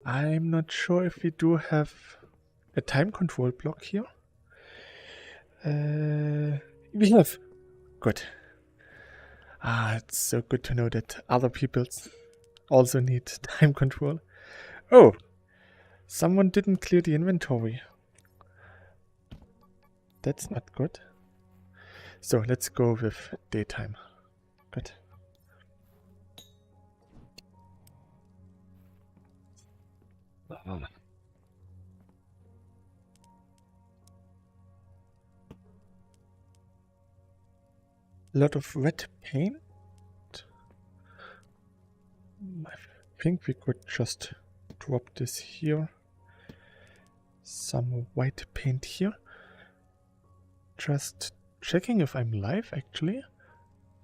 I'm not sure if we do have a time control block here. We have. Good. It's so good to know that other people also need time control. Oh! Someone didn't clear the inventory. That's not good. So let's go with daytime. Good. Lot of red paint. I think we could just drop this here. Some white paint here. Just checking if I'm live, actually.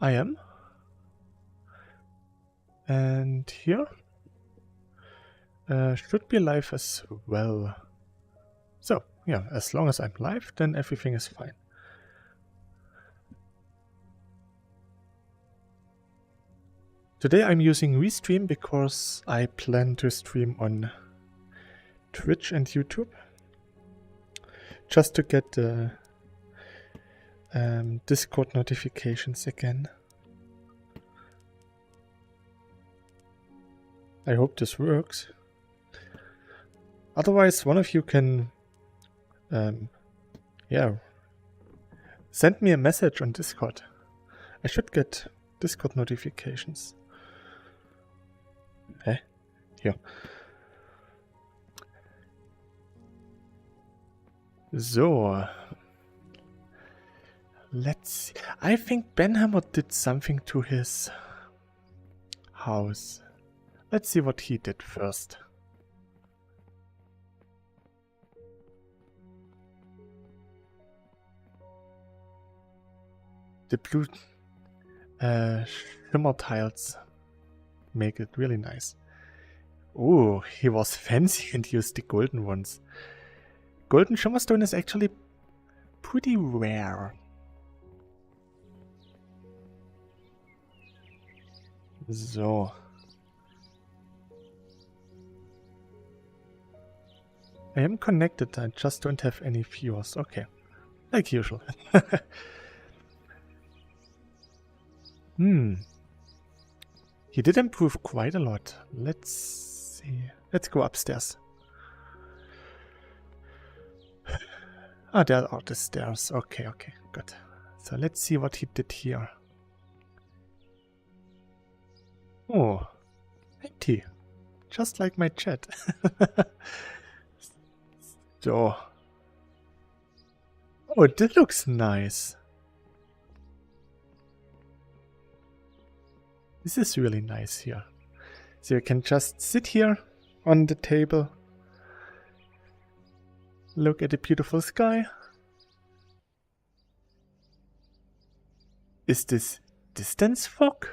I am. And here. Should be live as well. So, yeah, as long as I'm live, then everything is fine. Today I'm using Restream because I plan to stream on Twitch and YouTube. Just to get the Discord notifications again. I hope this works. Otherwise, one of you can, send me a message on Discord. I should get Discord notifications. Here. So. Let's see. I think Benhammer did something to his house. Let's see what he did first. The blue shimmer tiles make it really nice. Oh, he was fancy and used the golden ones. Golden shimmerstone is actually pretty rare. So. I am connected, I just don't have any viewers. Okay. Like usual. He did improve quite a lot. Let's see. Let's go upstairs. There are the stairs. Okay, good. So let's see what he did here. Oh, empty. Just like my chat. So. Oh, this looks nice. This is really nice here. So you can just sit here on the table. Look at the beautiful sky. Is this distance fog?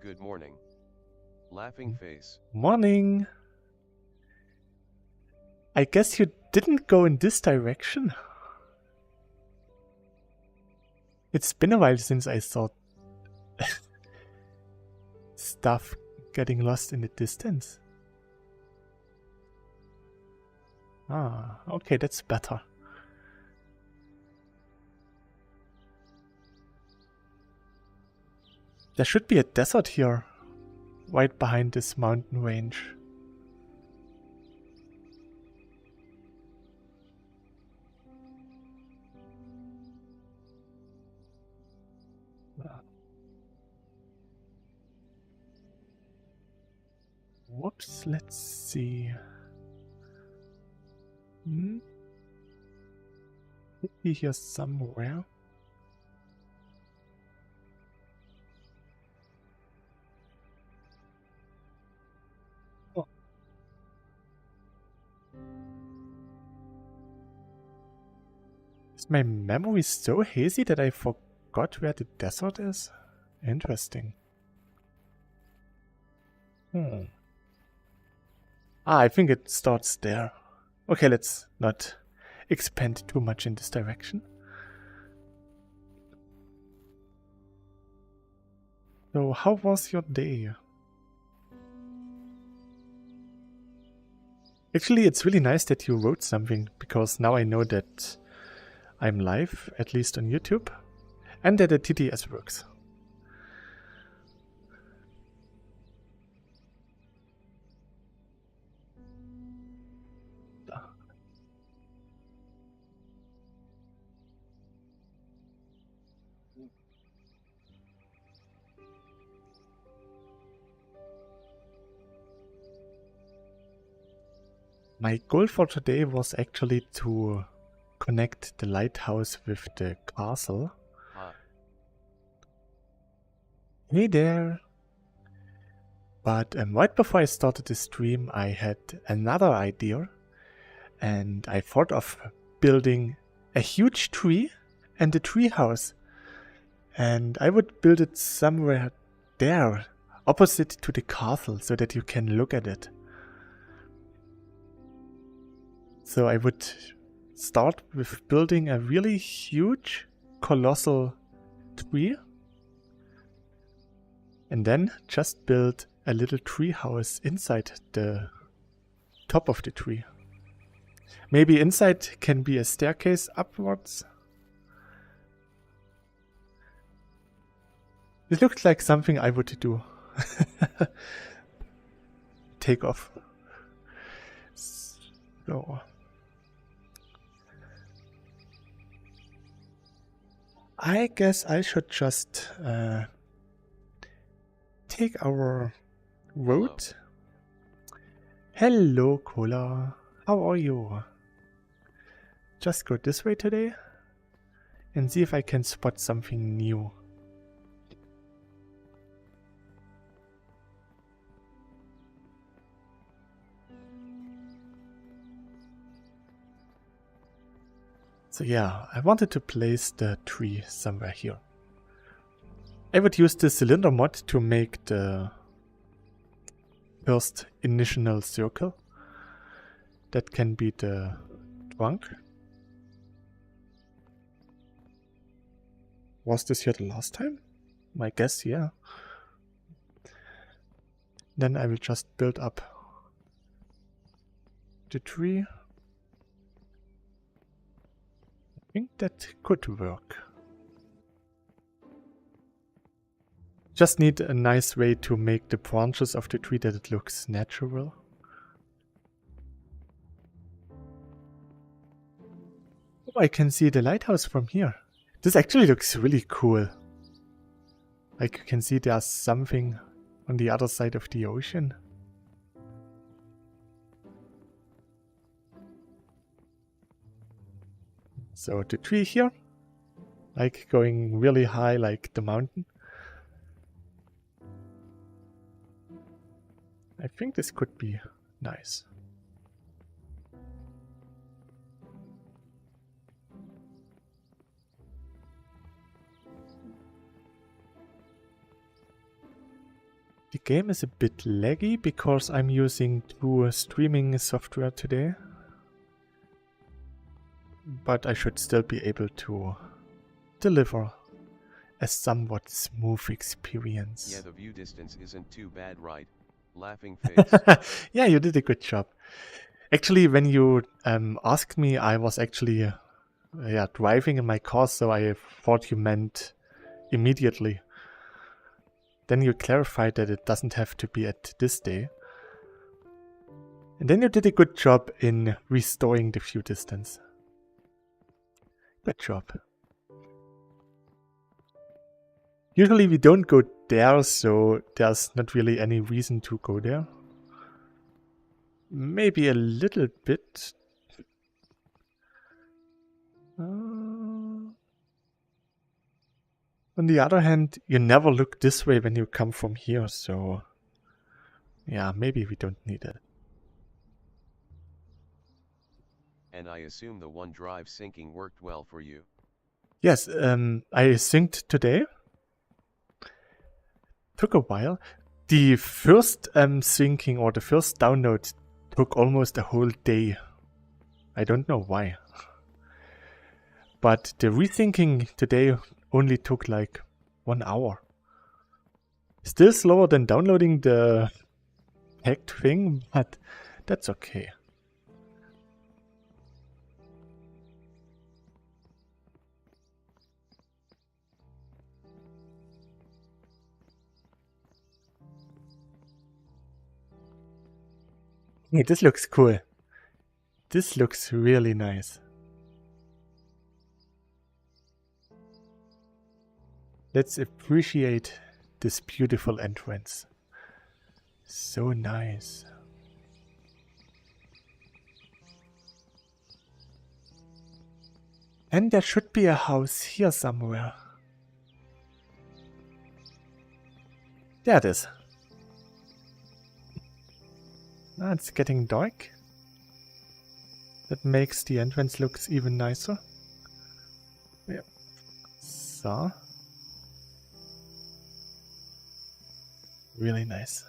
Good morning. Laughing face. Morning. I guess you didn't go in this direction. It's been a while since I saw stuff getting lost in the distance. Okay, that's better. There should be a desert here, right behind this mountain range. Whoops, let's see. Could be here somewhere. Oh. Is my memory so hazy that I forgot where the desert is? Interesting. I think it starts there. Okay, let's not expand too much in this direction. So, how was your day? Actually, it's really nice that you wrote something, because now I know that I'm live, at least on YouTube, and that the TTS works. My goal for today was actually to connect the lighthouse with the castle. Hey there! But right before I started the stream, I had another idea, and I thought of building a huge tree and a tree house. And I would build it somewhere there, opposite to the castle, so that you can look at it. So I would start with building a really huge, colossal tree, and then just build a little tree house inside the top of the tree. Maybe inside can be a staircase upwards. It looked like something I would do. Take off. So. I guess I should just take our road. Hello, Cola. How are you? Just go this way today and see if I can spot something new. So yeah, I wanted to place the tree somewhere here. I would use the cylinder mod to make the first initial circle. That can be the trunk. Was this here the last time? My guess, yeah. Then I will just build up the tree. I think that could work. Just need a nice way to make the branches of the tree that it looks natural. Oh, I can see the lighthouse from here. This actually looks really cool. Like you can see there's something on the other side of the ocean. So the tree here, like going really high like the mountain. I think this could be nice. The game is a bit laggy because I'm using two streaming software today. But I should still be able to deliver a somewhat smooth experience. Yeah, the view distance isn't too bad, right? Laughing face. Yeah, you did a good job. Actually, when you asked me, I was actually driving in my car, so I thought you meant immediately. Then you clarified that it doesn't have to be at this day. And then you did a good job in restoring the view distance. Good job. Usually we don't go there, so there's not really any reason to go there. Maybe a little bit. On the other hand, you never look this way when you come from here, so yeah, maybe we don't need it. And I assume the OneDrive syncing worked well for you. Yes, I synced today. Took a while. The first syncing or the first download took almost a whole day. I don't know why. But the rethinking today only took like 1 hour. Still slower than downloading the hacked thing, but that's okay. Hey, this looks cool. This looks really nice. Let's appreciate this beautiful entrance. So nice. And there should be a house here somewhere. There it is. Ah, it's getting dark. That makes the entrance look even nicer. Yeah. So. Really nice.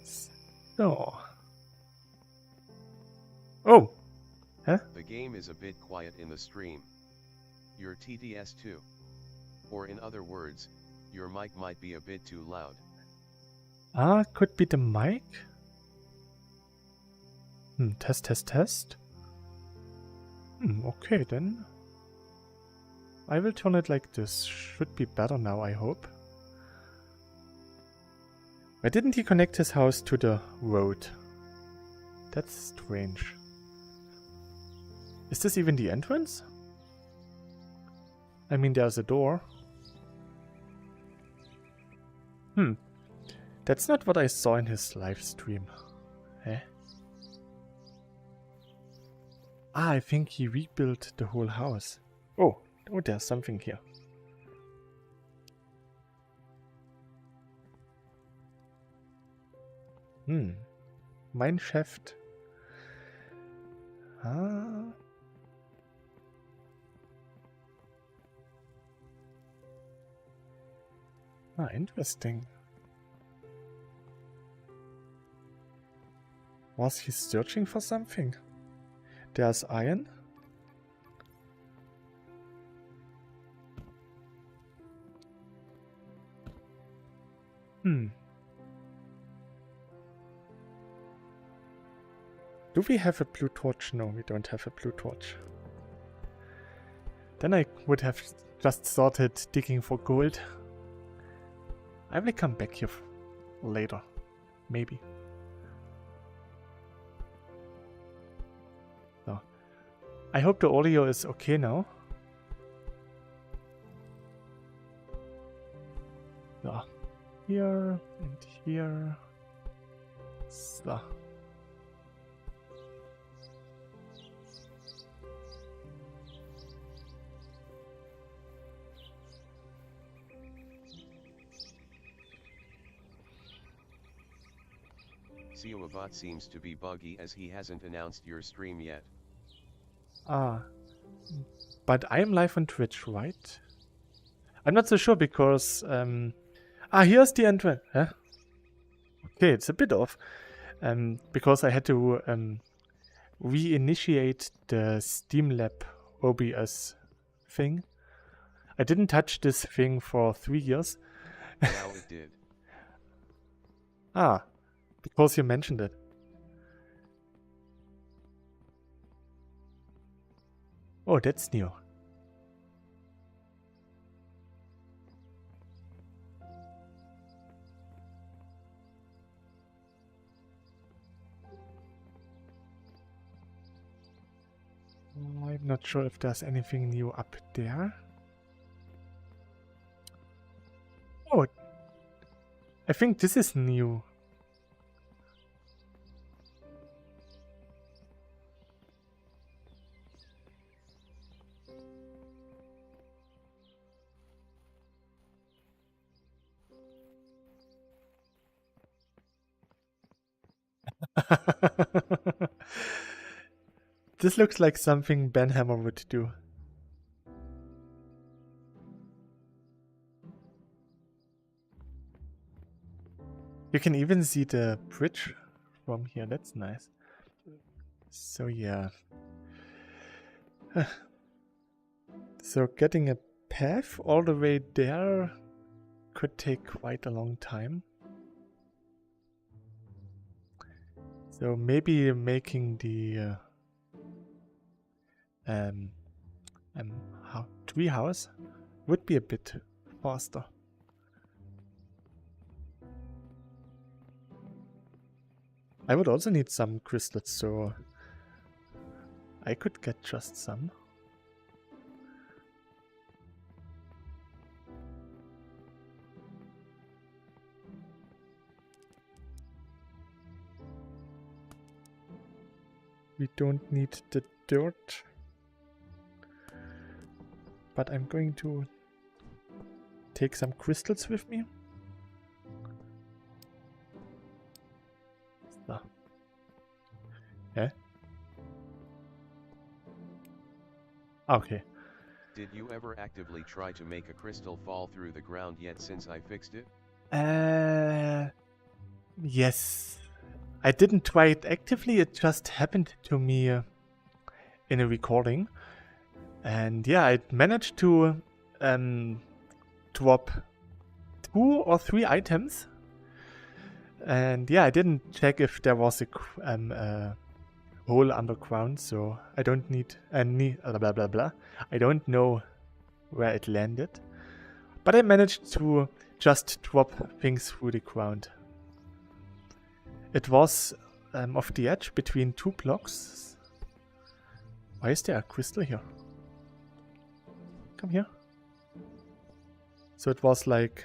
So. Oh! Huh? The game is a bit quiet in the stream. Your TTS too. Or in other words, your mic might be a bit too loud. Ah, could be the mic. Test, test, test. Okay then. I will turn it like this. Should be better now, I hope. Why didn't he connect his house to the road? That's strange. Is this even the entrance? I mean, there's a door. That's not what I saw in his live stream. Eh? Ah, I think he rebuilt the whole house. Oh, there's something here. Mineshaft. Ah. Ah, interesting. Was he searching for something? There's iron. Do we have a blue torch? No, we don't have a blue torch. Then I would have just started digging for gold. I will come back here later. Maybe. So. I hope the audio is okay now. So. Here and here. So. cyubeVR seems to be buggy as he hasn't announced your stream yet. Ah. But I am live on Twitch, right? I'm not so sure because... here's the entrance. Huh? Okay, it's a bit off. Because I had to reinitiate the Steamlab OBS thing. I didn't touch this thing for 3 years. Now it did. Ah, because you mentioned it. Oh, that's new. I'm not sure if there's anything new up there. Oh, I think this is new. This looks like something Ben Hammer would do. You can even see the bridge from here. That's nice. So yeah. So getting a path all the way there could take quite a long time. So maybe making the tree house would be a bit faster. I would also need some crystals, so I could get just some. We don't need the dirt, but I'm going to take some crystals with me. So. Yeah. Okay. Did you ever actively try to make a crystal fall through the ground yet since I fixed it? Yes. I didn't try it actively, it just happened to me in a recording. And yeah, I managed to drop 2 or 3 items. And yeah, I didn't check if there was a hole underground, so I don't need any blah blah blah. I don't know where it landed. But I managed to just drop things through the ground. It was off the edge between 2 blocks. Why is there a crystal here? Come here. So it was like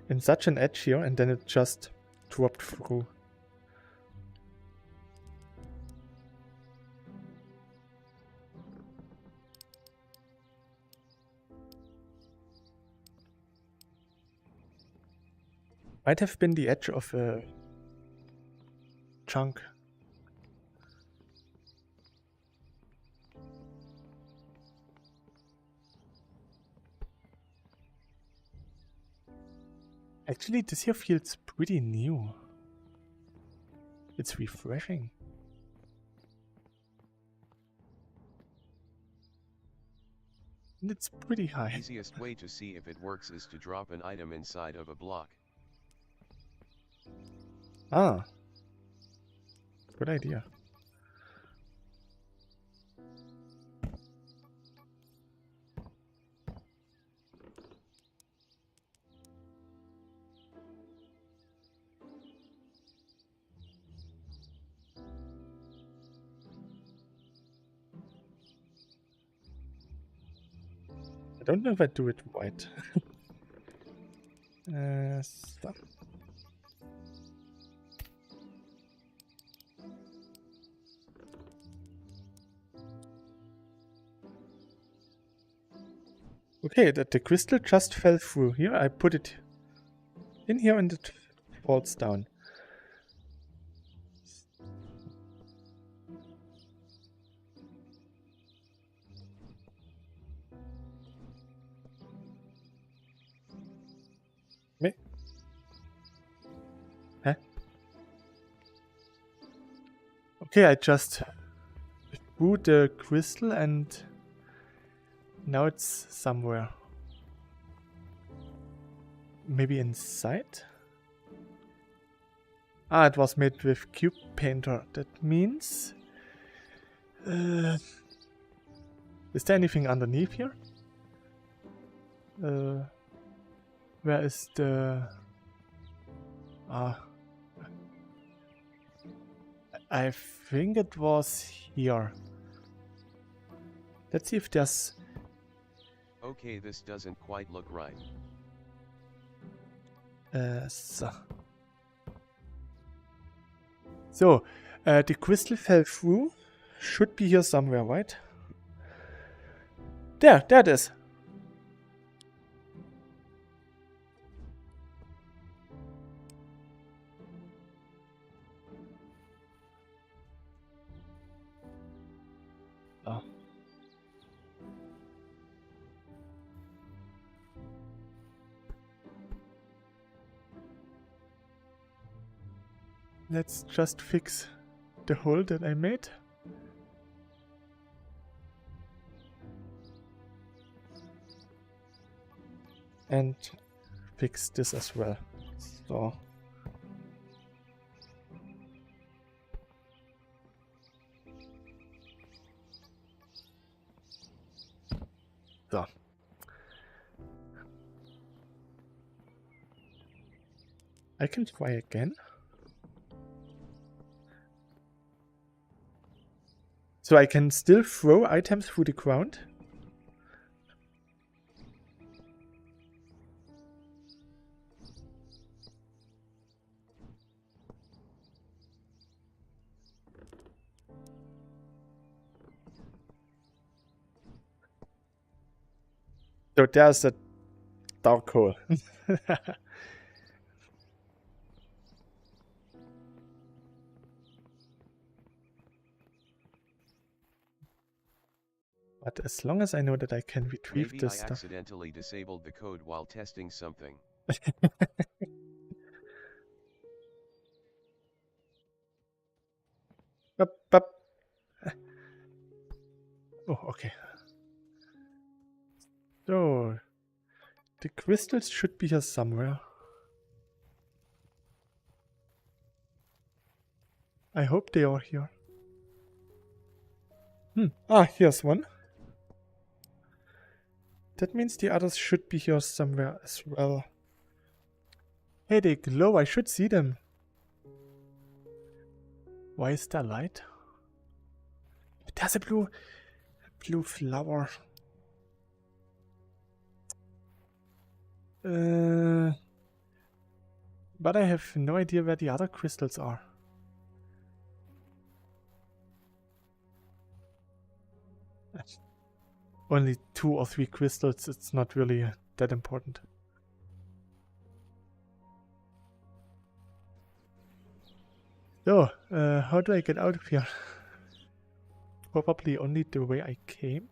in such an edge here, and then it just dropped through. Might have been the edge of a chunk. Actually, this here feels pretty new. It's refreshing. And it's pretty high. Easiest way to see if it works is to drop an item inside of a block. Ah. Good idea. I don't know if I do it right. So. Okay, the crystal just fell through here. I put it in here and it falls down. Me? Huh? Okay, I just threw the crystal and now it's somewhere. Maybe inside? Ah, it was made with cube painter. That means... is there anything underneath here? Where is the... Ah. I think it was here. Let's see if there's... Okay, this doesn't quite look right. So, the crystal fell through. Should be here somewhere, right? There it is. Oh. Let's just fix the hole that I made. And fix this as well. So. So. I can try again. So I can still throw items through the ground. So there's a dark hole. But as long as I know that I can retrieve Maybe this I stuff. accidentally disabled the code while testing something. Up. Oh, okay. So, the crystals should be here somewhere. I hope they are here. Ah, here's one. That means the others should be here somewhere as well. Hey, they glow. I should see them. Why is there light? There's a blue flower. But I have no idea where the other crystals are. Only 2 or 3 crystals, it's not really that important. So, how do I get out of here? Probably only the way I came.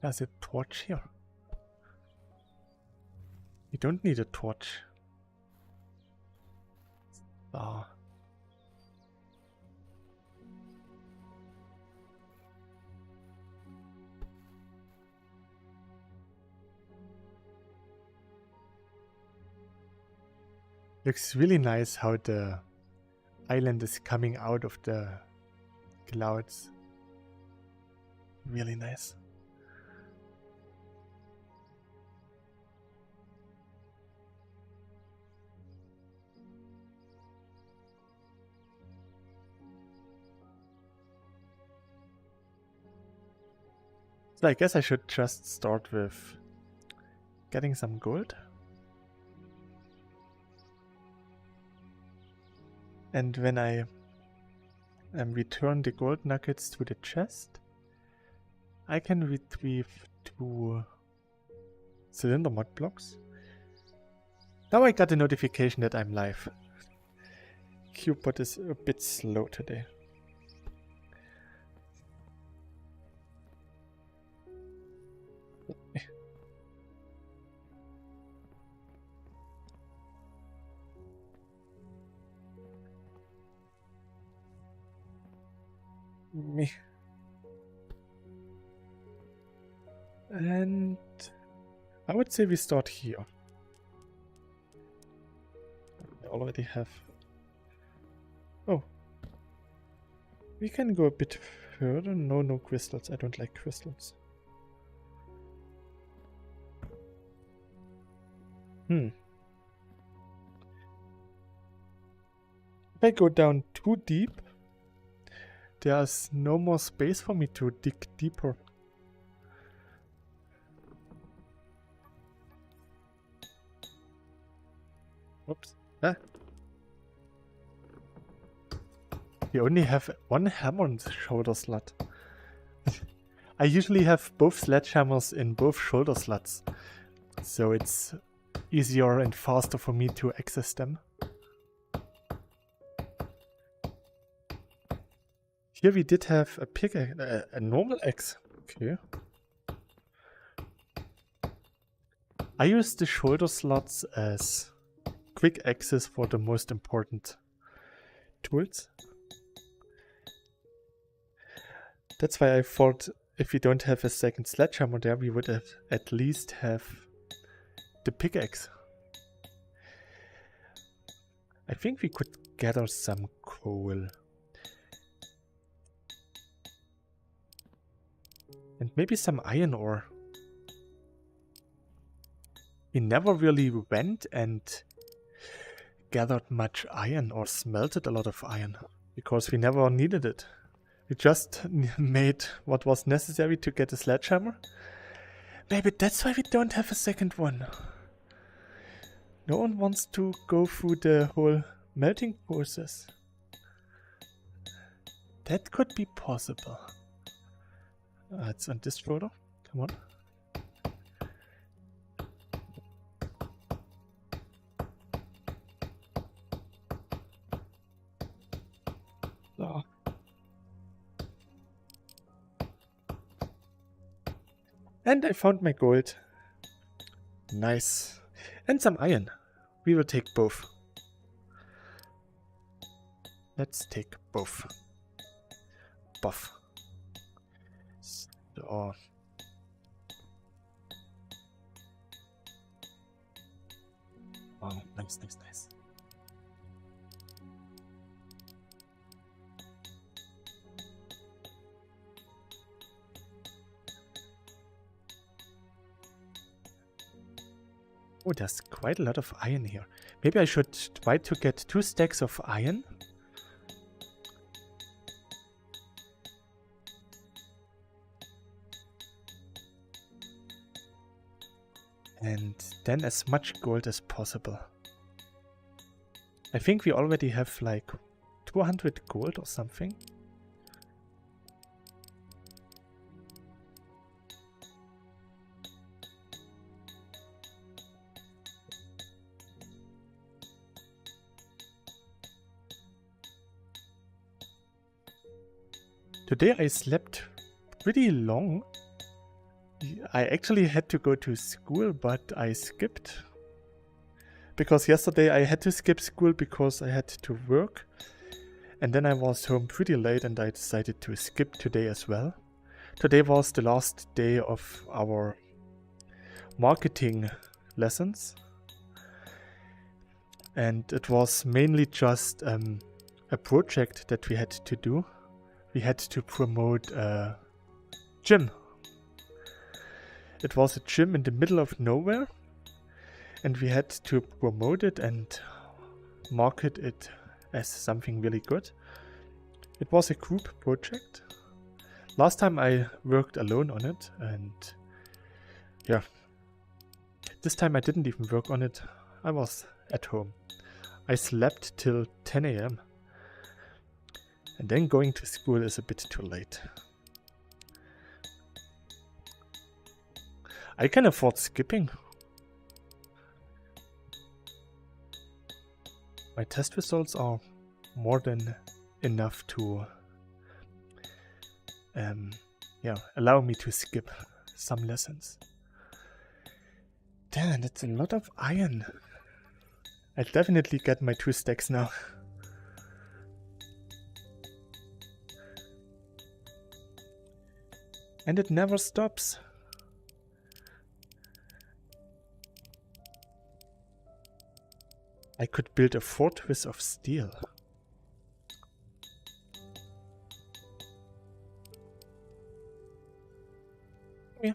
There's a torch here. You don't need a torch. Ah. Looks really nice how the island is coming out of the clouds. Really nice. So I guess I should just start with getting some gold. And when I return the gold nuggets to the chest, I can retrieve 2 cylinder mod blocks. Now I got a notification that I'm live. CubeBot is a bit slow today. Me. And I would say we start here. I already have... Oh. We can go a bit further. No crystals. I don't like crystals. If I go down too deep, there's no more space for me to dig deeper. Oops. Ah. You only have 1 hammer on the shoulder slot. I usually have both sledgehammers in both shoulder slots, so it's easier and faster for me to access them. Here we did have a pickaxe, a normal axe. Okay. I use the shoulder slots as quick access for the most important tools. That's why I thought if we don't have a second sledgehammer there, we would have at least have the pickaxe. I think we could gather some coal. And maybe some iron ore. We never really went and gathered much iron or smelted a lot of iron because we never needed it. We just made what was necessary to get a sledgehammer. Maybe that's why we don't have a second one. No one wants to go through the whole melting process. That could be possible. It's on this shoulder. Come on. So. And I found my gold. Nice. And some iron. We will take both. Let's take both. Buff. So. Oh, nice, nice, nice. Oh, there's quite a lot of iron here. Maybe I should try to get 2 stacks of iron. And then as much gold as possible. I think we already have like 200 gold or something. Today I slept pretty long. I actually had to go to school, but I skipped. Because yesterday I had to skip school because I had to work. And then I was home pretty late and I decided to skip today as well. Today was the last day of our marketing lessons. And it was mainly just a project that we had to do. We had to promote a gym. It was a gym in the middle of nowhere. And we had to promote it and market it as something really good. It was a group project. Last time I worked alone on it, and yeah. This time I didn't even work on it. I was at home. I slept till 10 AM. And then going to school is a bit too late. I can afford skipping. My test results are more than enough to allow me to skip some lessons. Damn, that's a lot of iron. I'll definitely get my 2 stacks now. And it never stops. I could build a fortress of steel. Yeah.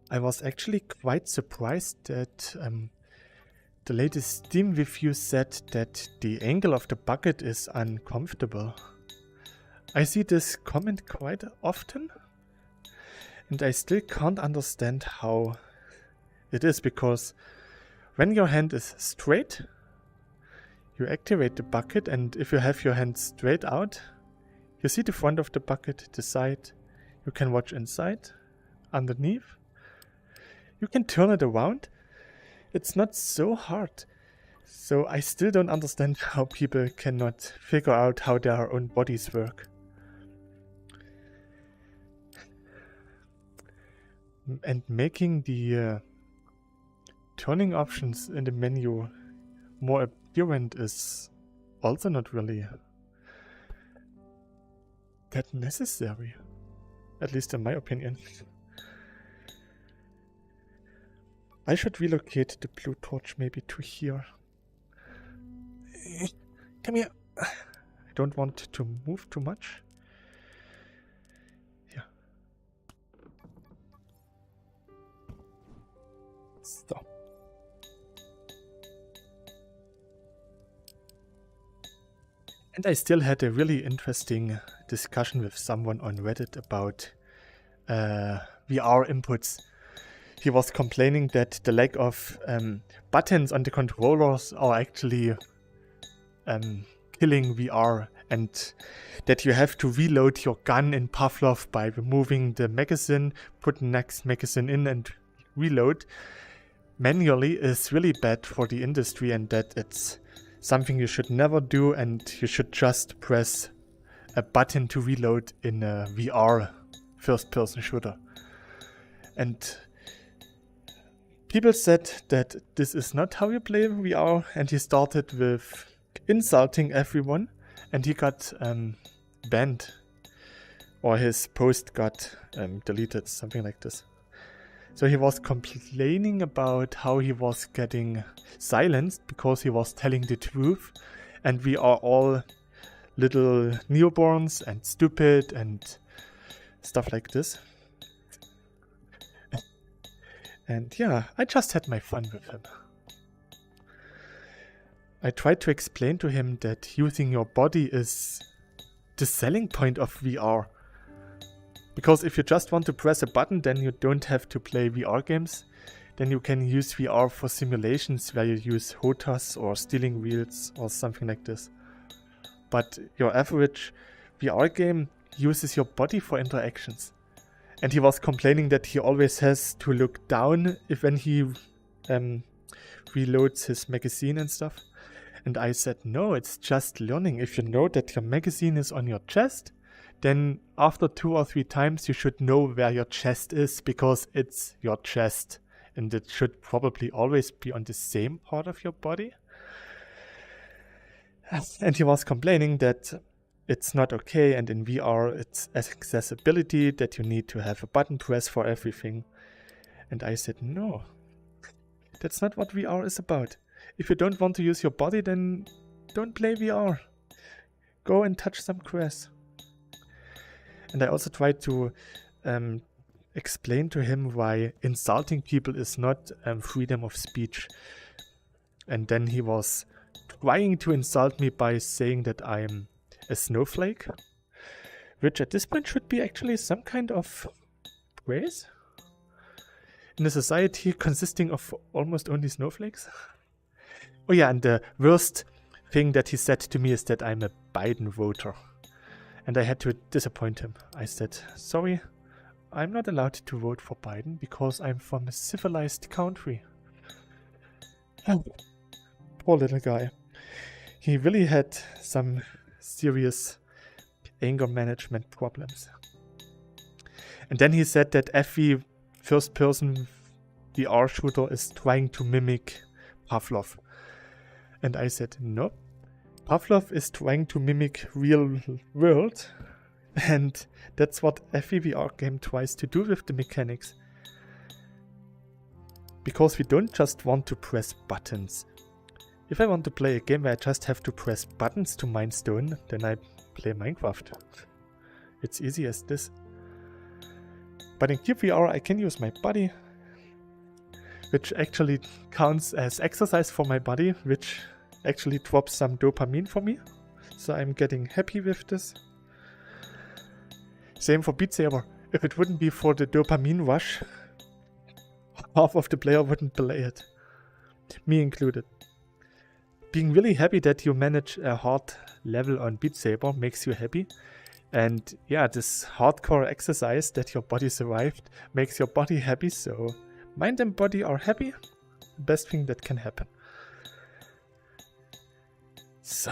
I was actually quite surprised that the latest Steam review said that the angle of the bucket is uncomfortable. I see this comment quite often, and I still can't understand how it is, because when your hand is straight, You activate the bucket, and if you have your hand straight out, you see the front of the bucket, the side. You can watch inside, underneath. You can turn it around. It's not so hard. So I still don't understand how people cannot figure out how their own bodies work. And making the turning options in the menu more apparent is also not really that necessary, at least in my opinion. I should relocate the blue torch maybe to here. Come here. I don't want to move too much. Here. So. And I still had a really interesting discussion with someone on Reddit about VR inputs. He was complaining that the lack of buttons on the controllers are actually killing VR, and that you have to reload your gun in Pavlov by removing the magazine, put the next magazine in and reload manually is really bad for the industry, and that it's something you should never do, and you should just press a button to reload in a VR first-person shooter. And people said that this is not how you play VR, and he started with insulting everyone, and he got banned, or his post got deleted, something like this. So he was complaining about how he was getting silenced because he was telling the truth, and we are all little newborns and stupid and stuff like this. And yeah, I just had my fun with him. I tried to explain to him that using your body is the selling point of VR. Because if you just want to press a button, then you don't have to play VR games. Then you can use VR for simulations where you use HOTAS or steering wheels or something like this. But your average VR game uses your body for interactions. And he was complaining that he always has to look down when he reloads his magazine and stuff. And I said, no, it's just learning. If you know that your magazine is on your chest, then after 2 or 3 times you should know where your chest is, because it's your chest. And it should probably always be on the same part of your body. And he was complaining that it's not okay, and in VR it's accessibility, that you need to have a button press for everything. And I said, no, that's not what VR is about. If you don't want to use your body, then don't play VR. Go and touch some grass. And I also tried to explain to him why insulting people is not freedom of speech. And then he was trying to insult me by saying that I'm a snowflake, which at this point should be actually some kind of praise in a society consisting of almost only snowflakes. Oh yeah, and the worst thing that he said to me is that I'm a Biden voter. And I had to disappoint him. I said, sorry, I'm not allowed to vote for Biden because I'm from a civilized country. Oh, poor little guy. He really had some serious anger management problems. And then he said that every first-person VR shooter is trying to mimic Pavlov. And I said, no. Pavlov is trying to mimic real world, and that's what every VR game tries to do with the mechanics. Because we don't just want to press buttons. If I want to play a game where I just have to press buttons to mine stone, then I play Minecraft. It's easy as this. But in CubeVR I can use my body, which actually counts as exercise for my body, which actually drops some dopamine for me. So I'm getting happy with this. Same for Beat Saber. If it wouldn't be for the dopamine rush, half of the player wouldn't play it. Me included. being really happy that you manage a hard level on Beat Saber makes you happy. And yeah, this hardcore exercise that your body survived makes your body happy. So mind and body are happy. The best thing that can happen. So.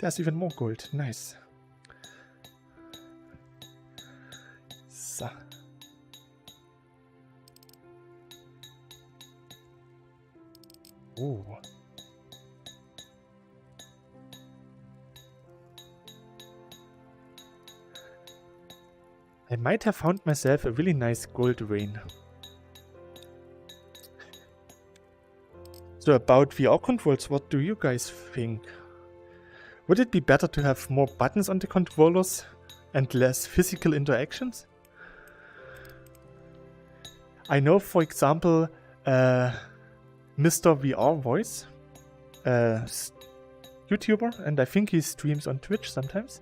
There's even more gold. Nice. So. Ooh. I might have found myself a really nice gold vein. So about VR controls, what do you guys think? Would it be better to have more buttons on the controllers and less physical interactions? I know, for example, Mr. VR Voice, YouTuber, and I think he streams on Twitch sometimes.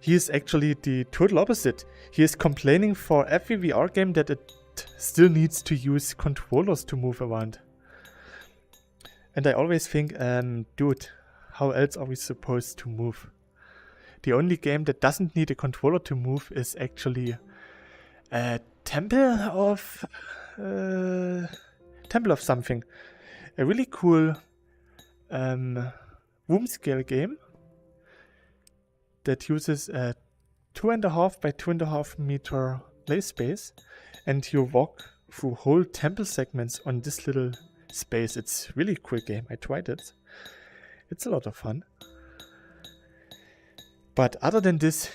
He is actually the total opposite. He is complaining for every VR game that it still needs to use controllers to move around. And I always think, dude, how else are we supposed to move? The only game that doesn't need a controller to move is actually Temple of something. A really cool room scale game that uses a 2.5 by 2.5 meter play space, and you walk through whole temple segments on this little space. It's a really cool game. I tried it. It's a lot of fun. But other than this,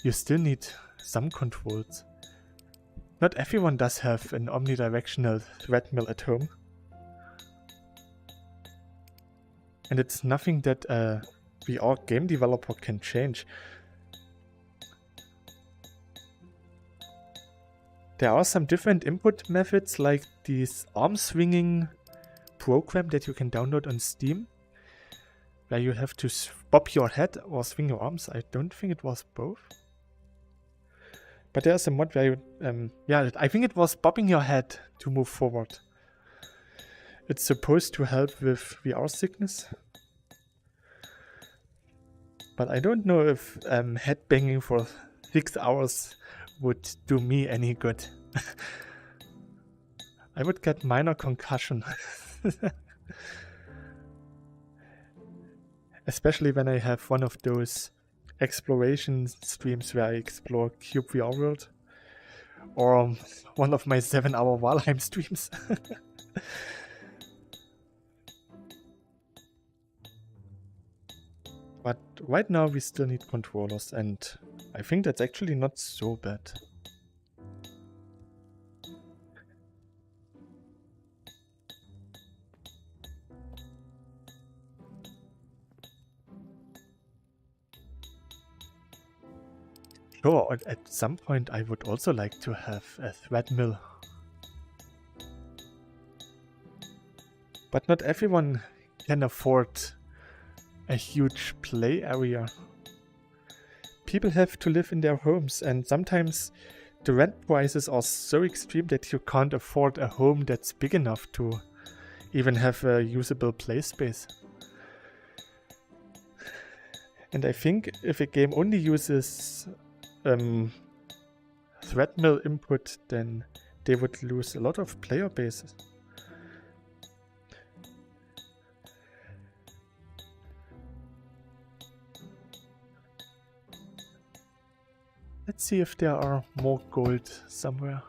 you still need some controls. Not everyone does have an omnidirectional treadmill at home. And it's nothing that a VR game developer can change. There are some different input methods, like this arm swinging program that you can download on Steam, where you have to bob your head or swing your arms. I don't think it was both. But there's a mod where you, yeah, I think it was bobbing your head to move forward. It's supposed to help with VR sickness. But I don't know if headbanging for 6 hours would do me any good. I would get minor concussion. Especially when I have one of those exploration streams where I explore CubeVR World. Or one of my 7-hour Valheim streams. But right now we still need controllers, and I think that's actually not so bad. Sure, at some point I would also like to have a treadmill. But not everyone can afford a huge play area. People have to live in their homes, and sometimes the rent prices are so extreme that you can't afford a home that's big enough to even have a usable play space. And I think if a game only uses treadmill input, then they would lose a lot of player bases. Let's see if there are more gold somewhere.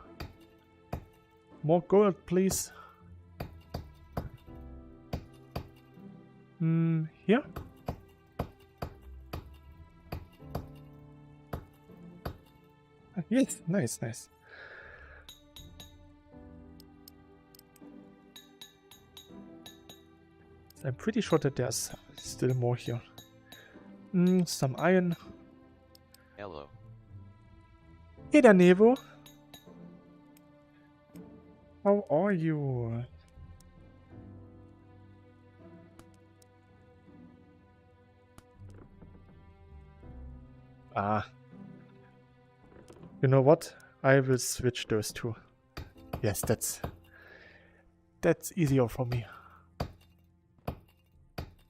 More gold, please. Here? Yes, nice, nice. I'm pretty sure that there's still more here. Some iron. Hello. Hey there, Nevo. How are you? Ah. You know what? I will switch those two. Yes, that's easier for me.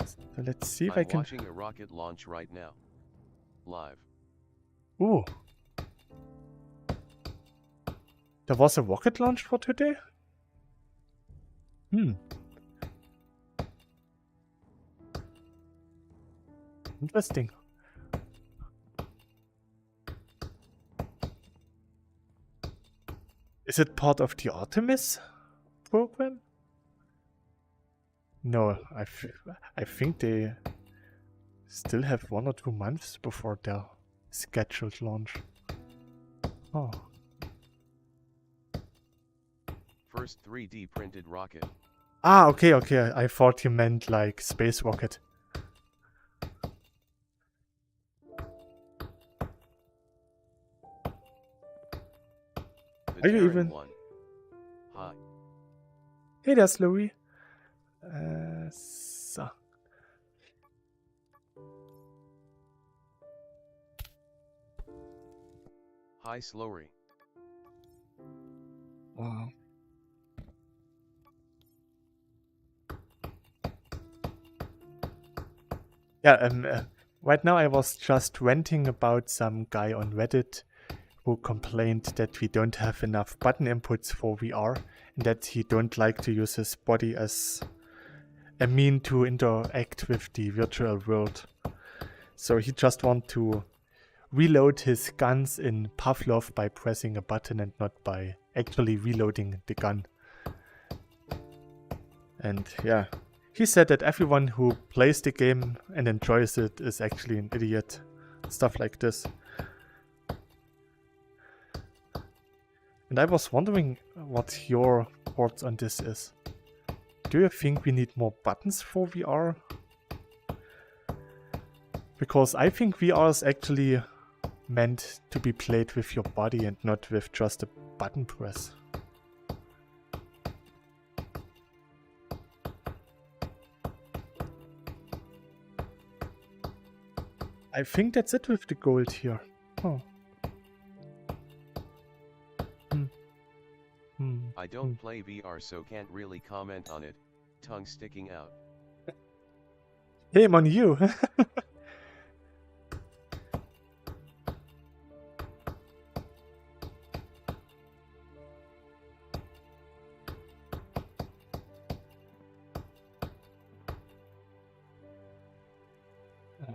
So let's see if I I'm can... watching a rocket launch right now. Live. Ooh. There was a rocket launch for today? Interesting. Is it part of the Artemis program? No, I think they still have 1 or 2 months before their scheduled launch. Oh. First 3D printed rocket. Ah, okay. I thought you meant like space rocket. The Are you Terran even... one. Hi. Hey there, Slurry. So. Hi Slowry. Wow. Yeah, right now I was just ranting about some guy on Reddit who complained that we don't have enough button inputs for VR and that he don't like to use his body as a mean to interact with the virtual world. So he just want to reload his guns in Pavlov by pressing a button and not by actually reloading the gun. And yeah, he said that everyone who plays the game and enjoys it is actually an idiot. Stuff like this. And I was wondering what your thoughts on this is. Do you think we need more buttons for VR? Because I think VR is actually meant to be played with your body and not with just a button press. I think that's it with the gold here. Oh. I don't play VR so can't really comment on it. Tongue sticking out. Shame on you.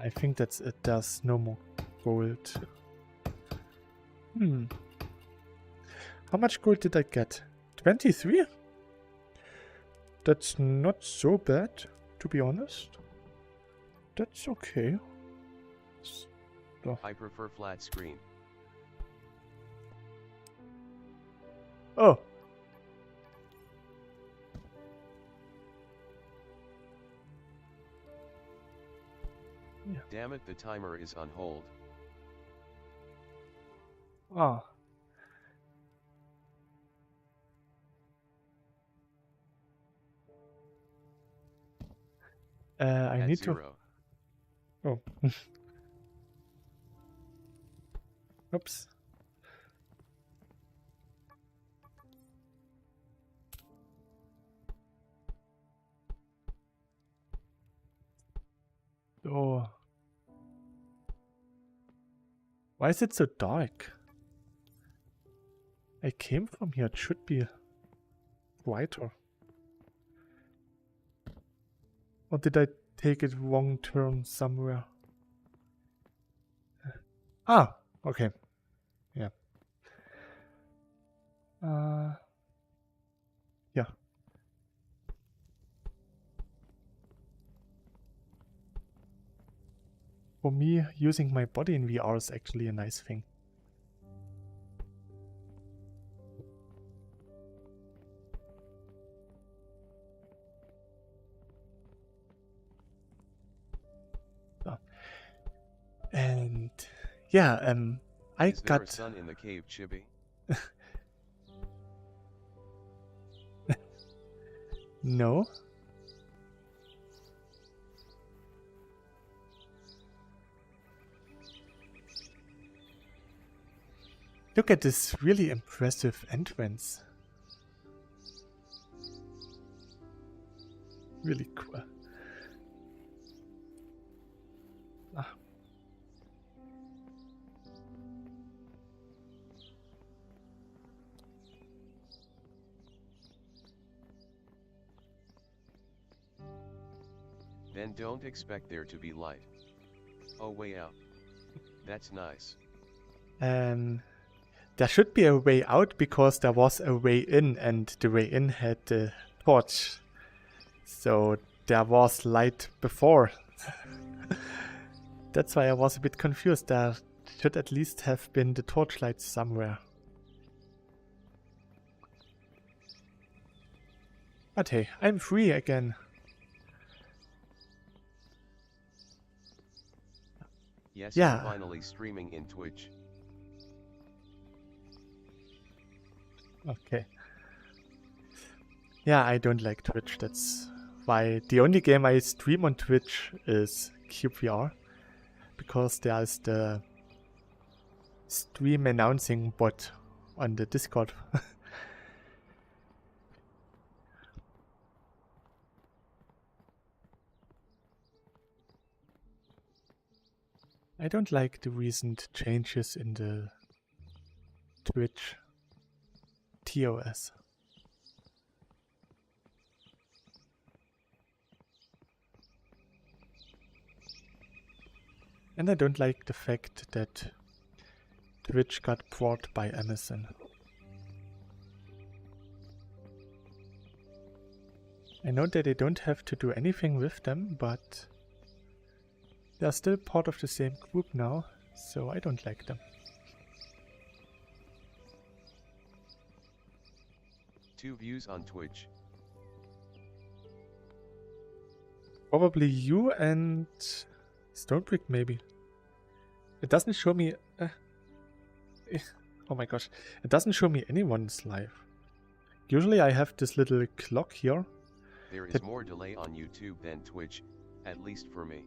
I think that's it. There's no more gold. How much gold did I get? 23? That's not so bad, to be honest. That's okay. So. I prefer flat screen. Oh. Yeah. Damn it, the timer is on hold. Ah. I need 0. to... Oh. Oops. Oh. Why is it so dark? I came from here. It should be brighter. Or did I take a wrong turn somewhere? Ah, okay. Yeah. Yeah. For me, using my body in VR is actually a nice thing. And yeah, I Is there got a sun in the cave, Chibi? no. Look at this really impressive entrance. really cool. Ah. Then don't expect there to be light. Oh, way out. That's nice. There should be a way out because there was a way in, and the way in had the torch. So there was light before. That's why I was a bit confused. There should at least have been the torchlight somewhere. But hey, I'm free again. Yes, Yeah. you're finally streaming in Twitch. Okay. Yeah, I don't like Twitch. That's why the only game I stream on Twitch is CubeVR. Because there's the stream announcing bot on the Discord. I don't like the recent changes in the Twitch TOS. And I don't like the fact that Twitch got bought by Amazon. I know that I don't have to do anything with them, but they are still part of the same group now, so I don't like them. Two views on Twitch. Probably you and Stonebrick, maybe. It doesn't show me... oh my gosh. It doesn't show me anyone's live. Usually I have this little clock here. There is more delay on YouTube than Twitch, at least for me.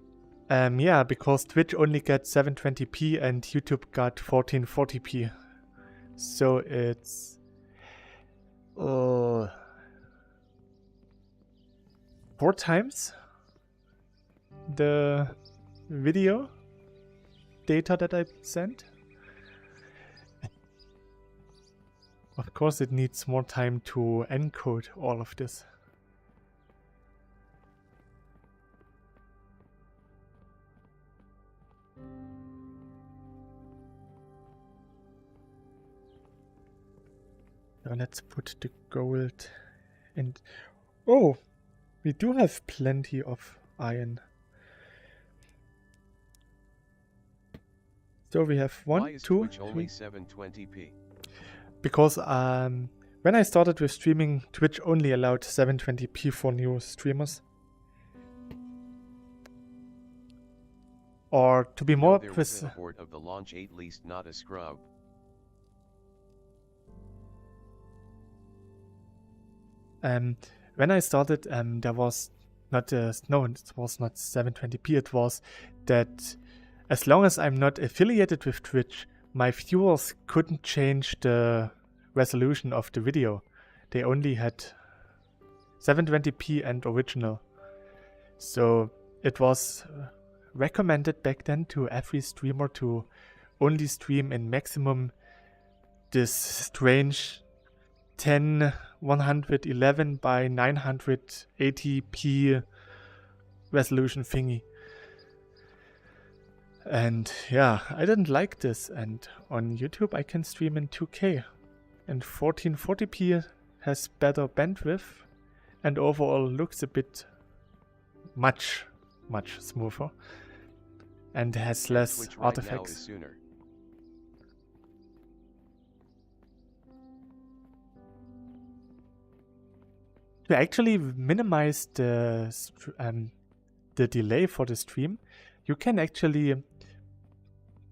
Yeah, because Twitch only gets 720p and YouTube got 1440p. So it's... 4 times the video data that I sent. Of course it needs more time to encode all of this. Now let's put the gold in. Oh, we do have plenty of iron. So we have Why one, is two, Twitch only three. 720p? Because when I started with streaming, Twitch only allowed 720p for new streamers. Or to be more There was precise, a port of the launch 8 least not a scrub. when I started, there was not no, it was not 720p. It was that as long as I'm not affiliated with Twitch, my viewers couldn't change the resolution of the video. They only had 720p and original. So it was recommended back then to every streamer to only stream in maximum this strange 10111 by 980p resolution thingy. And yeah, I didn't like this, and on YouTube I can stream in 2K, and 1440p has better bandwidth and overall looks a bit much smoother and has less Twitch right artifacts. Now is sooner. To actually minimize the delay for the stream, you can actually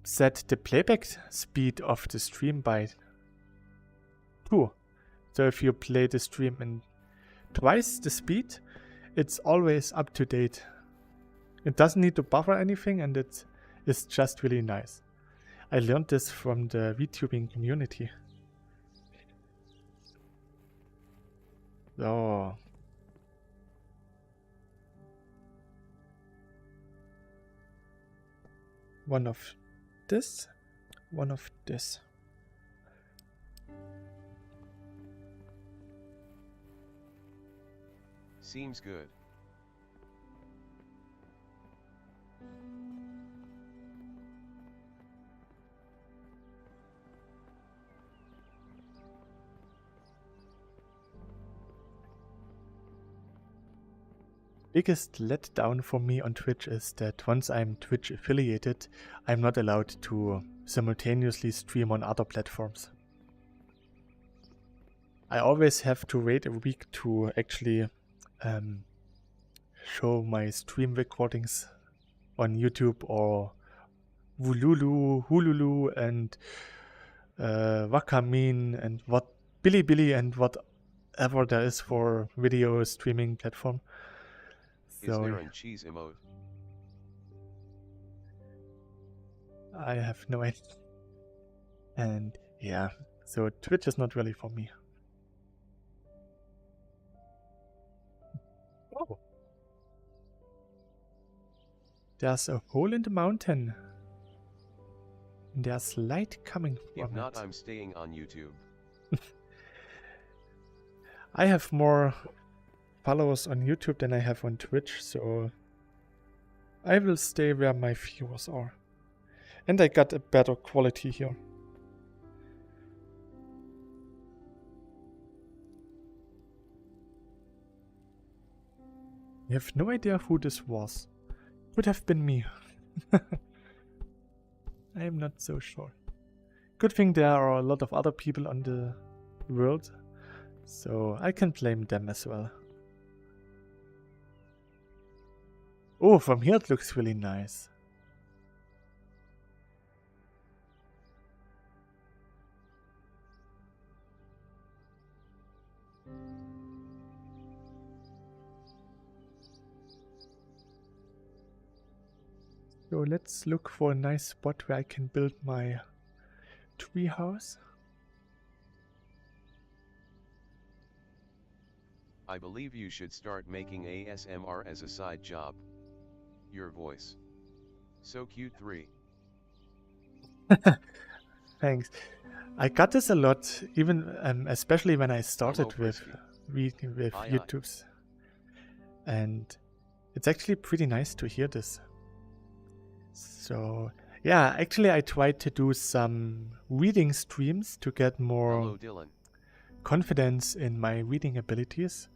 set the playback speed of the stream by 2. So if you play the stream in twice the speed, it's always up to date. It doesn't need to buffer anything, and it is just really nice. I learned this from the VTubing community. So One of this, one of this. Seems good. Biggest letdown for me on Twitch is that once I'm Twitch affiliated, I'm not allowed to simultaneously stream on other platforms. I always have to wait a week to actually show my stream recordings on YouTube or Hululu and Wakamin and what Bilibili and whatever there is for video streaming platform. Is there a cheese emote? I have no idea. And yeah, so Twitch is not really for me. Oh. There's a hole in the mountain. And there's light coming from If not, it. I'm staying on YouTube. I have more followers on YouTube than I have on Twitch, so I will stay where my viewers are. And I got a better quality here. I have no idea who this was. Could have been me. I am not so sure. Good thing there are a lot of other people on the world, so I can blame them as well. Oh, from here it looks really nice. So let's look for a nice spot where I can build my tree house. I believe you should start making ASMR as a side job. Your voice. So cute 3. Thanks. I got this a lot, even especially when I started Hello, with Frisky. with Aye, aye. YouTubes. And it's actually pretty nice to hear this. So yeah, actually I tried to do some reading streams to get more Hello, Dylan. confidence in my reading abilities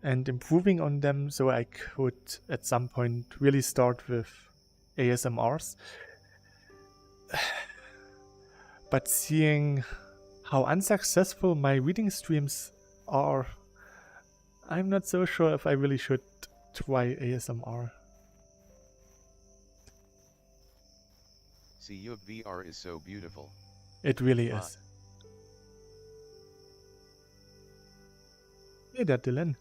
and improving on them, so I could at some point really start with ASMRs. But seeing how unsuccessful my reading streams are, I'm not so sure if I really should try ASMR. cyubeVR is so beautiful. It really Ah. is. Hey there, Dylan.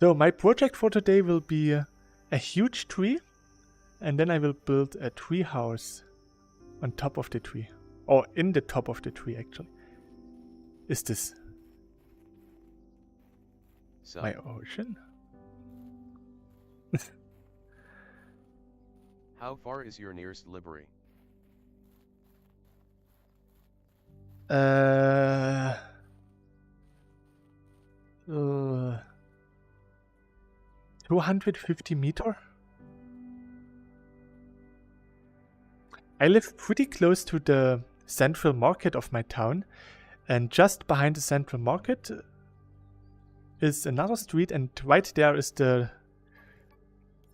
So my project for today will be a huge tree, and then I will build a tree house on top of the tree. Or in the top of the tree, actually. Is this So, my ocean? how far is your nearest library? 250 meter? I live pretty close to the central market of my town, and just behind the central market is another street, and right there is the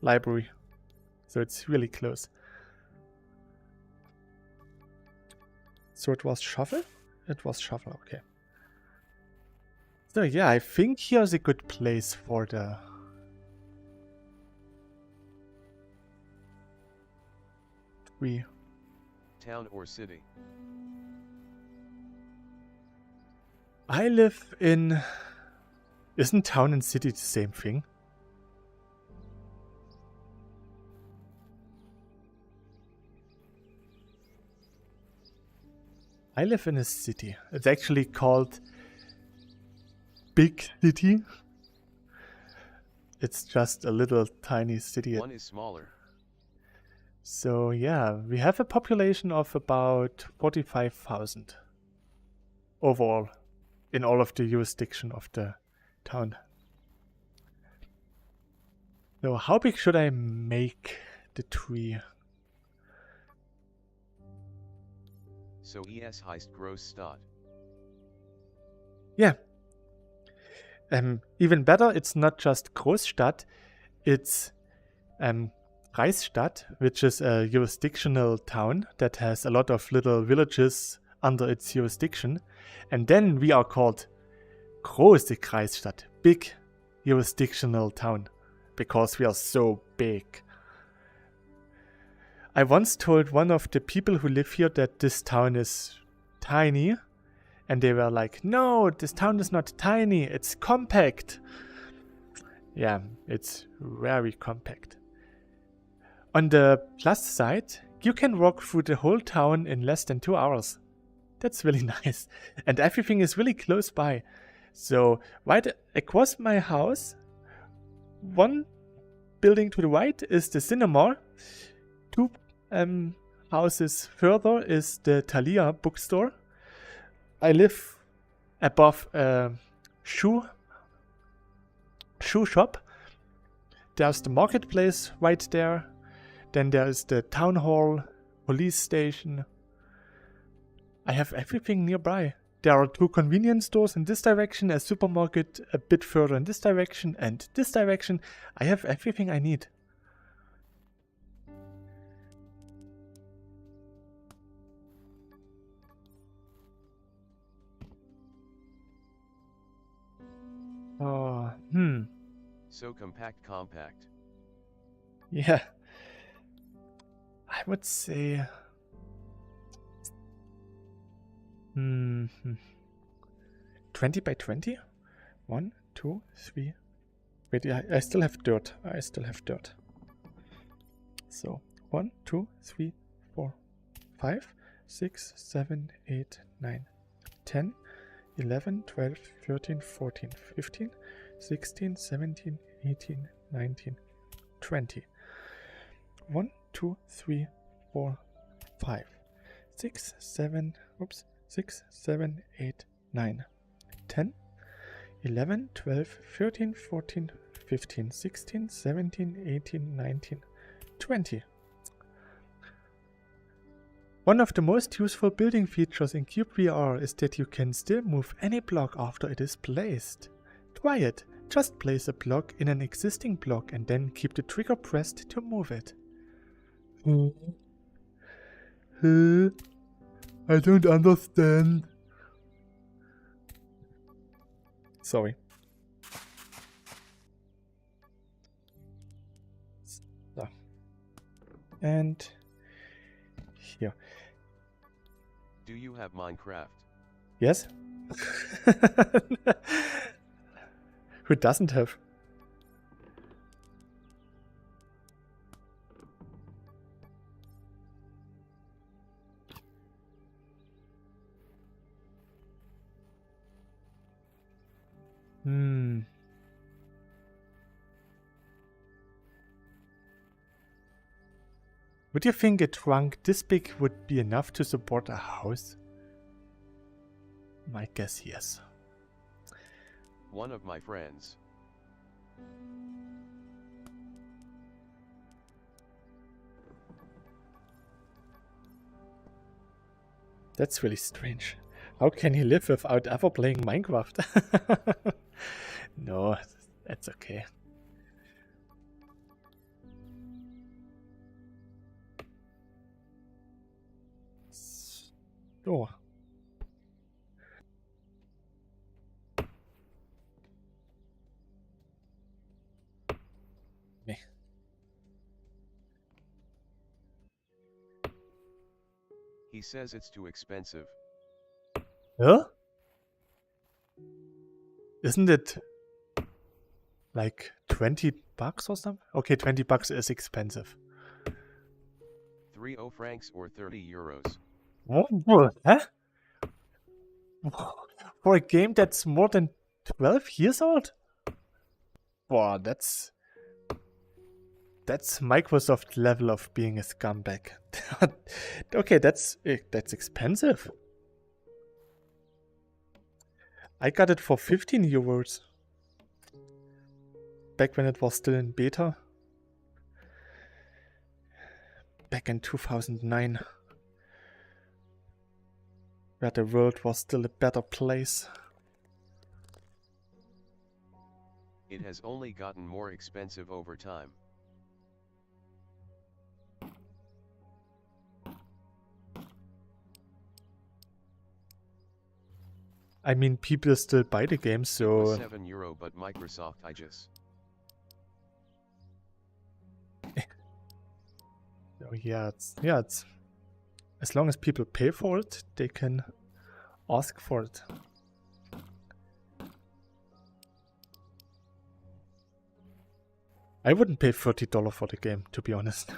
library. So it's really close. So it was shovel? It was shovel, okay. So yeah, I think here's a good place for the tree. Town or city? I live in... Isn't town and city the same thing? I live in a city. It's actually called Big City. it's just a little tiny city. One is smaller. So yeah, we have a population of about 45,000 overall in all of the jurisdiction of the town. So how big should I make the tree? So es heißt Großstadt. Yeah. Even better, it's not just Großstadt, it's Reichsstadt, which is a jurisdictional town that has a lot of little villages under its jurisdiction. And then we are called Große Kreisstadt, big jurisdictional town, because we are so big. I once told one of the people who live here that this town is tiny, and they were like, no, this town is not tiny, it's compact. Yeah, it's very compact. On the plus side, you can walk through the whole town in less than 2 hours. That's really nice. And everything is really close by. So right across my house, one building to the right is the cinema. 2 houses further is the Thalia bookstore. I live above a shoe shop. There's the marketplace right there. Then there is the town hall, police station. I have everything nearby. There are 2 convenience stores in this direction, a supermarket a bit further in this direction, and this direction. I have everything I need. Oh, So compact. Yeah. I would say 20 by 20? 1, 2, 3. Wait, I still have dirt. So 1, 2, 3, 4, 5, 6, 7, 8, 9, 10, 11, 12, 13, 14, 15, 16, 17, 18, 19, 20. 1, 2, 3, 4, 5, 6, 7, 8, 9, 10, 11, 12, 13, 14, 15, 16, 17, 18, 19, 20. One of the most useful building features in cyubeVR is that you can still move any block after it is placed. Try it. Just place a block in an existing block and then keep the trigger pressed to move it. I don't understand. Sorry. So. And here. Do you have Minecraft? Yes? Who doesn't have? Would you think a trunk this big would be enough to support a house? My guess, yes. One of my friends. That's really strange. How can he live without ever playing Minecraft? No, that's okay. So. Nee. He says it's too expensive. Huh? Isn't it like 20 bucks or something? Okay, 20 bucks is expensive. 30 francs or 30 euros. What? Huh? For a game that's more than 12 years old? Wow, that's That's Microsoft level of being a scumbag. Okay, that's expensive. I got it for 15 euros. Back when it was still in beta. Back in 2009. Where the world was still a better place. It has only gotten more expensive over time. I mean, people still buy the game, so... It was €7, but Microsoft I just... Oh, yeah, it's... As long as people pay for it, they can ask for it. I wouldn't pay $30 for the game, to be honest.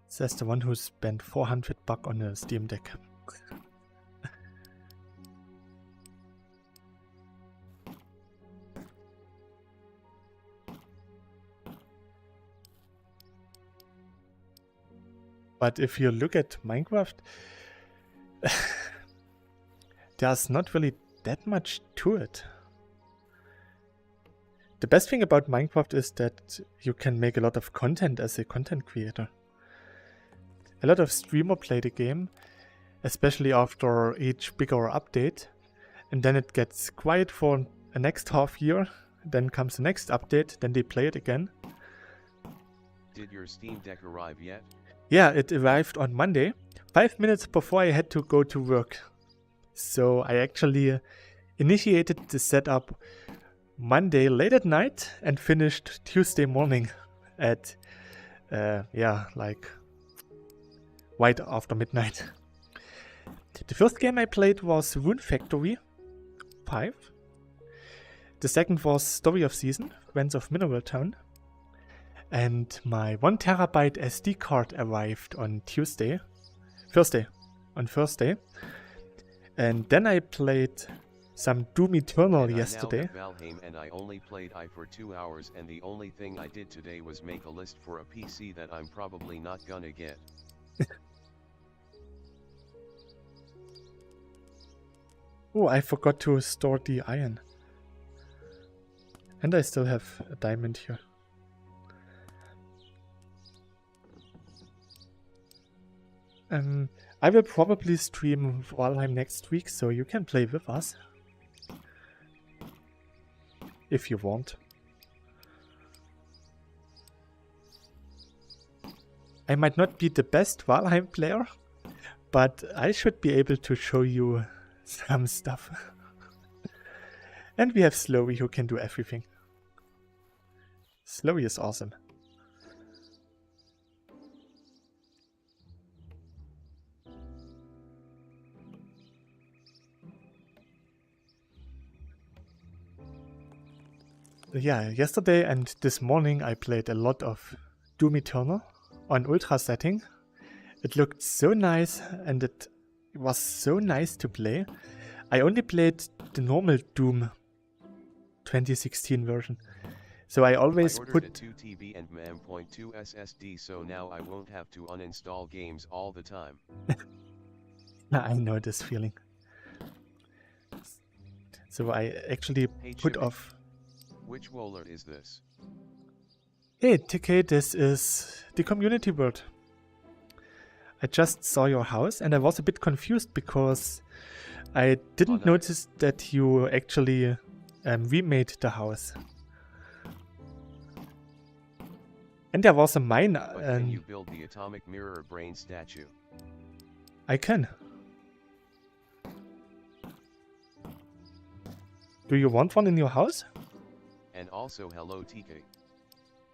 Says the one who spent $400 on a Steam Deck. But if you look at Minecraft, there's not really that much to it. The best thing about Minecraft is that you can make a lot of content as a content creator. A lot of streamers play the game, especially after each bigger update, and then it gets quiet for the next half year, then comes the next update, then they play it again. Did your Steam Deck arrive yet? Yeah, it arrived on Monday, 5 minutes before I had to go to work. So I actually initiated the setup Monday late at night and finished Tuesday morning at, like right after midnight. The first game I played was Rune Factory 5. The second was Story of Season, Friends of Mineral Town. And my 1 terabyte SD card arrived on Thursday. And then I played some Doom Eternal yesterday. I now have Valheim and I only played for 2 hours, and the only thing I did today was make a list for a PC that I'm probably not gonna get. Oh, I forgot to store the iron. And I still have a diamond here. I will probably stream Valheim next week, so you can play with us. If you want. I might not be the best Valheim player, but I should be able to show you some stuff. And we have Slowy who can do everything. Slowy is awesome. Yeah, yesterday and this morning I played a lot of Doom Eternal on ultra setting. It looked so nice and it was so nice to play. I only played the normal Doom 2016 version. So I always put a 2 TB and M.2 SSD, so now I won't have to uninstall games all the time. I know this feeling. So I actually put off. Which roller is this? Hey TK, this is the community world. I just saw your house and I was a bit confused because I didn't notice that you actually remade the house. And there was a mine. But can you build the atomic mirror brain statue? I can. Do you want one in your house? And also hello TK.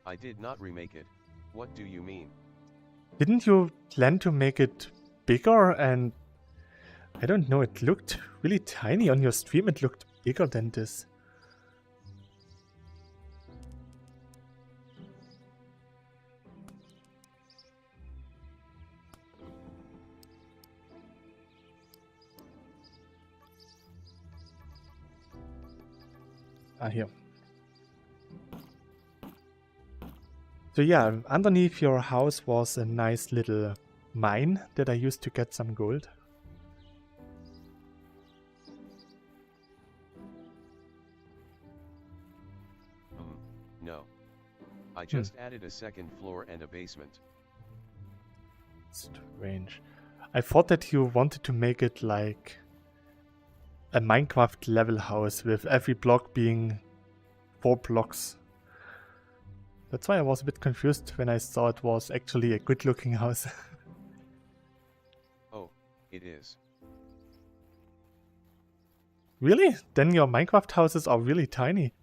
I did not remake it. What do you mean? Didn't you plan to make it bigger? And I don't know, it looked really tiny on your stream. It looked bigger than this. Here. So yeah, underneath your house was a nice little mine that I used to get some gold. No. I just added a second floor and a basement. Strange. I thought that you wanted to make it like a Minecraft level house with every block being 4 blocks. That's why I was a bit confused when I saw it was actually a good looking house. Oh, it is. Really? Then your Minecraft houses are really tiny.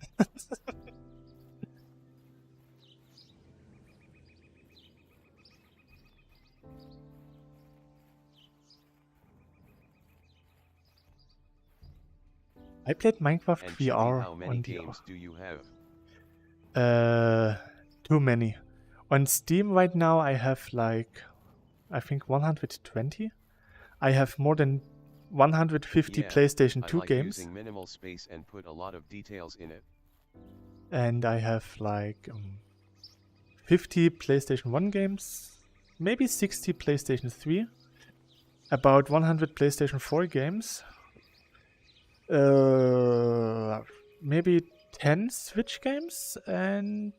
I played Minecraft And VR how many on games do you have? Too many. On Steam right now I have like, I think 120. I have more than 150 PlayStation 2 I like games. Using minimal space and put a lot of details in it. And I have like 50 PlayStation 1 games, maybe 60 PlayStation 3, about 100 PlayStation 4 games, maybe 10 Switch games, and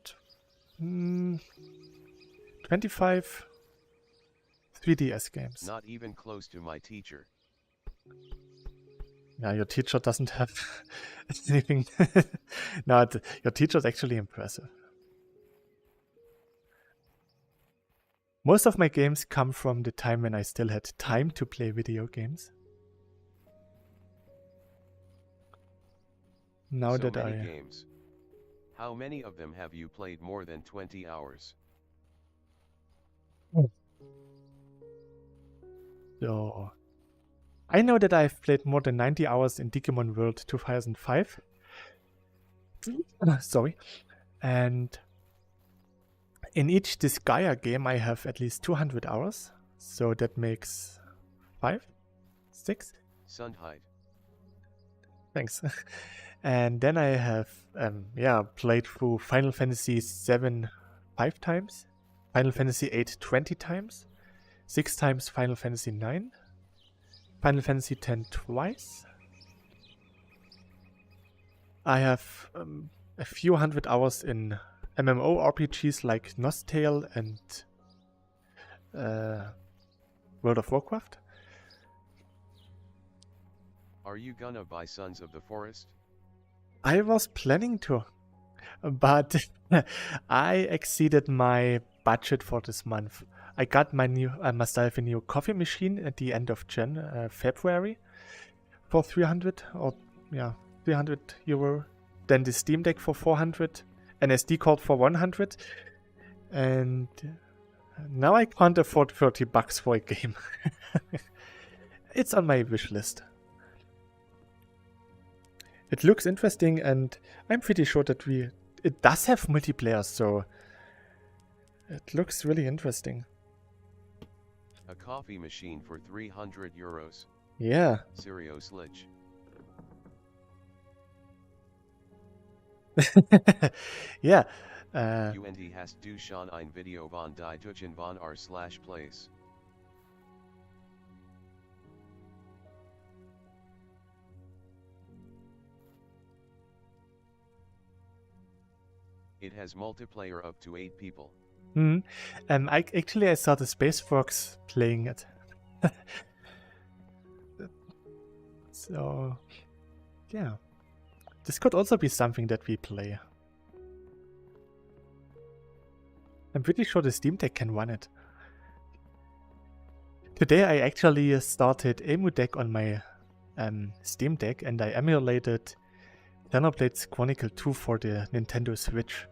25 3DS games. Not even close to my teacher. Yeah, your teacher doesn't have anything. No, your teacher is actually impressive. Most of my games come from the time when I still had time to play video games. Now so that many games. How many of them have you played more than 20 hours? So, I know that I've played more than 90 hours in Digimon World 2005. Sorry. And in each Disgaea game I have at least 200 hours. So that makes 5? 6? Sundhide. Thanks. And then I have played through Final Fantasy 7 5 times, Final Fantasy 8 20 times, 6 times Final Fantasy 9, Final Fantasy 10 twice. I have a few hundred hours in MMORPGs like Nostale and World of Warcraft. Are you gonna buy Sons of the Forest? I was planning to, but I exceeded my budget for this month. I got myself a new coffee machine at the end of February for 300 €300. Then the Steam Deck for 400, an SD card for 100, and now I can't afford $30 for a game. It's on my wish list. It looks interesting, and I'm pretty sure that it does have multiplayer, so it looks really interesting. A coffee machine for €300. Yeah. Seriously. Yeah. UND hast du schon ein Video von die Duchen von r/place. It has multiplayer up to 8 people. I saw the Spaceworks playing it. So, yeah. This could also be something that we play. I'm pretty sure the Steam Deck can run it. Today I actually started Emu Deck on my Steam Deck, and I emulated Xenoblade Chronicle 2 for the Nintendo Switch.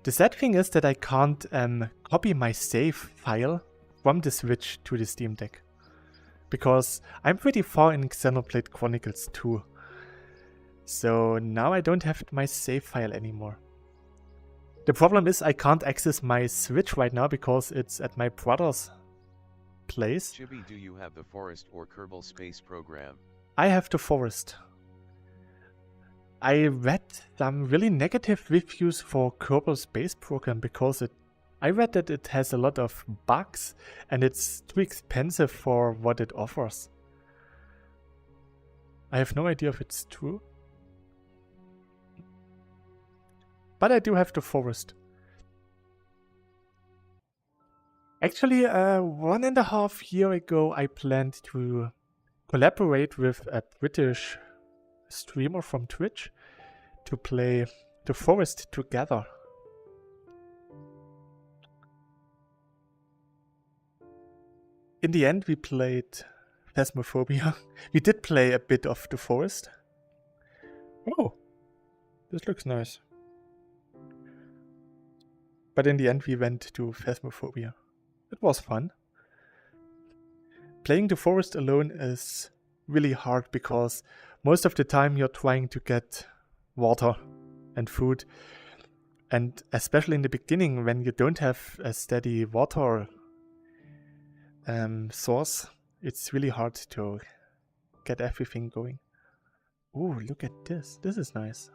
The sad thing is that I can't copy my save file from the Switch to the Steam Deck, because I'm pretty far in Xenoblade Chronicles 2. So now I don't have my save file anymore. The problem is I can't access my Switch right now because it's at my brother's place. Chibi, do you have the Forest or Kerbal Space program? I have the Forest. I read some really negative reviews for Kerbal Space Program because I read that it has a lot of bugs and it's too expensive for what it offers. I have no idea if it's true. But I do have the forest. Actually, 1.5 years ago, I planned to collaborate with a British streamer from Twitch to play the forest together. In the end, we played Phasmophobia. We did play a bit of the forest. Oh, this looks nice. But in the end, we went to Phasmophobia. It was fun. Playing the forest alone is really hard because most of the time you're trying to get water and food. And especially in the beginning when you don't have a steady water source, it's really hard to get everything going. Ooh, look at this. This is nice.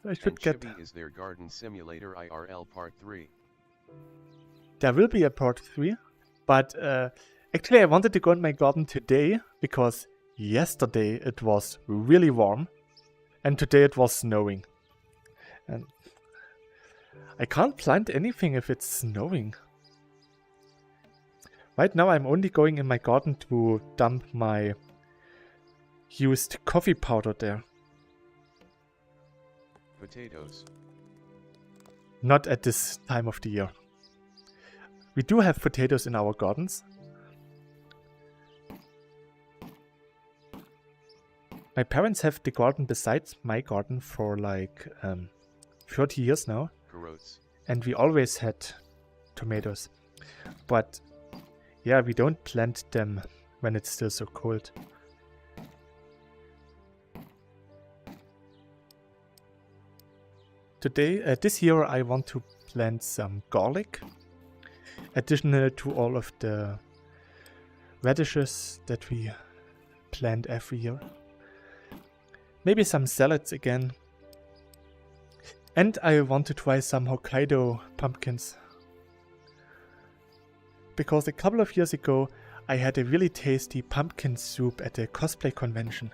I should get... Chibi is their garden simulator IRL part 3. There will be a part 3, but actually I wanted to go in my garden today because yesterday it was really warm and today it was snowing. And I can't plant anything if it's snowing. Right now I'm only going in my garden to dump my used coffee powder there. Potatoes. Not at this time of the year. We do have potatoes in our gardens. My parents have the garden besides my garden for like 30 years now. Gross. And we always had tomatoes. But yeah, we don't plant them when it's still so cold. Today, this year I want to plant some garlic. Additional to all of the radishes that we plant every year. Maybe some salads again. And I want to try some Hokkaido pumpkins. Because a couple of years ago I had a really tasty pumpkin soup at a cosplay convention.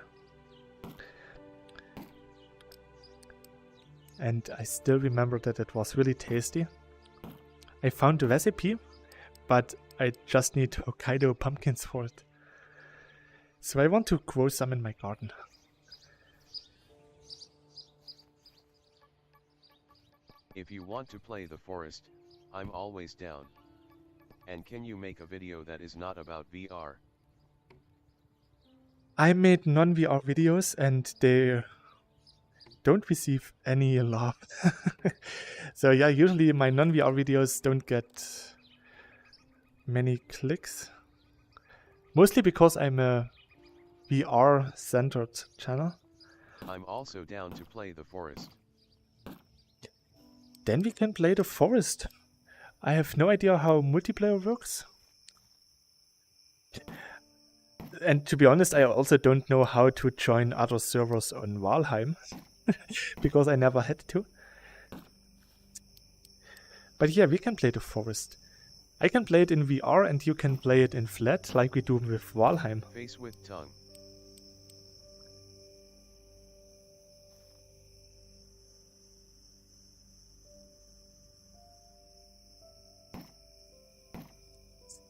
And I still remember that it was really tasty. I found the recipe, but I just need Hokkaido pumpkins for it. So I want to grow some in my garden. If you want to play the forest, I'm always down. And can you make a video that is not about VR? I made non-VR videos and they don't receive any love. So yeah, usually my non-VR videos don't get many clicks. Mostly because I'm a VR-centered channel. I'm also down to play the forest. Then we can play the forest. I have no idea how multiplayer works. And to be honest, I also don't know how to join other servers on Valheim. Because I never had to. But yeah, we can play the forest. I can play it in VR and you can play it in flat like we do with Valheim. Face with tongue.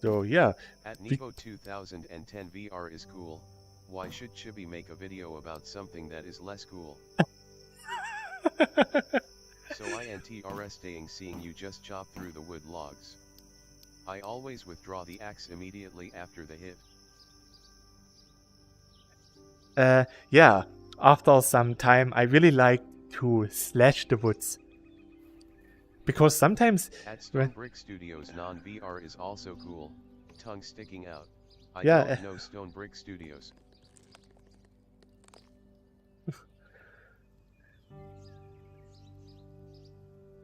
So yeah. At Nebo 2010 VR is cool. Why should Chibi make a video about something that is less cool? So I interesting seeing you just chop through the wood logs. I always withdraw the axe immediately after the hit. Yeah, after some time I really like to slash the woods. Because sometimes... At Stone Brick Studios non-VR is also cool, tongue sticking out. I Yeah, don't know Stone Brick Studios.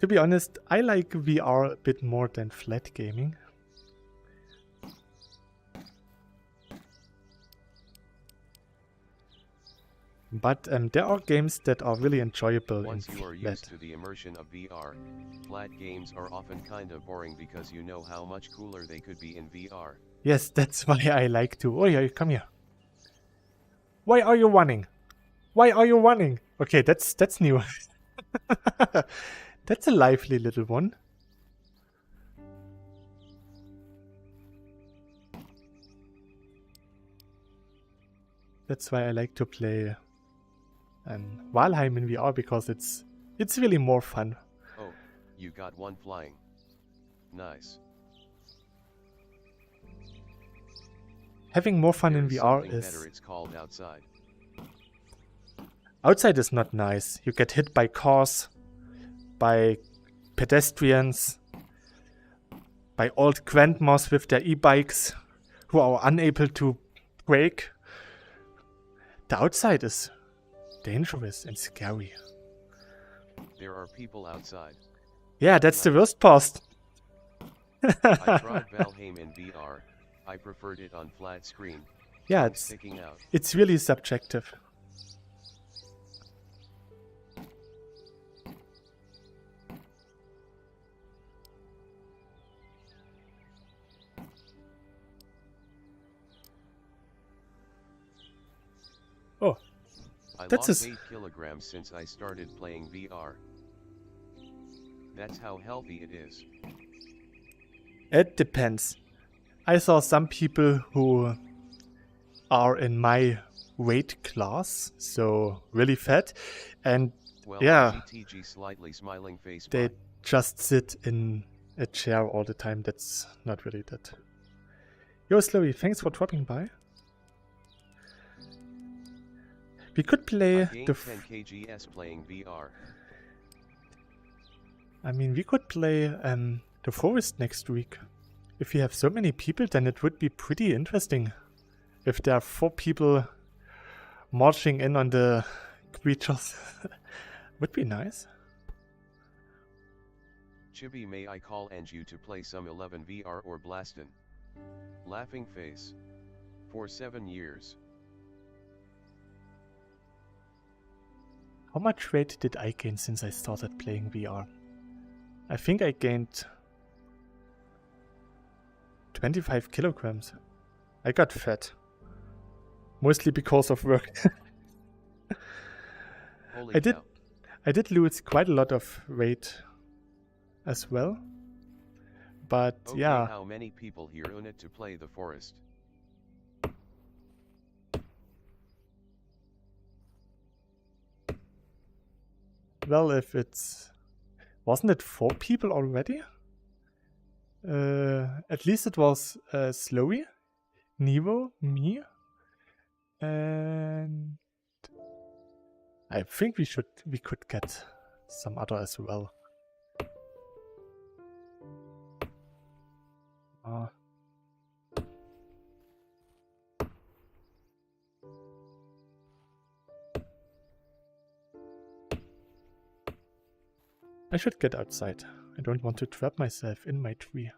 To be honest, I like VR a bit more than flat gaming. But there are games that are really enjoyable Once in you are flat. used to the immersion of VR, flat games are often kinda boring because you know how much cooler they could be in VR. Yes, that's why I like to... Oh yeah, come here. Why are you running? Why are you running? Okay, that's new. That's a lively little one. That's why I like to play Valheim in VR, because it's really more fun. Oh, you got one flying. Nice. Having more fun There in is VR something is... better, it's called outside. Outside is not nice. You get hit by cars, by pedestrians, by old grandmas with their e-bikes who are unable to brake. The outside is dangerous and scary. There are people outside. Yeah, that's the worst part. I tried Valheim in VR. I preferred it on flat screen. Yeah, Tongue sticking out. it's really subjective. Oh, I that's lost a... 8 kilograms since I started playing VR. That's how healthy it is. It depends. I saw some people who are in my weight class, so really fat, and Well, yeah, GTG slightly smiling face. they Bye. just sit in a chair all the time. That's not really that. Yo, Slowy, thanks for dropping by. We could play I gained 10 kgs playing VR. I mean, we could play the forest next week. If we have so many people, then it would be pretty interesting. If there are 4 people marching in on the creatures. Would be nice. Chibi, may I call and you to play some 11 VR or Blastin? Laughing face. For 7 years. How much weight did I gain since I started playing VR? I think I gained 25 kilograms. I got fat. Mostly because of work. Holy cow. I did lose quite a lot of weight as well. But Okay, yeah. how many people here own it to play the forest? Well, if it's... Wasn't it 4 people already? At least it was Slowy, Nevo, me, and I think we could get some other as well. I should get outside. I don't want to trap myself in my tree.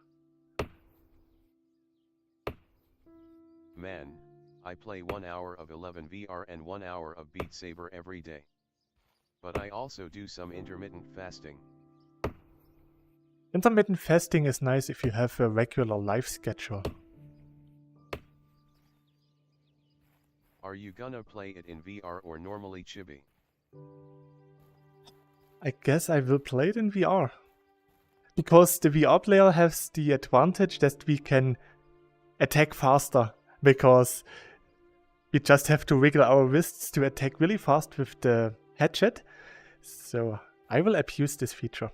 Man, I play 1 hour of 11 VR and 1 hour of Beat Saber every day. But I also do some intermittent fasting. Intermittent fasting is nice if you have a regular life schedule. Are you gonna play it in VR or normally, Chibi? I guess I will play it in VR. Because the VR player has the advantage that we can attack faster. Because we just have to wiggle our wrists to attack really fast with the hatchet. So I will abuse this feature.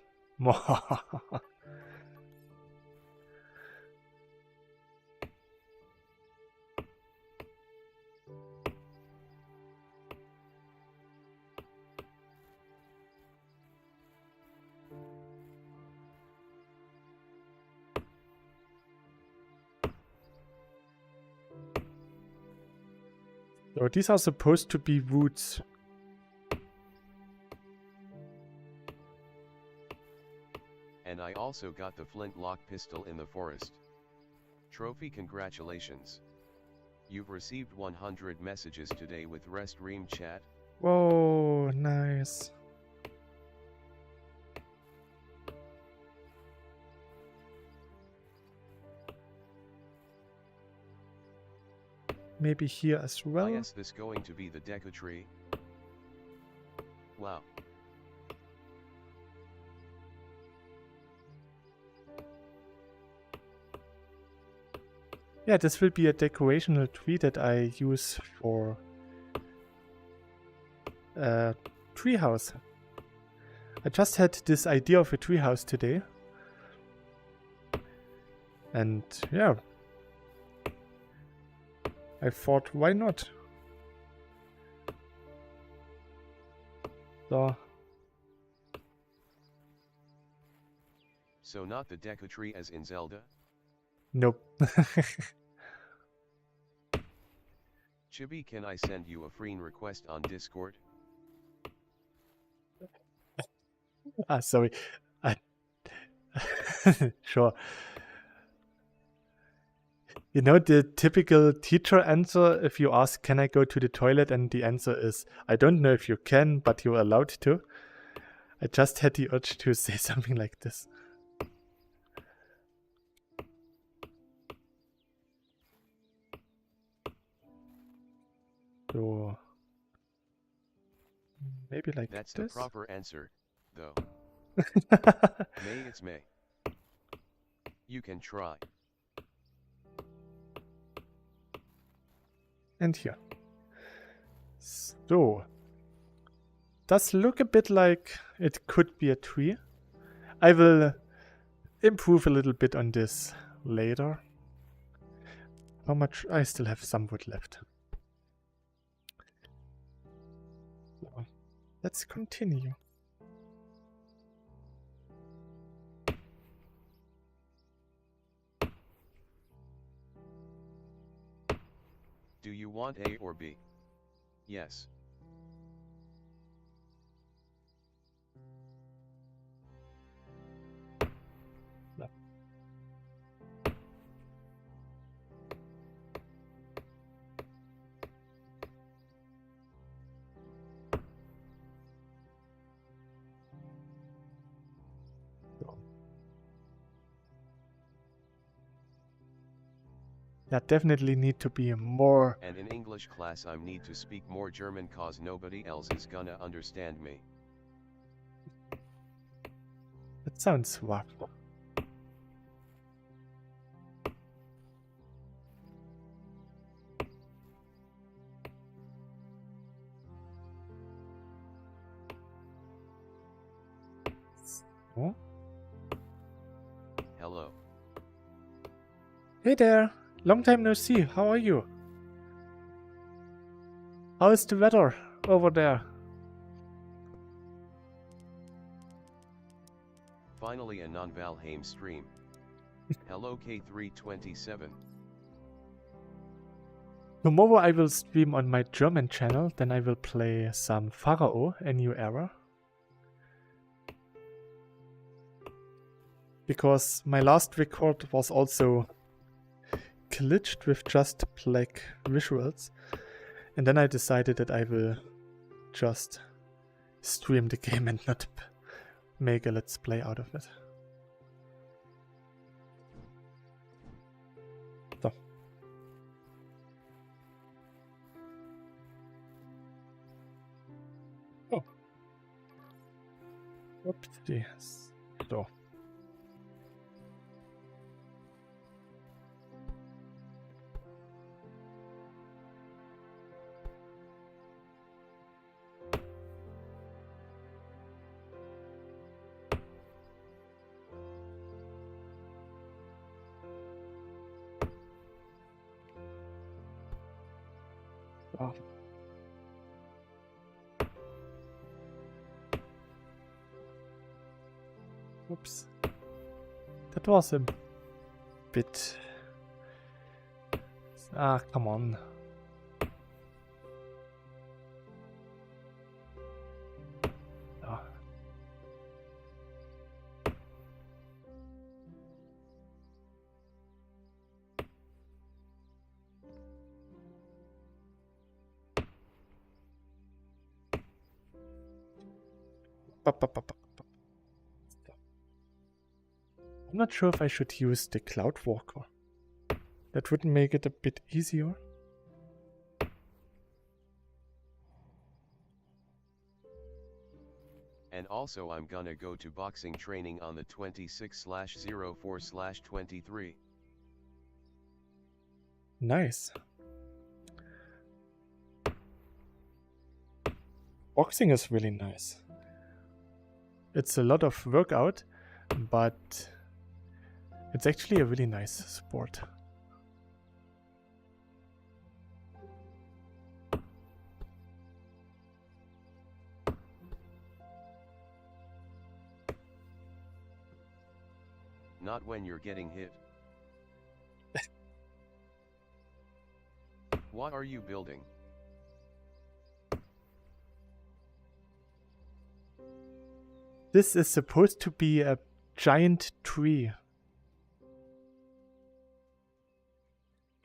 So these are supposed to be woods. And I also got the flintlock pistol in the forest. Trophy, congratulations. You've received 100 messages today with Rest Ream chat. Whoa, nice. Maybe here as well. Is this going to be the deco tree? Wow. Yeah, this will be a decorational tree that I use for a treehouse. I just had this idea of a treehouse today. And yeah, I thought, why not? So not the deco tree as in Zelda? Nope. Chibi, can I send you a friend request on Discord? Sorry. Sure. You know the typical teacher answer if you ask, can I go to the toilet? And the answer is, I don't know if you can, but you're allowed to. I just had the urge to say something like this. So maybe like That's this. the proper answer, though. May it's May. You can try. And here. So does look a bit like it could be a tree. I will improve a little bit on this later. How much? I still have some wood left. So, let's continue. Do you want A or B? Yes. No. So. That definitely need to be more. And in English class I need to speak more German cause nobody else is gonna understand me. That sounds rough. Oh. Hello. Hey there! Long time no see. How are you? How is the weather over there? Finally a non-Valheim stream. Hello K327. Tomorrow I will stream on my German channel, then I will play some Pharaoh, a new era. Because my last record was also glitched with just black visuals. And then I decided that I will just stream the game and not make a let's play out of it. So. Oh. Oopsies. So. Oh. Oops. That was a bit... Ah, come on. Oh. I'm not sure if I should use the Cloud Walker. That would make it a bit easier. And also I'm gonna go to boxing training on the 26/04/23. Nice. Boxing is really nice. It's a lot of workout, but it's actually a really nice sport. Not when you're getting hit. What are you building? This is supposed to be a giant tree.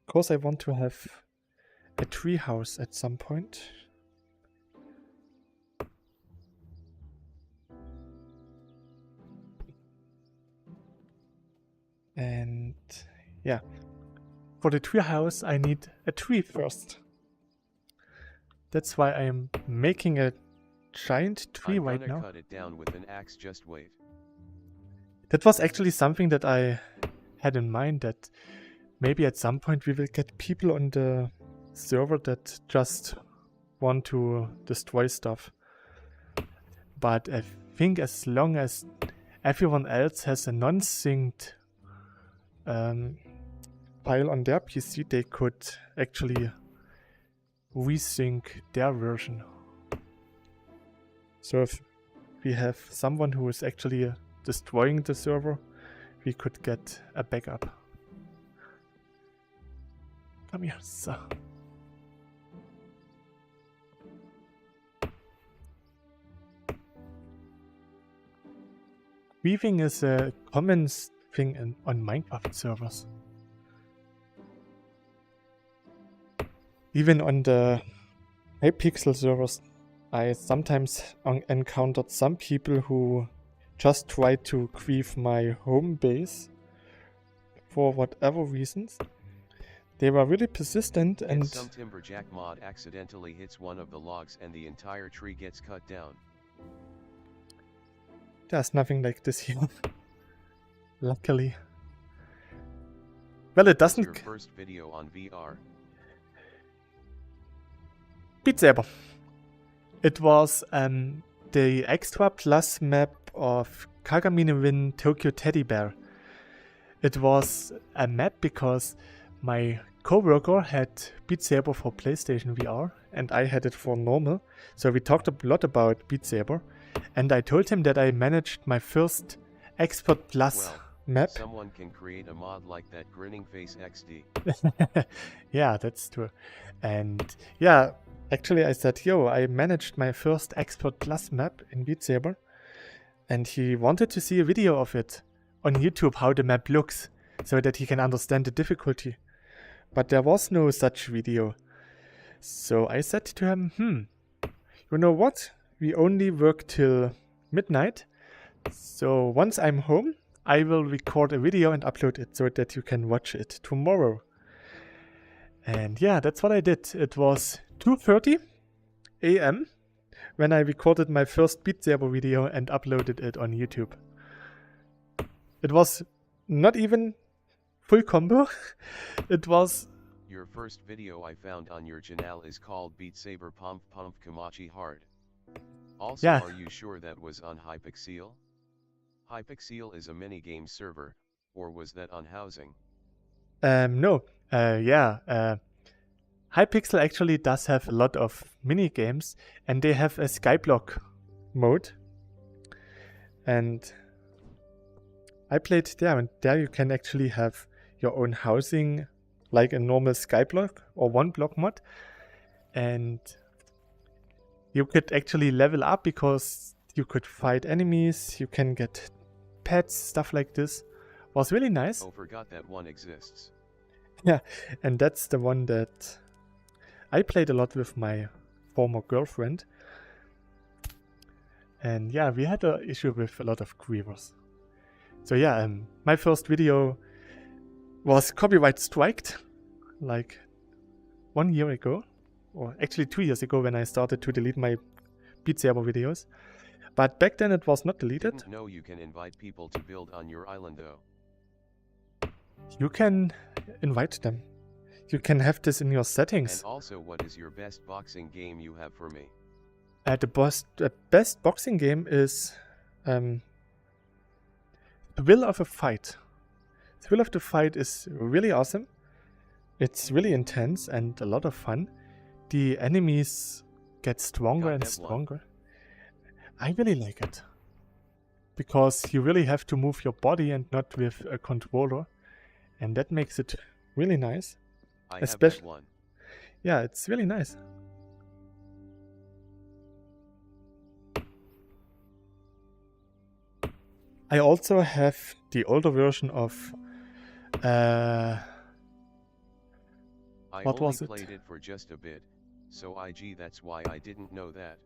Because I want to have a tree house at some point. And yeah, for the tree house I need a tree first. That's why I'm making a giant tree right now. Cut it down with an axe, just wait. That was actually something that I had in mind, that maybe at some point we will get people on the server that just want to destroy stuff. But I think as long as everyone else has a non-synced file on their PC, they could actually resync their version. So if we have someone who is actually destroying the server, we could get a backup. Come here, so. Weaving is a common thing on Minecraft servers. Even on the Hypixel servers, I sometimes encountered some people who just tried to grief my home base for whatever reasons. They were really persistent, and if some timberjack mod accidentally hits one of the logs and the entire tree gets cut down. There's nothing like this here. Luckily. Well, it doesn't. Your first video on VR. Beat Saber. It was the Extra Plus map of Kagami Win Tokyo Teddy Bear. It was a map because my coworker had Beat Saber for PlayStation VR and I had it for normal. So we talked a lot about Beat Saber, and I told him that I managed my first Expert Plus map. Someone can create a mod like that Grinning Face XD. Yeah, that's true. And yeah, actually I said, yo, I managed my first Expert Plus map in Beat Saber, and he wanted to see a video of it on YouTube, how the map looks, so that he can understand the difficulty. But there was no such video. So I said to him, you know what? We only work till midnight. So once I'm home, I will record a video and upload it so that you can watch it tomorrow. And yeah, that's what I did. It was 2:30 AM when I recorded my first Beat Saber video and uploaded it on YouTube. It was not even full combo. It was... Your first video I found on your channel is called Beat Saber Pump Pump Kamachi Hard. Also, yeah. Are you sure that was on Hypixel? Hypixel is a minigame server, or was that on housing? No. Hypixel actually does have a lot of mini games, and they have a skyblock mode. And I played there, and there you can actually have your own housing, like a normal skyblock or one block mod. And you could actually level up because you could fight enemies, you can get pets, stuff like this. Was really nice. Oh, forgot that one exists. Yeah, and that's the one that I played a lot with my former girlfriend. And yeah, we had an issue with a lot of grievers. So yeah, my first video was copyright striked like 1 year ago, or actually 2 years ago when I started to delete my Beat Saber videos. But back then it was not deleted. Didn't know you can invite people to build on your island though. You can invite them. You can have this in your settings. And also, what is your best boxing game you have for me? The best boxing game is Thrill of a Fight. Thrill of the Fight is really awesome. It's really intense and a lot of fun. The enemies get stronger and stronger. I really like it. Because you really have to move your body and not with a controller. And that makes it really nice. Especially one. Yeah, it's really nice. I also have the older version of what was it? I only played it for just a bit, so that's why I didn't know that.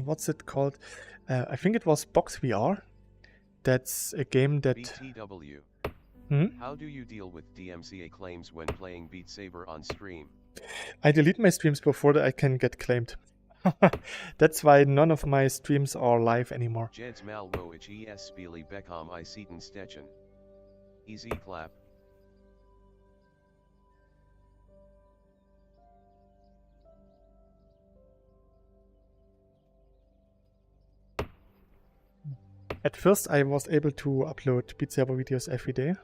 What's it called? I think it was boxVR. That's a game that... BTW. Hmm? How do you deal with DMCA claims when playing Beat Saber on stream? I delete my streams before I can get claimed. That's why none of my streams are live anymore. Jeds Malwoich es Spili Beckham I Seaton Stechen. Easy clap. At first I was able to upload Beat Saber videos every day.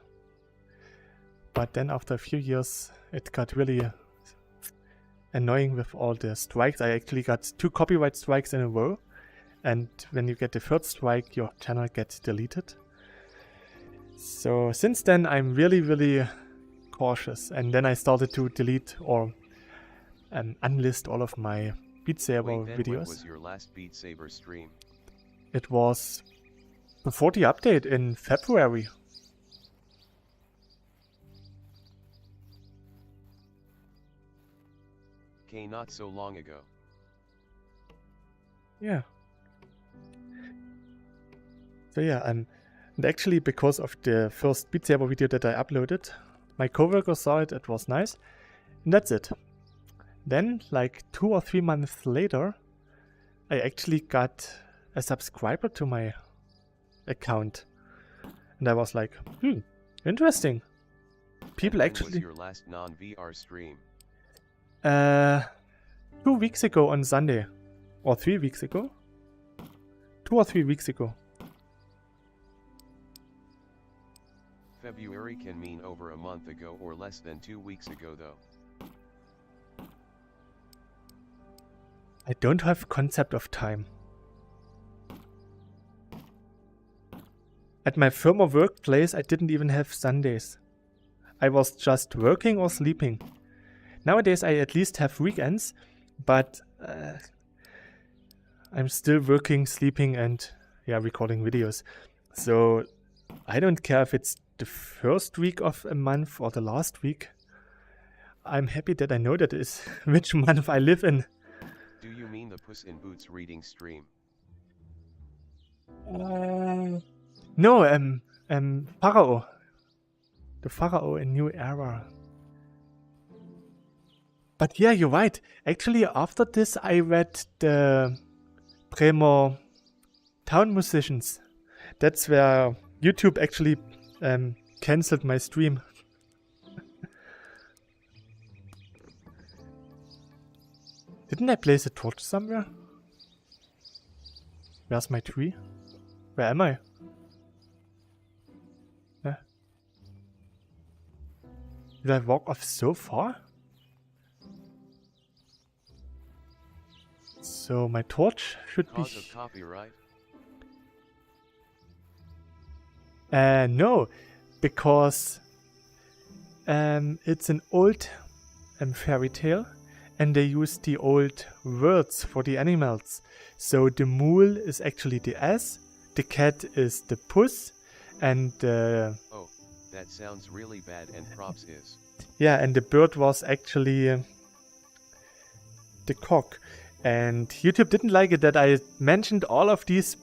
But then after a few years it got really annoying with all the strikes. I actually got 2 copyright strikes in a row. And when you get the 3rd strike, your channel gets deleted. So since then I'm really cautious. And then I started to delete or unlist all of my Beat Saber videos. When was your last Beat Saber stream? It was before the update in February. Okay, not so long ago. Yeah. So yeah, and actually because of the first Beat Saber video that I uploaded, my coworker saw it, it was nice, and that's it. Then, like 2 or 3 months later, I actually got a subscriber to my account. And I was like, interesting. People When actually... was your last non-VR stream? 2 weeks ago on Sunday. Or 3 weeks ago. 2 or 3 weeks ago. February can mean over a month ago or less than 2 weeks ago though. I don't have concept of time. At my former workplace I didn't even have Sundays. I was just working or sleeping. Nowadays I at least have weekends, but I'm still working, sleeping and recording videos. So I don't care if it's the first week of a month or the last week. I'm happy that I know that is which month I live in. Do you mean the Puss in Boots reading stream? No, Pharaoh. The Pharaoh in New Era. But yeah, you're right. Actually, after this, I read the Bremer Town Musicians. That's where YouTube actually cancelled my stream. Didn't I place a torch somewhere? Where's my tree? Where am I? Did I walk off so far? So my torch should be... Cause of copyright? No, because it's an old fairy tale and they use the old words for the animals. So the mule is actually the ass, the cat is the puss, and oh, that sounds really bad, and props is. Yeah, and the bird was actually the cock. And YouTube didn't like it that I mentioned all of these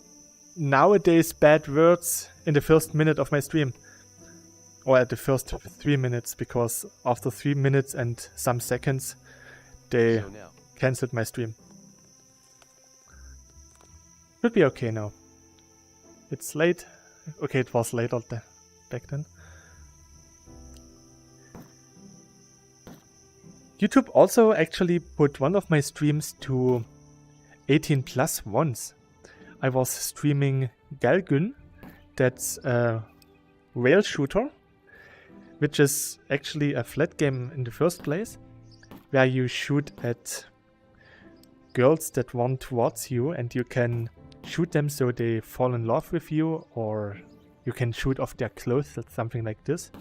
nowadays bad words in the first minute of my stream. Or at the first 3 minutes, because after 3 minutes and some seconds, they So now, cancelled my stream. Should be okay now. It's late. Okay, it was late back then. YouTube also actually put one of my streams to 18 plus once. I was streaming Galgun, that's a rail shooter, which is actually a flat game in the first place, where you shoot at girls that run towards you and you can shoot them so they fall in love with you, or you can shoot off their clothes, that's something like this.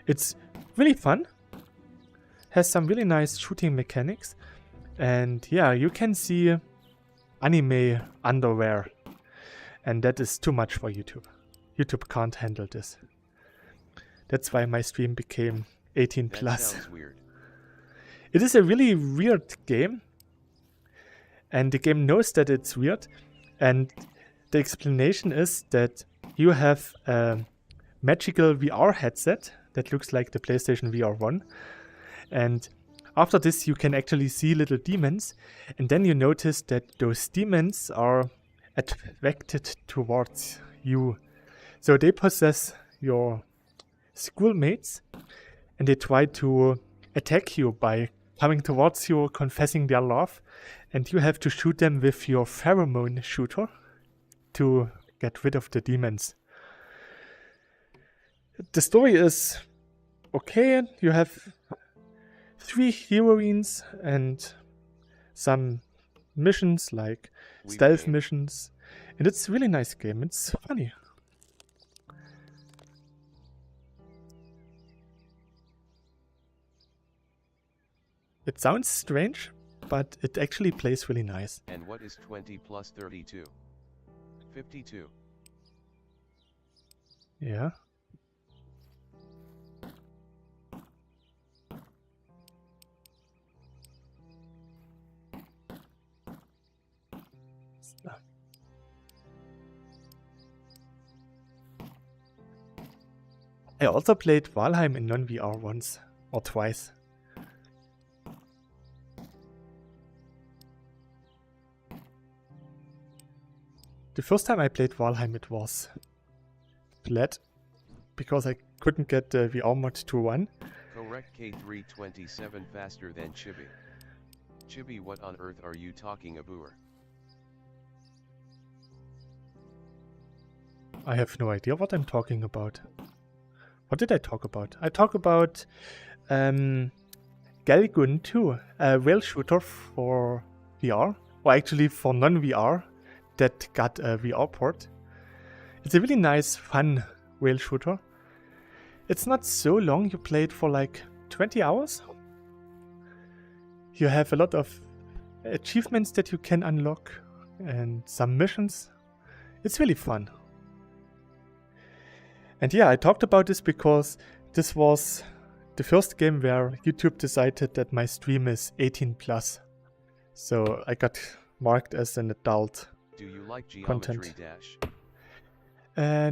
It's really fun, has some really nice shooting mechanics, and yeah, you can see anime underwear, and that is too much for YouTube. YouTube can't handle this. That's why my stream became 18 that plus. sounds weird. It is a really weird game, and the game knows that it's weird, and the explanation is that you have a magical VR headset that looks like the PlayStation VR 1, and after this you can actually see little demons, and then you notice that those demons are attracted towards you. So they possess your schoolmates, and they try to attack you by coming towards you, confessing their love, and you have to shoot them with your pheromone shooter to get rid of the demons. The story is okay. You have 3 heroines and some missions like stealth missions, and it's a really nice game. It's funny. It sounds strange, but it actually plays really nice. And what is 20 plus 32? 52. Yeah. I also played Valheim in non-VR once or twice. The first time I played Valheim it was flat, because I couldn't get the VR mod to run. Correct, K327 faster than Chibi. Chibi, what on earth are you talking about? I have no idea what I'm talking about. What did I talk about? I talk about Galgun 2, a rail shooter for VR, or actually for non-VR, that got a VR port. It's a really nice, fun rail shooter. It's not so long, you play it for like 20 hours. You have a lot of achievements that you can unlock and some missions. It's really fun. And yeah, I talked about this because this was the first game where YouTube decided that my stream is 18 plus. So I got marked as an adult. Do you like Geometry Content. Dash?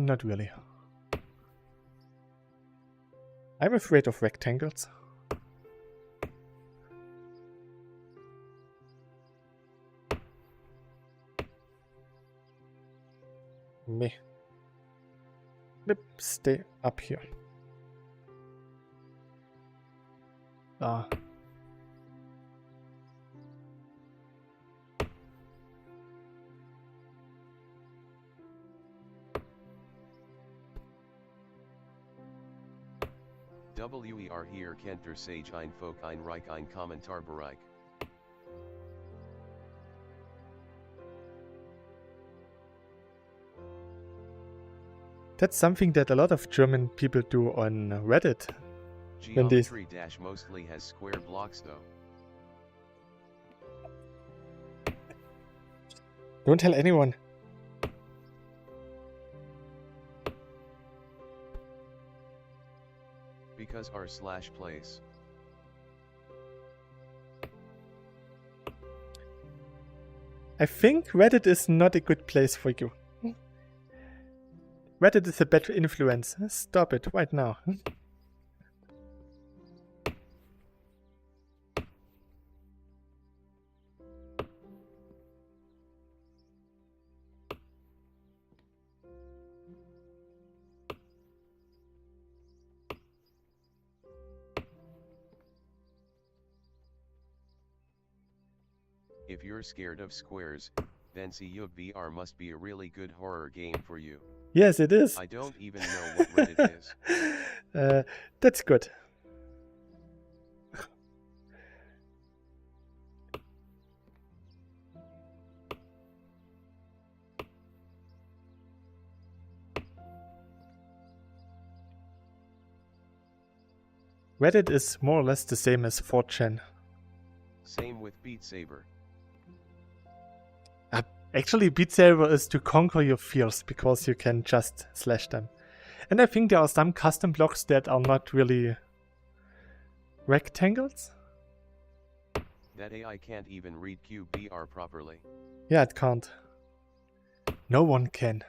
Not really. I'm afraid of rectangles. Me. Stay up here. Ah. WER hier kennt der Sage ein Folk ein Reich ein Kommentarbereich. That's something that a lot of German people do on Reddit. Geometry Dash mostly has square blocks though. Don't tell anyone. Because r/place. I think Reddit is not a good place for you. Reddit is a bad influence. Stop it right now. If you're scared of squares, then cyubeVR must be a really good horror game for you. Yes, it is. I don't even know what Reddit is. That's good. Reddit is more or less the same as 4chan. Same with Beat Saber. Actually, Beat Saber is to conquer your fears, because you can just slash them. And I think there are some custom blocks that are not really rectangles. That AI can't even read cyubeVR properly. Yeah, it can't. No one can.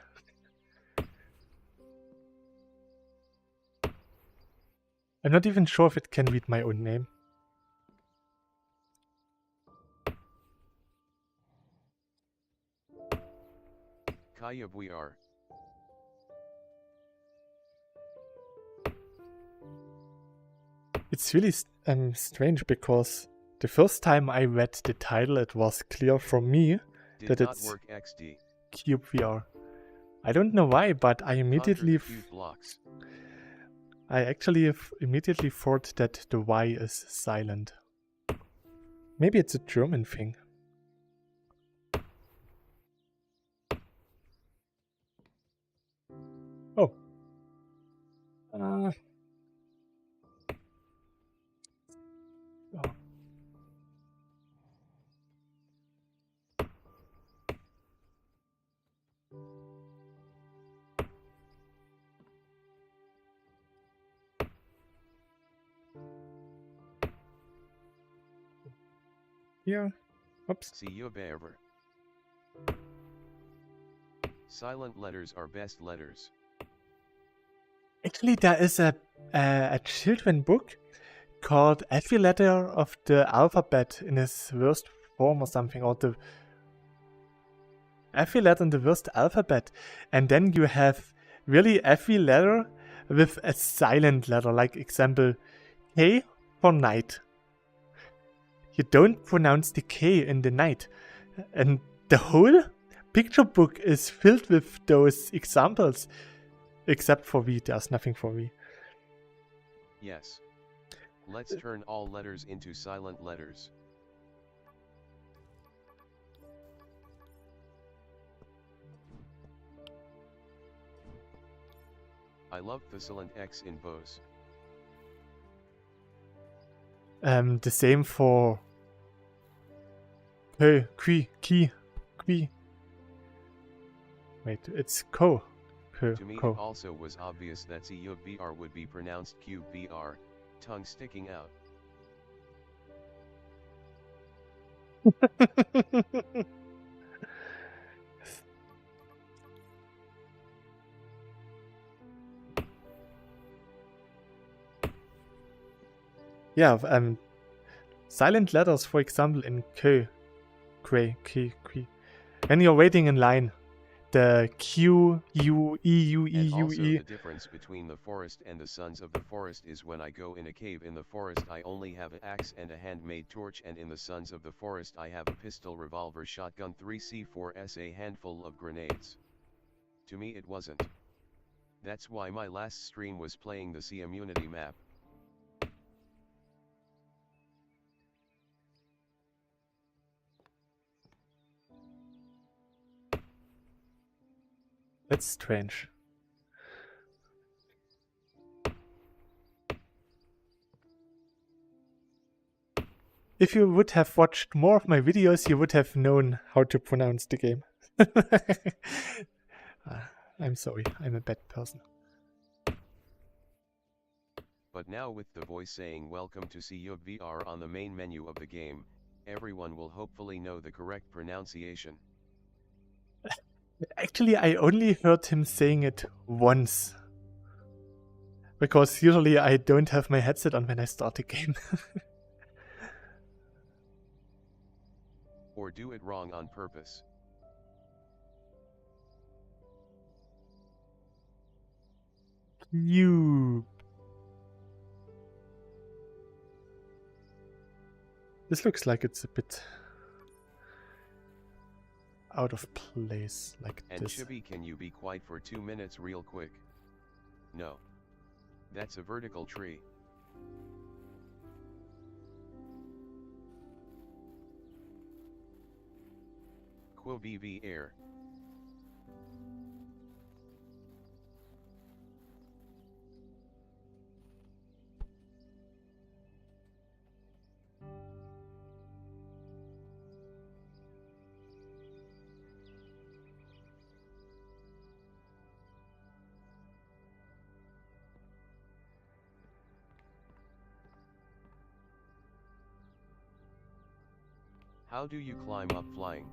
I'm not even sure if it can read my own name. cyubeVR. It's really strange, because the first time I read the title, it was clear for me that Did not it's work XD. cyubeVR. I don't know why, but I immediately immediately thought that the Y is silent. Maybe it's a German thing. Oh. Oh. Yeah. Oops. cyubeVR. Silent letters are best letters. Actually, there is a children book called Every Letter of the Alphabet in its worst form or something, or the every letter in the worst alphabet, and then you have really every letter with a silent letter, like example K for night. You don't pronounce the K in the night, and the whole picture book is filled with those examples, except for V. There's nothing for V. Yes. Let's turn all letters into silent letters. I love the silent X in Bose. The same for Qui. Wait, it's Co. To me, it also was obvious that cyubeVR would be pronounced cyubeVR, tongue sticking out. Yeah, silent letters, for example, in Q. When you're waiting in line, the Q, U, E, U, E, And U, also E. the difference between the forest and the sons of the forest is when I go in a cave in the forest I only have an axe and a handmade torch, and in the sons of the forest I have a pistol, revolver, shotgun, 3C4S, a handful of grenades. To me it wasn't. That's why my last stream was playing the cyubeimmunity map. That's strange. If you would have watched more of my videos, you would have known how to pronounce the game. I'm sorry, I'm a bad person. But now with the voice saying welcome to cyubeVR on the main menu of the game, Everyone will hopefully know the correct pronunciation. Actually, I only heard him saying it once. Because usually I don't have my headset on when I start a game. Or do it wrong on purpose. Cube. This looks like it's a bit out of place, like And this. Chibi, can you be quiet for 2 minutes real quick? No. That's a vertical tree. cyubeVR. How do you climb up flying?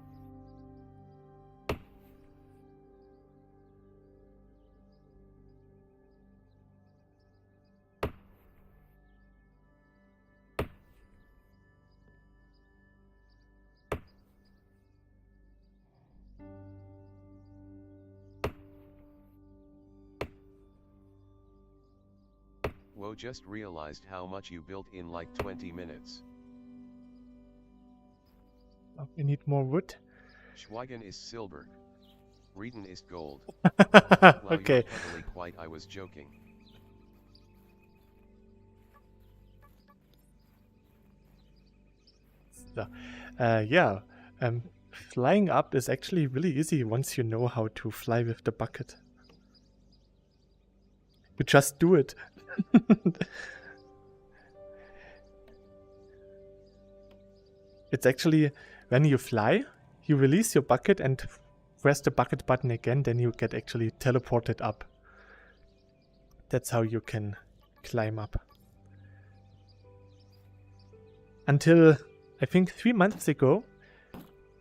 Whoa, just realized how much you built in like 20 minutes. Oh, we need more wood. Schweigen ist Silber. Reden ist Gold. Okay. You're totally quiet, I was joking. So, yeah, flying up is actually really easy once you know how to fly with the bucket. You just do it. It's actually, when you fly, you release your bucket and press the bucket button again, then you get actually teleported up. That's how you can climb up. Until, I think 3 months ago,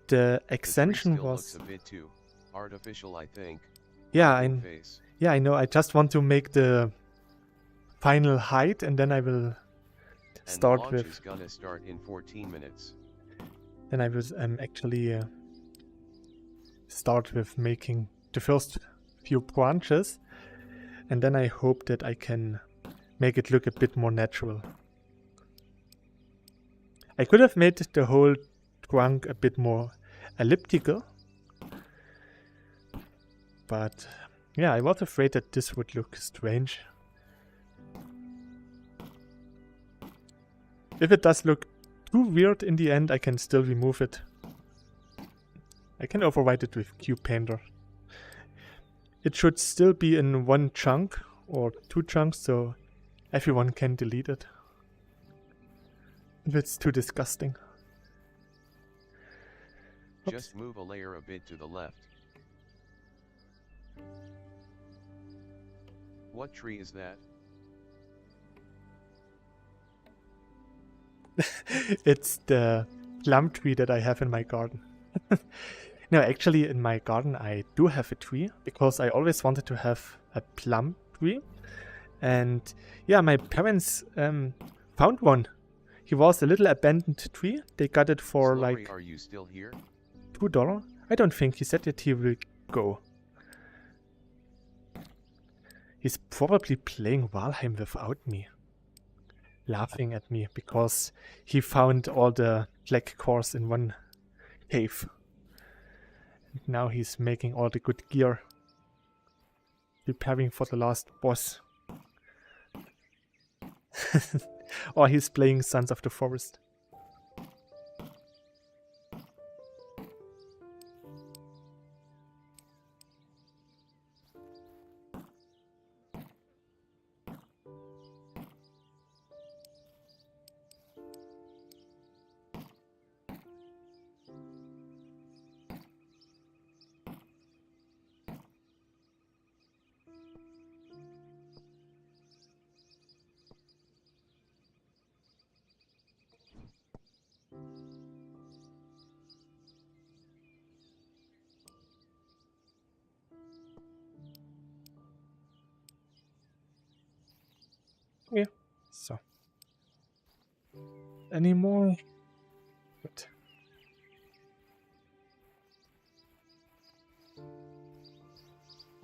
the extension was... Looks a bit too artificial, I think. Yeah, I know. I just want to make the final height, and then I will start and the launch is gonna start in 14 minutes. Then I will actually start with making the first few branches, and then I hope that I can make it look a bit more natural. I could have made the whole trunk a bit more elliptical, but yeah, I was afraid that this would look strange. If it does look too weird in the end, I can still remove it. I can override it with Cube Painter. It should still be in one chunk or 2 chunks, so everyone can delete it if it's too disgusting. Just move a layer a bit to the left. What tree is that? It's the plum tree that I have in my garden. No, actually in my garden I do have a tree, because I always wanted to have a plum tree. And yeah, my parents found one. He was a little abandoned tree. They got it for Slurry, like are you still here? $2. I don't think. He said that he will go. He's probably playing Valheim without me, laughing at me because he found all the black cores in one cave. And now he's making all the good gear, preparing for the last boss. Or he's playing Sons of the Forest. So. Any more? Good.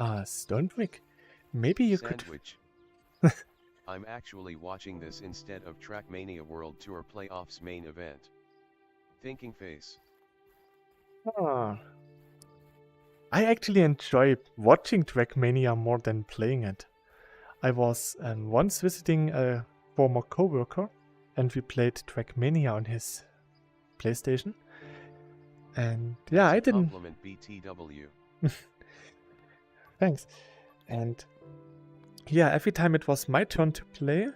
Stonewick. Maybe you Sandwich. I'm actually watching this instead of Trackmania World Tour Playoffs main event. Thinking face. could... I actually enjoy watching Trackmania more than playing it. I was once visiting a former coworker and we played Trackmania on his PlayStation. And yeah, I didn't... Compliment BTW. Thanks. And yeah, every time it was my turn to play,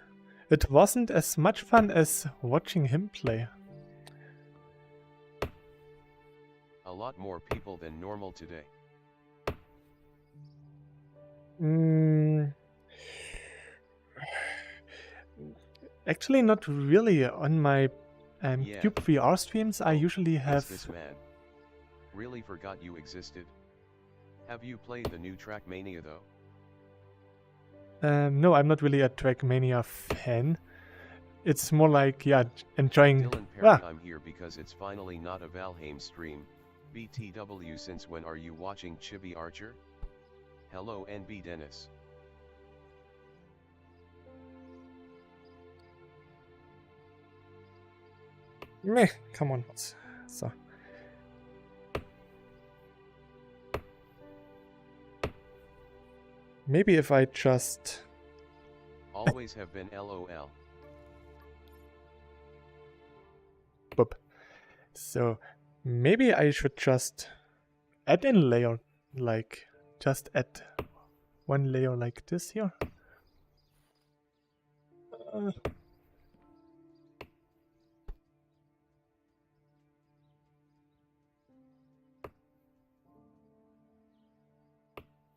it wasn't as much fun as watching him play. A lot more people than normal today. Actually, not really. On my CubeVR streams, I usually have... This man. Really forgot you existed. Have you played the new Trackmania though? No, I'm not really a Trackmania fan. It's more like, yeah, enjoying... Dylan Perry, I'm here because it's finally not a Valheim stream. BTW, since when are you watching Chibi Archer? Hello NB Dennis. Meh, come on. So. Maybe if I just... Always have been LOL. Boop. So, maybe I should just add in a layer, like, just add one layer like this here.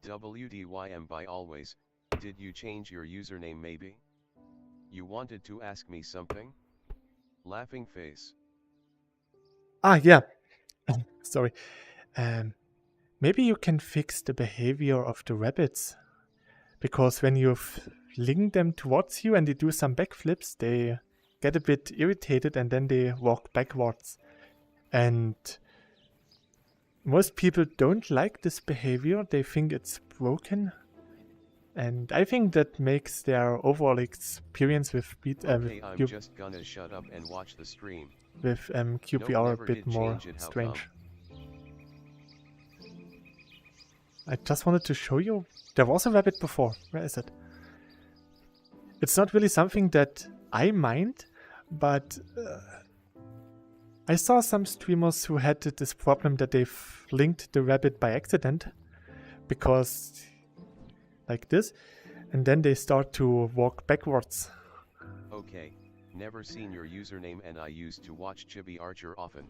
WDYM by always, did you change your username maybe? You wanted to ask me something? Laughing face. Ah, yeah. Sorry. Maybe you can fix the behavior of the rabbits. Because when you fling them towards you and they do some backflips, they get a bit irritated and then they walk backwards. And most people don't like this behavior. They think it's broken. And I think that makes their overall experience with I'm just gonna shut up and watch the stream. With CubeVR a bit more strange. I just wanted to show you. There was a rabbit before. Where is it? It's not really something that I mind, but I saw some streamers who had this problem that they've linked the rabbit by accident, because like this, and then they start to walk backwards. Okay, never seen your username and I used to watch Chibi Archer often.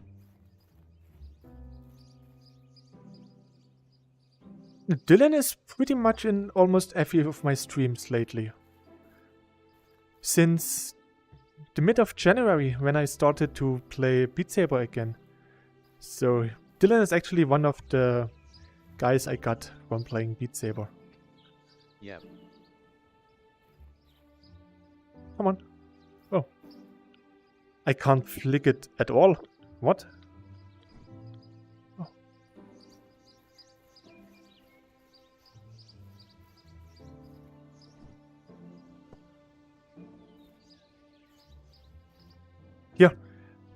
Dylan is pretty much in almost every of my streams lately. Since the mid of January, when I started to play Beat Saber again. So Dylan is actually one of the guys I got from playing Beat Saber. Yep. Come on. Oh. I can't flick it at all. What? Oh. Here.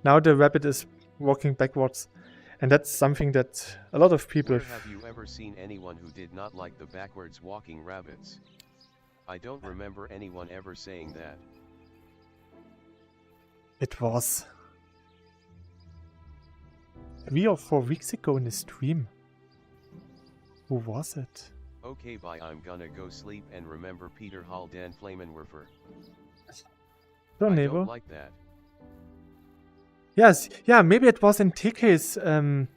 Now the rabbit is walking backwards. And that's something that a lot of people... Where have you ever seen anyone who did not like the backwards walking rabbits? I don't remember anyone ever saying that. It was 3 or 4 weeks ago in a stream. Who was it? Okay, bye. I'm gonna go sleep and remember Peter Hall Dan Flamenwerfer. So, I neighbor. don't like that. Yes, yeah, maybe it was in TK's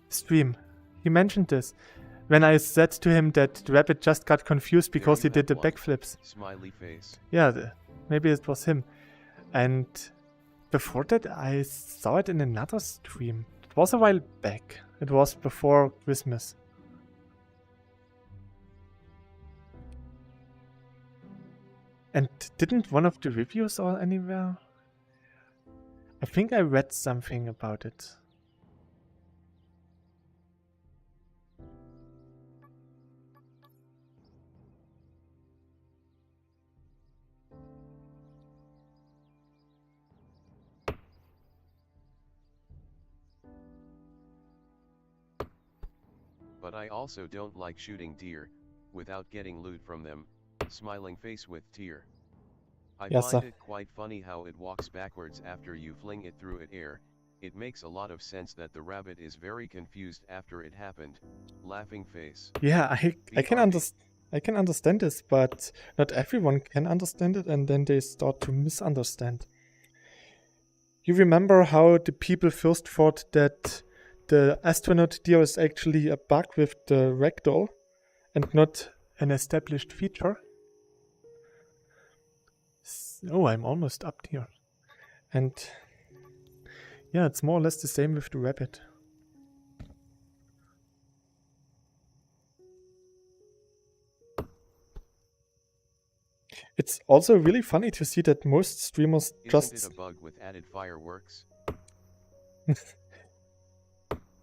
stream. He mentioned this. When I said to him that the rabbit just got confused because he did the backflips. Smiley face. Yeah, maybe it was him. And before that, I saw it in another stream. It was a while back. It was before Christmas. And didn't one of the reviews or anywhere? I think I read something about it. But I also don't like shooting deer, without getting loot from them, smiling face with tear. I Yes, find it quite funny how it walks backwards after you fling it through it air. It makes a lot of sense that the rabbit is very confused after it happened, laughing face. yeah, I can BRB. I can understand this, but not everyone can understand it, and then they start to misunderstand. You remember how the people first thought that the astronaut deer is actually a bug with the ragdoll and not an established feature? Oh, I'm almost up here. And yeah, it's more or less the same with the rabbit. It's also really funny to see that most streamers Isn't it just... a bug with added fireworks?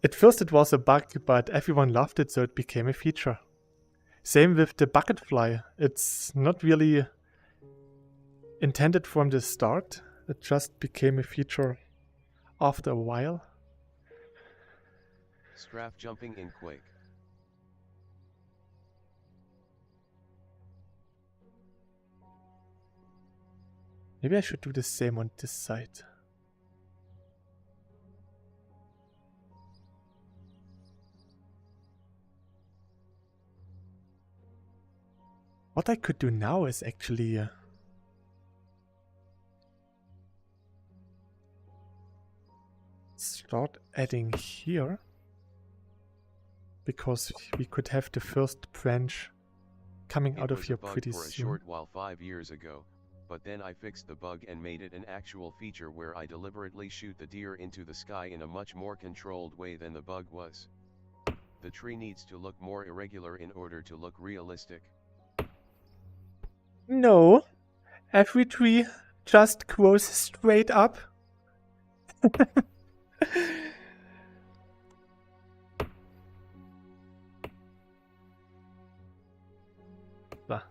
At first it was a bug, but everyone loved it, so it became a feature. Same with the bucket fly. It's not really intended from the start. It just became a feature after a while. Strafe jumping in Quake. Maybe I should do the same on this side. What I could do now is actually start adding here, because we could have the first branch coming out of here pretty for a soon. short while 5 years ago, but then I fixed the bug and made it an actual feature where I deliberately shoot the deer into the sky in a much more controlled way than the bug was. The tree needs to look more irregular in order to look realistic. No, every tree just grows straight up. Bah.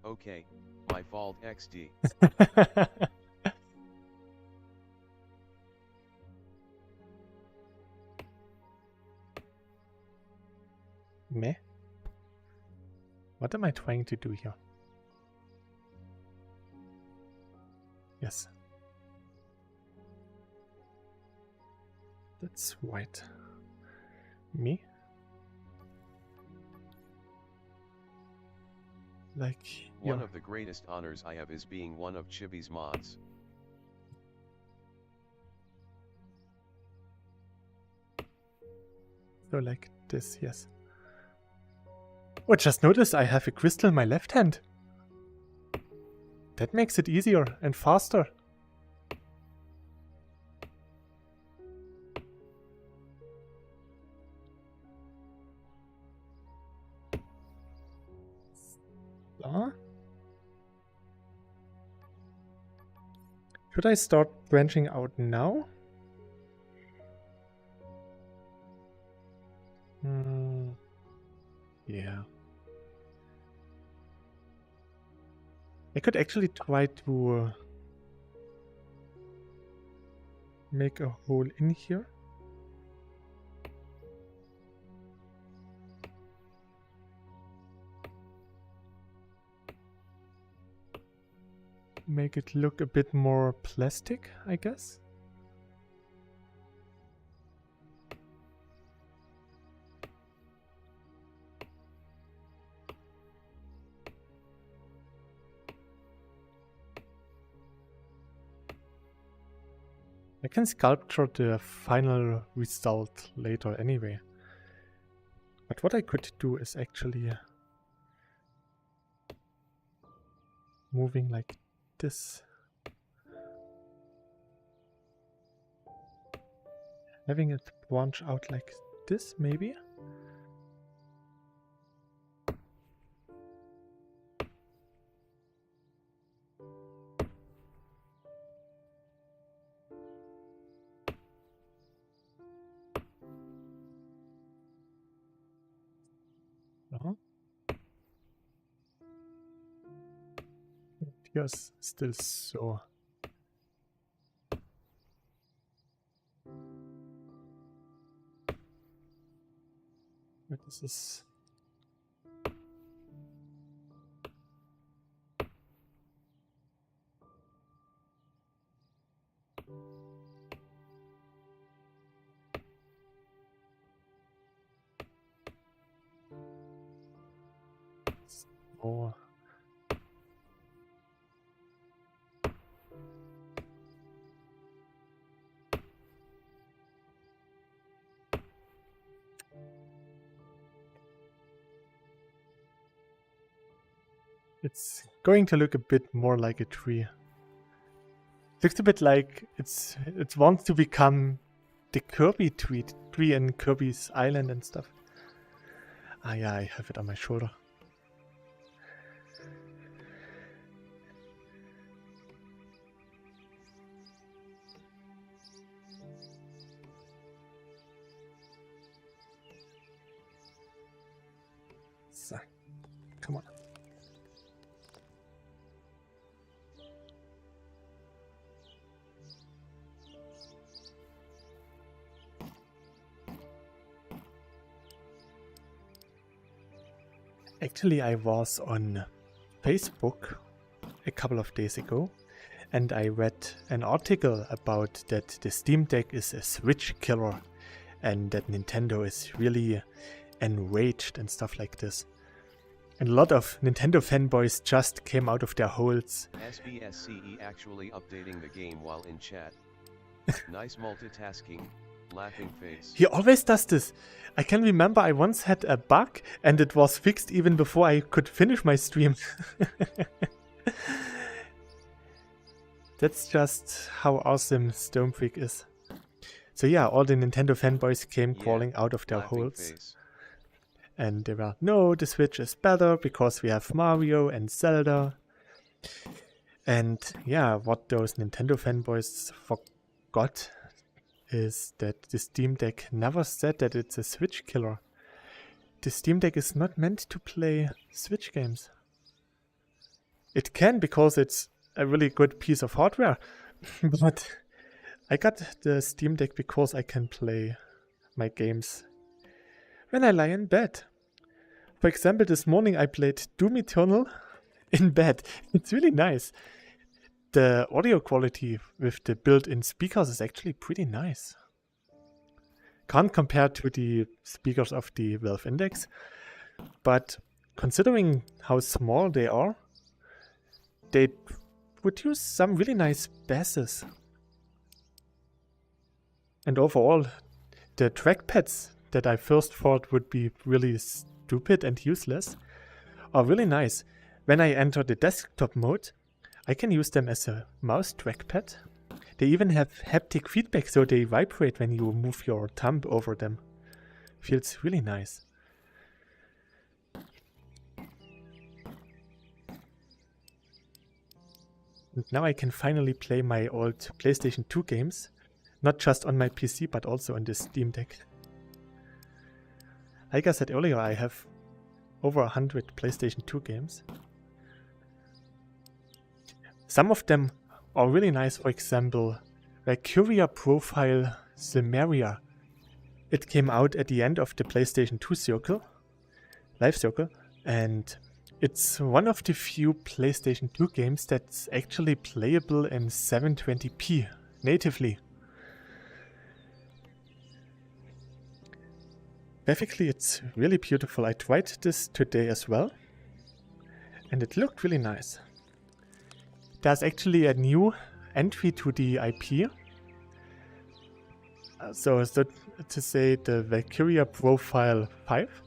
Okay, my fault XD. Meh. What am I trying to do here? Yes. That's white. Me? Like here. One of the greatest honors I have is being one of Chibi's mods. So like this, yes. Oh, just notice I have a crystal in my left hand. That makes it easier and faster. So. Should I start branching out now? Yeah. I could actually try to make a hole in here. Make it look a bit more plastic, I guess. I can sculpture the final result later anyway. But what I could do is actually moving like this. Having it branch out like this, maybe? Here's still so. But this is. Oh. It's going to look a bit more like a tree. Looks a bit like it wants to become the Kirby tree in Kirby's Island and stuff. Ah yeah, I have it on my shoulder. So, come on. Actually, I was on Facebook a couple of days ago and I read an article about that the Steam Deck is a Switch killer and that Nintendo is really enraged and stuff like this. And a lot of Nintendo fanboys just came out of their holes. SBSCE actually updating the game while in chat. Nice multitasking. Laughing face. He always does this. I can remember I once had a bug and it was fixed even before I could finish my stream. That's just how awesome Stonefreak is. So yeah, all the Nintendo fanboys came crawling out of their holes. Face. And they were, no, the Switch is better because we have Mario and Zelda. And yeah, what those Nintendo fanboys forgot is that the Steam Deck never said that it's a Switch killer. The Steam Deck is not meant to play Switch games. It can because it's a really good piece of hardware, but I got the Steam Deck because I can play my games when I lie in bed. For example, this morning I played Doom Eternal in bed. It's really nice. The audio quality with the built-in speakers is actually pretty nice. Can't compare to the speakers of the Valve Index, but considering how small they are, they produce some really nice basses. And overall, the trackpads that I first thought would be really stupid and useless are really nice. When I enter the desktop mode, I can use them as a mouse trackpad. They even have haptic feedback, so they vibrate when you move your thumb over them. Feels really nice. And now I can finally play my old PlayStation 2 games, not just on my PC, but also on the Steam Deck. Like I said earlier, I have over 100 PlayStation 2 games. Some of them are really nice, for example, Valkyria Profile Silmeria. It came out at the end of the PlayStation 2 life circle, and it's one of the few PlayStation 2 games that's actually playable in 720p natively. Graphically, it's really beautiful. I tried this today as well, and it looked really nice. There's actually a new entry to the IP. So to say the Valkyria Profile 5.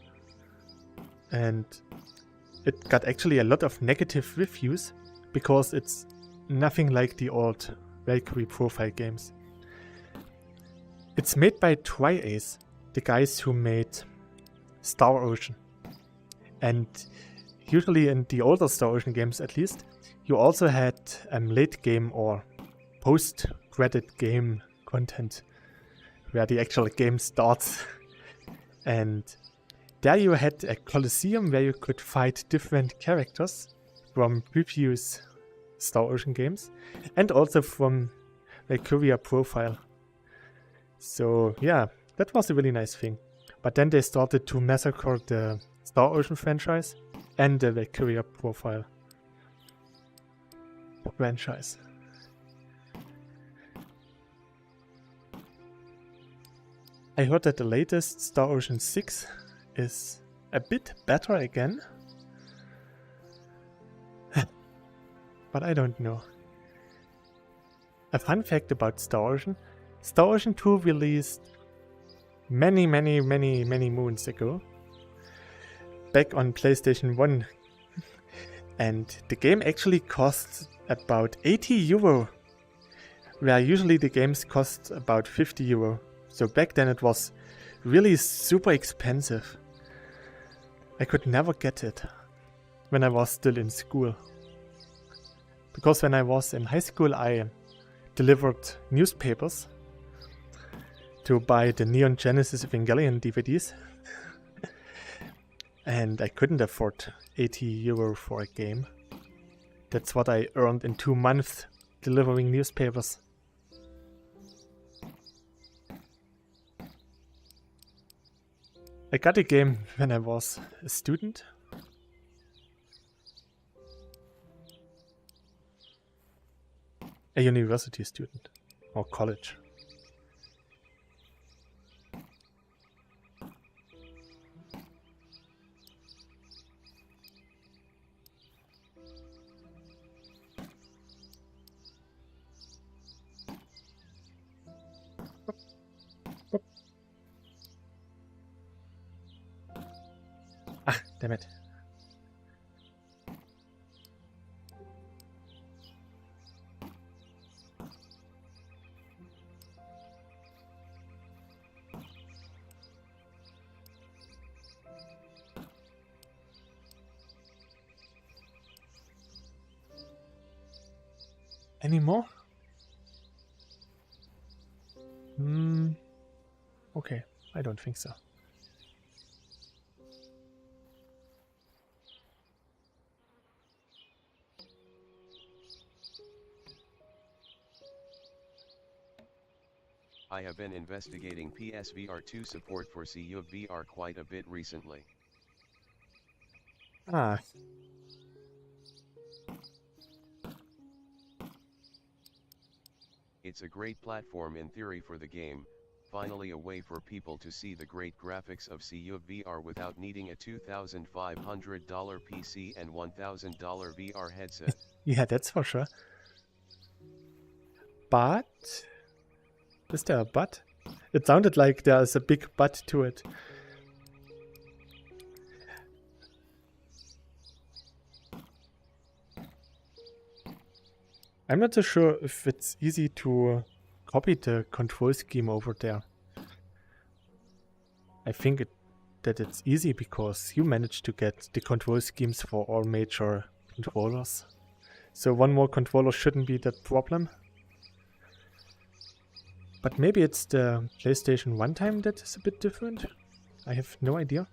And it got actually a lot of negative reviews because it's nothing like the old Valkyrie Profile games. It's made by Tri-Ace, the guys who made Star Ocean. And usually in the older Star Ocean games at least, you also had late game or post-credit game content where the actual game starts. And there you had a Colosseum where you could fight different characters from previous Star Ocean games, and also from cyubeVR profile. So yeah, that was a really nice thing. But then they started to massacre the Star Ocean franchise and the cyubeVR profile franchise. I heard that the latest Star Ocean 6 is a bit better again. But I don't know. A fun fact about Star Ocean 2 released many moons ago. Back on PlayStation 1. And the game actually costs about 80 euro. Where usually the games cost about 50 euro. So back then it was really super expensive. I could never get it when I was still in school. Because when I was in high school I delivered newspapers to buy the Neon Genesis Evangelion DVDs. And I couldn't afford 80 euro for a game. That's what I earned in 2 months delivering newspapers. I got a game when I was a student. A university student. Or college. Ah, damn it. Any more? Okay, I don't think so. I have been investigating PSVR 2 support for cyubeVR quite a bit recently. Ah. It's a great platform in theory for the game, finally a way for people to see the great graphics of cyubeVR without needing a $2,500 PC and $1,000 VR headset. Yeah, that's for sure. But... is there a but? It sounded like there's a big but to it. I'm not so sure if it's easy to copy the control scheme over there. I think that it's easy because you managed to get the control schemes for all major controllers. So one more controller shouldn't be that problem. But maybe it's the PlayStation 1 time that is a bit different. I have no idea.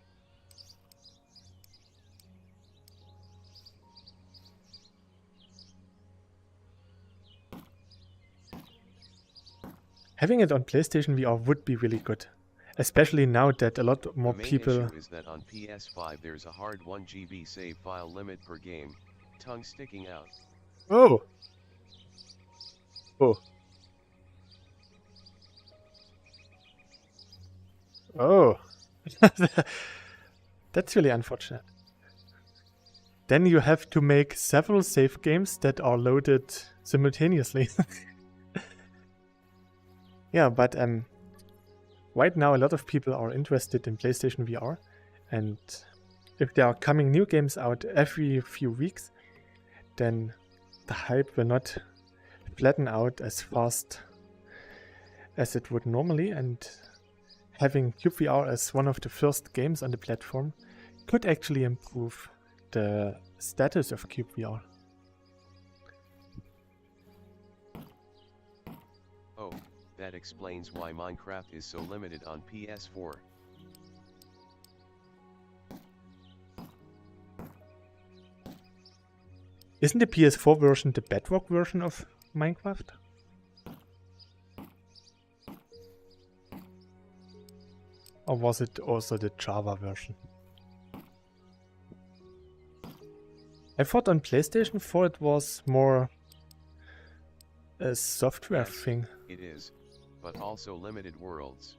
Having it on PlayStation VR would be really good. Especially now that a lot more people... The main issue is that on PS5 there's a hard 1 GB save file limit per game, tongue sticking out. Oh! Oh. Oh. That's really unfortunate. Then you have to make several save games that are loaded simultaneously. Yeah, but right now a lot of people are interested in PlayStation VR, and if there are coming new games out every few weeks, then the hype will not flatten out as fast as it would normally, and having cyubeVR as one of the first games on the platform could actually improve the status of cyubeVR. Oh, that explains why Minecraft is so limited on PS4. Isn't the PS4 version the Bedrock version of Minecraft? Or was it also the Java version? I thought on PlayStation 4 it was more a software Yes, thing. it is, but also limited worlds.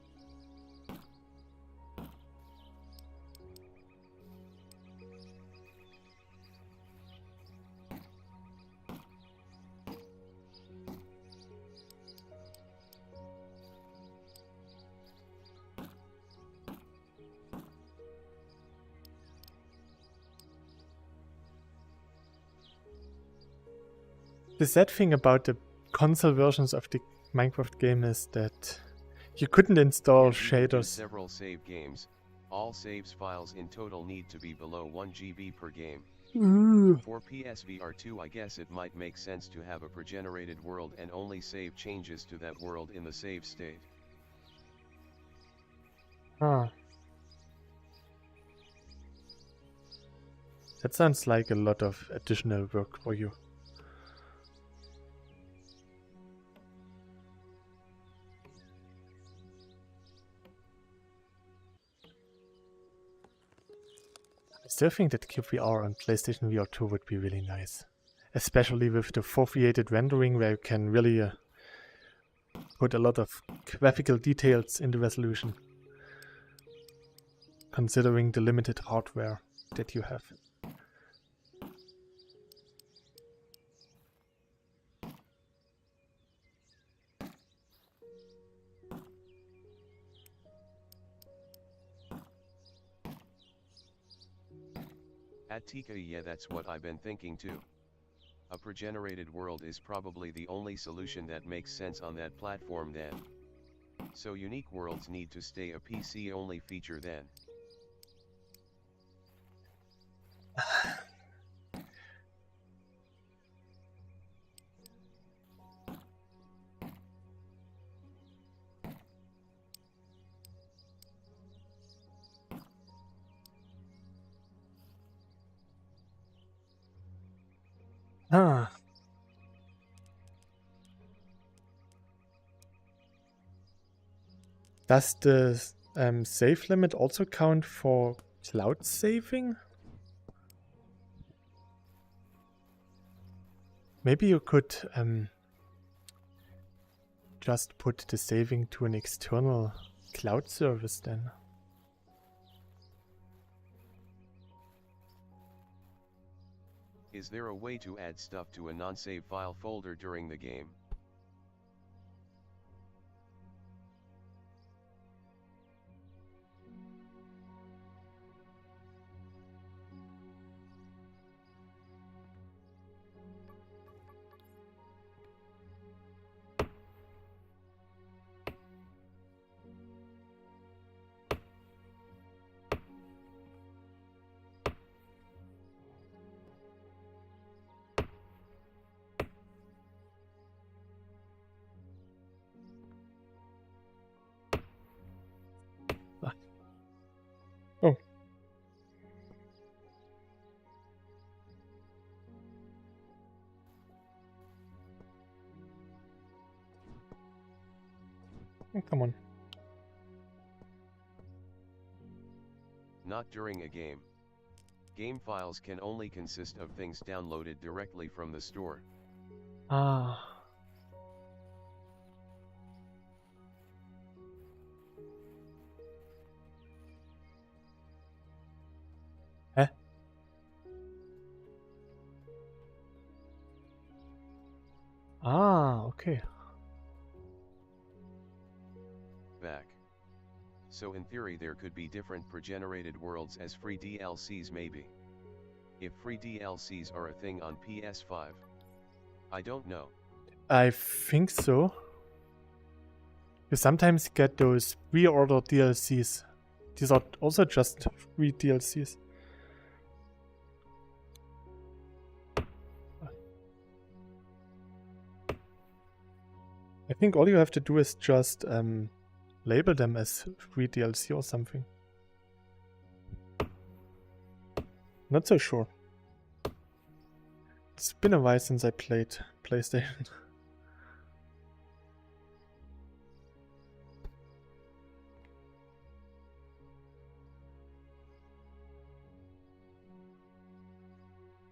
The sad thing about the console versions of the Minecraft game is that you couldn't install And even in shaders. several save games, all saves files in total need to be below 1 GB per game. For PSVR 2, I guess it might make sense to have a pre-generated world and only save changes to that world in the save state. Ah. That sounds like a lot of additional work for you. I still think that cubeVR on PlayStation VR 2 would be really nice. Especially with the foveated rendering where you can really put a lot of graphical details in the resolution. Considering the limited hardware that you have. Attika, yeah, that's what I've been thinking too. A pre-generated world is probably the only solution that makes sense on that platform then. So unique worlds need to stay a PC-only feature then. Ah. Does the save limit also count for cloud saving? Maybe you could just put the saving to an external cloud service then. Is there a way to add stuff to a non-save file folder during the game? Oh. Oh, come on. Not during a game. Game files can only consist of things downloaded directly from the store. Ah. Hä? Ah, okay. Back. So in theory there could be different pre-generated worlds as free DLCs maybe. If free DLCs are a thing on PS5. I don't know. I think so. You sometimes get those pre-order DLCs. These are also just free DLCs. I think all you have to do is just label them as free DLC or something. Not so sure. It's been a while since I played PlayStation.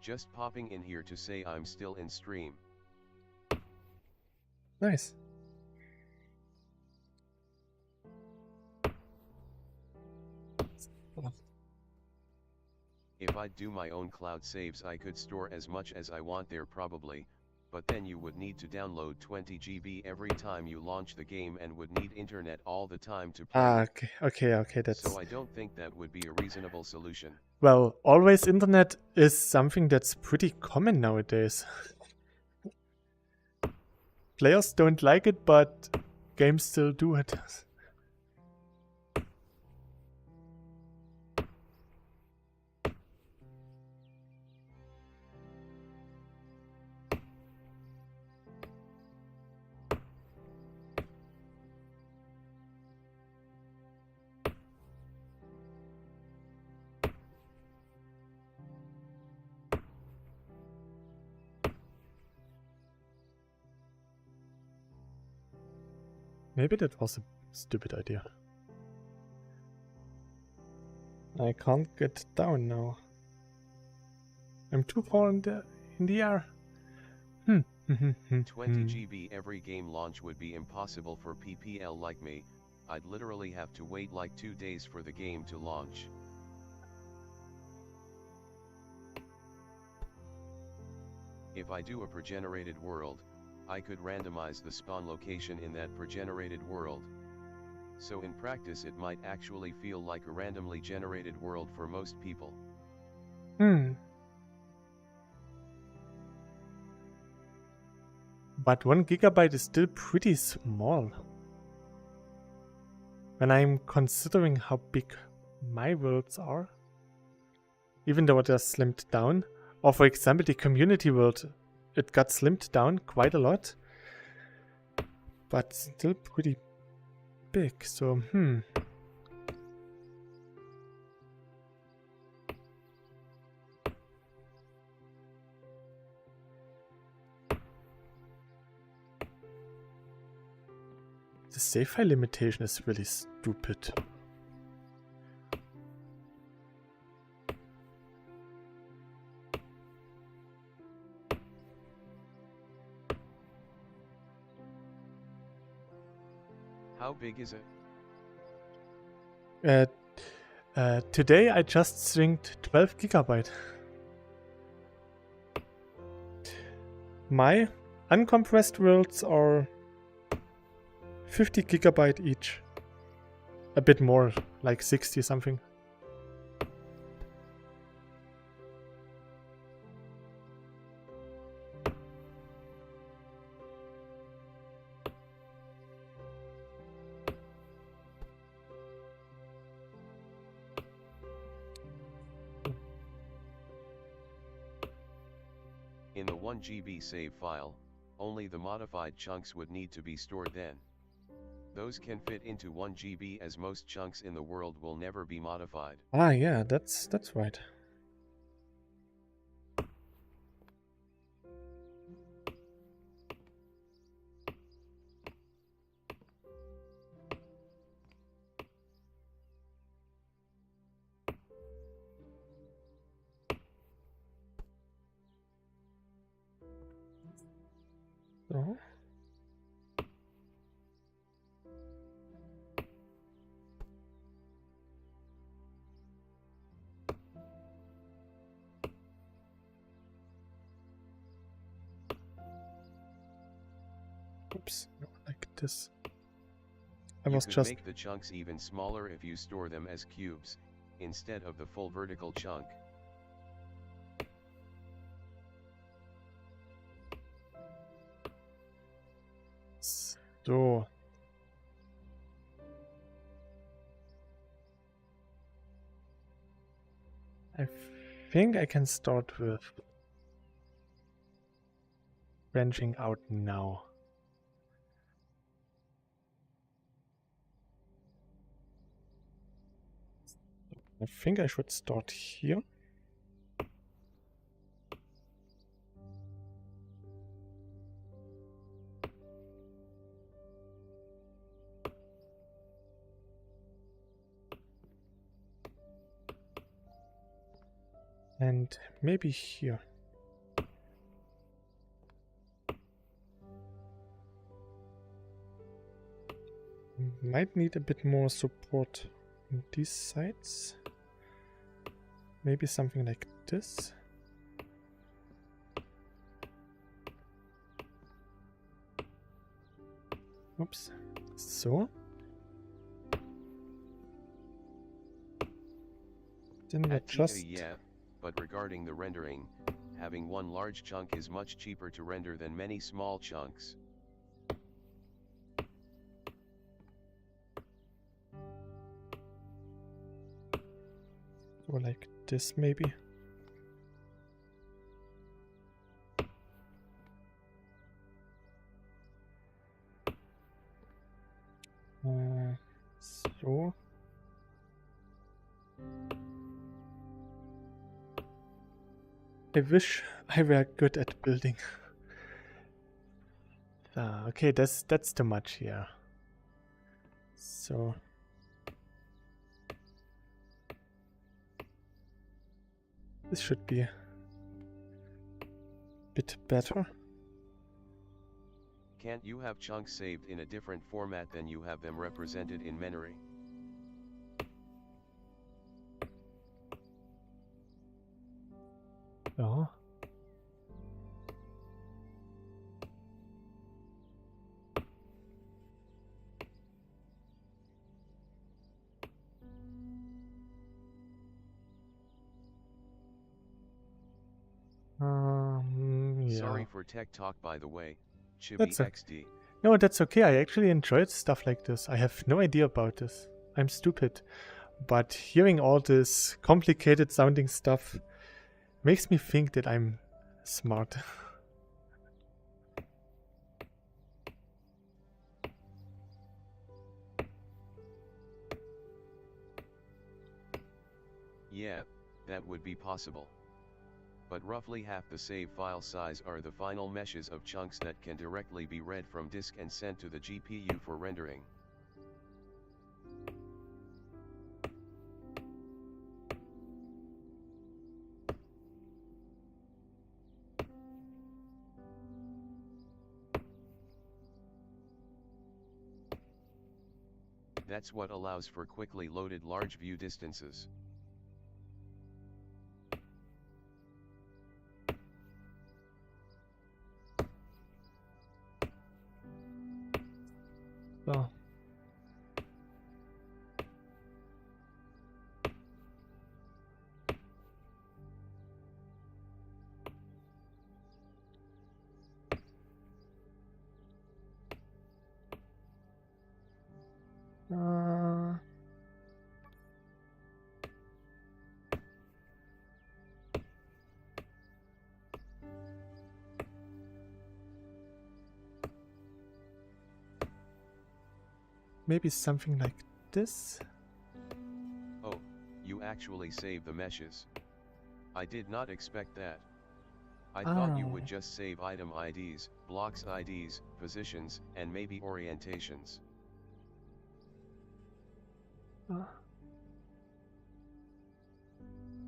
Just popping in here to say I'm still in stream. Nice. If I'd do my own cloud saves I could store as much as I want there probably, but then you would need to download 20 GB every time you launch the game and would need internet all the time to play. Ah, okay, that's... So I don't think that would be a reasonable solution. Well, always internet is something that's pretty common nowadays. Players don't like it, but games still do it. Maybe that was a stupid idea. I can't get down now. I'm too far in the air. 20 GB every game launch would be impossible for PPL like me. I'd literally have to wait like 2 days for the game to launch. If I do a pre-generated world, I could randomize the spawn location in that pre-generated world. So in practice it might actually feel like a randomly generated world for most people. But 1 GB is still pretty small. When I'm considering how big my worlds are, even though they're slimmed down, or for example the community world, it got slimmed down quite a lot, but still pretty big, so The save file limitation is really stupid. How big is it? Today I just synced 12 GB. My uncompressed worlds are 50 GB each. A bit more, like 60 something. In the 1 GB save file, only the modified chunks would need to be stored then. Those can fit into 1 GB as most chunks in the world will never be modified. Ah, yeah, that's right. So. Oops, no, like this. You could make the chunks even smaller if you store them as cubes, instead of the full vertical chunk. So. I think I can start with branching out now. I think I should start here. And maybe here. Might need a bit more support on these sides. Maybe something like this. Oops. So. Then we just... Yeah, but regarding the rendering, having one large chunk is much cheaper to render than many small chunks. Or like this maybe. So. I wish I were good at building. Okay, that's too much here. So. This should be a bit better. Can't you have chunks saved in a different format than you have them represented in memory? Yeah. Yeah. Sorry for tech talk, by the way. That's cyubeVR. No, that's okay. I actually enjoyed stuff like this. I have no idea about this. I'm stupid. But hearing all this complicated sounding stuff makes me think that I'm smart. Yeah, that would be possible. But roughly half the save file size are the final meshes of chunks that can directly be read from disk and sent to the GPU for rendering. That's what allows for quickly loaded large view distances. So. Maybe something like this? Oh, you actually save the meshes. I did not expect that. I thought you would just save item IDs, blocks IDs, positions, and maybe orientations.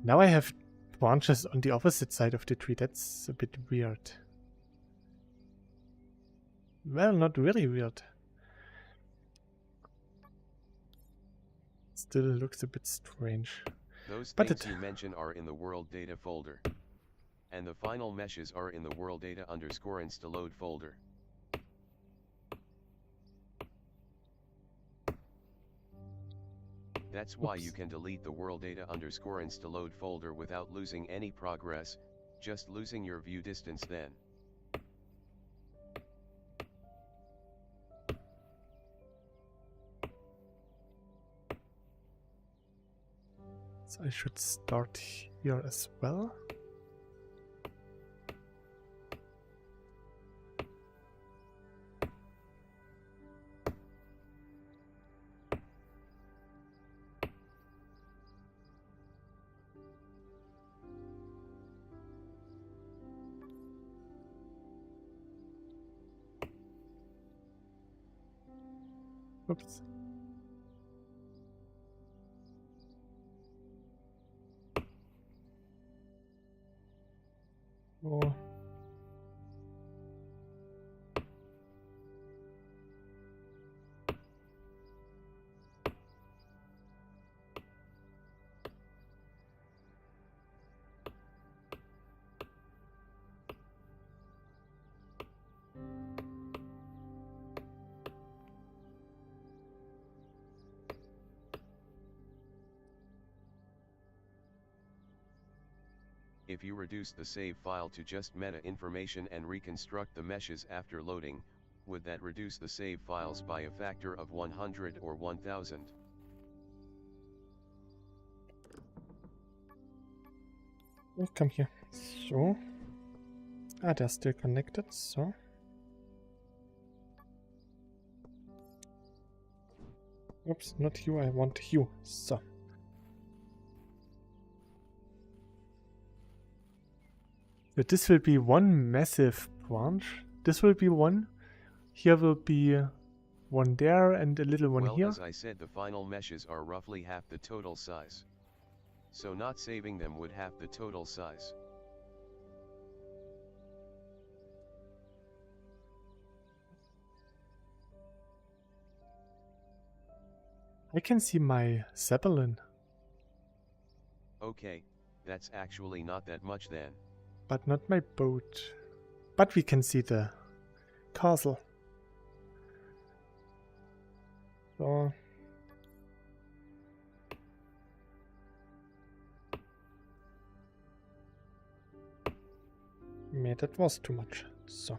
Now I have branches on the opposite side of the tree. That's a bit weird. Well, not really weird. Still looks a bit strange. Those things you mention are in the world data folder. And the final meshes are in the world data _installode folder. That's why you can delete the world data _installode folder without losing any progress, just losing your view distance then. So I should start here as well. Oops. Oh. If you reduce the save file to just meta information and reconstruct the meshes after loading, would that reduce the save files by a factor of 100 or 1000? Oh, come here. So. Ah, they're still connected, so. Oops, not you, I want you. So. So this will be one massive branch. This will be one. Here will be one there and a little one Well, here. as I said, the final meshes are roughly half the total size. So not saving them would half the total size. I can see my Zeppelin. Okay, that's actually not that much then. But not my boat. But we can see the castle. So. Yeah, that was too much. So.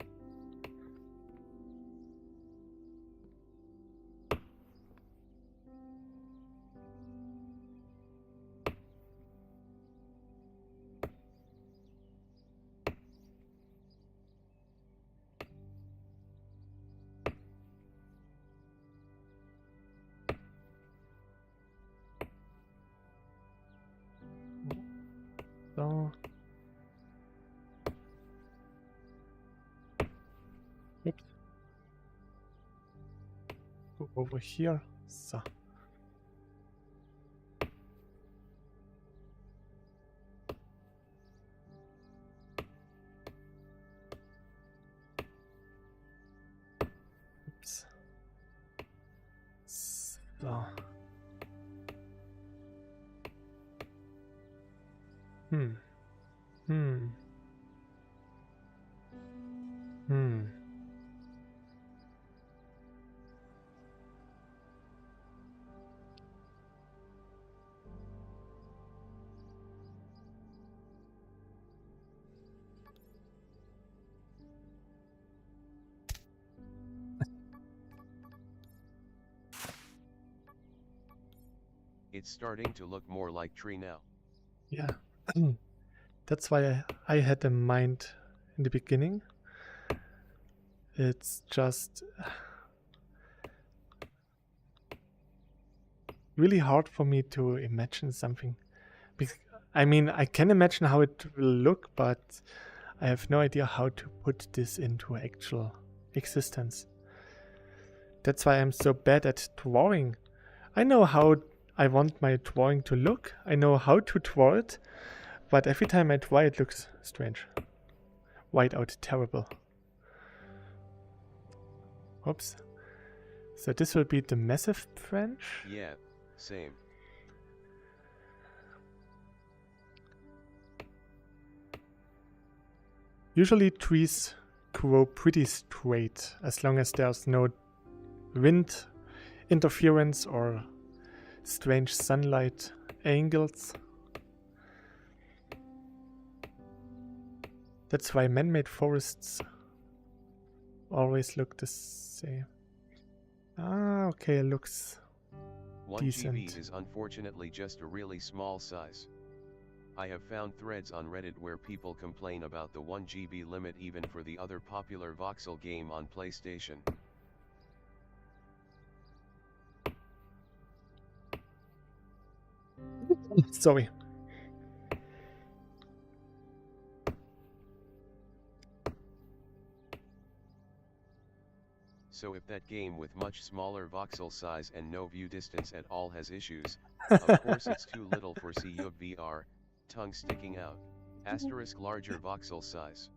So. Oops. Go over here. So. Oops. So. Hmm. Hmm. Hmm. It's starting to look more like tree now. Yeah. That's why I had a mind in the beginning. It's just really hard for me to imagine something. I mean, I can imagine how it will look, but I have no idea how to put this into actual existence. That's why I'm so bad at drawing. I know how I want my drawing to look. I know how to draw it, but every time I draw it looks strange. White out, terrible. Oops. So this will be the massive branch. Yeah, same. Usually trees grow pretty straight as long as there's no wind interference or strange sunlight angles. That's why man-made forests always look the same. Ah, okay, it looks 1 decent. GB is unfortunately just a really small size. I have found threads on Reddit where people complain about the 1 GB limit even for the other popular voxel game on PlayStation. Sorry. So if that game with much smaller voxel size and no view distance at all has issues, of course it's too little for cyubeVR, tongue sticking out. Asterisk larger voxel size.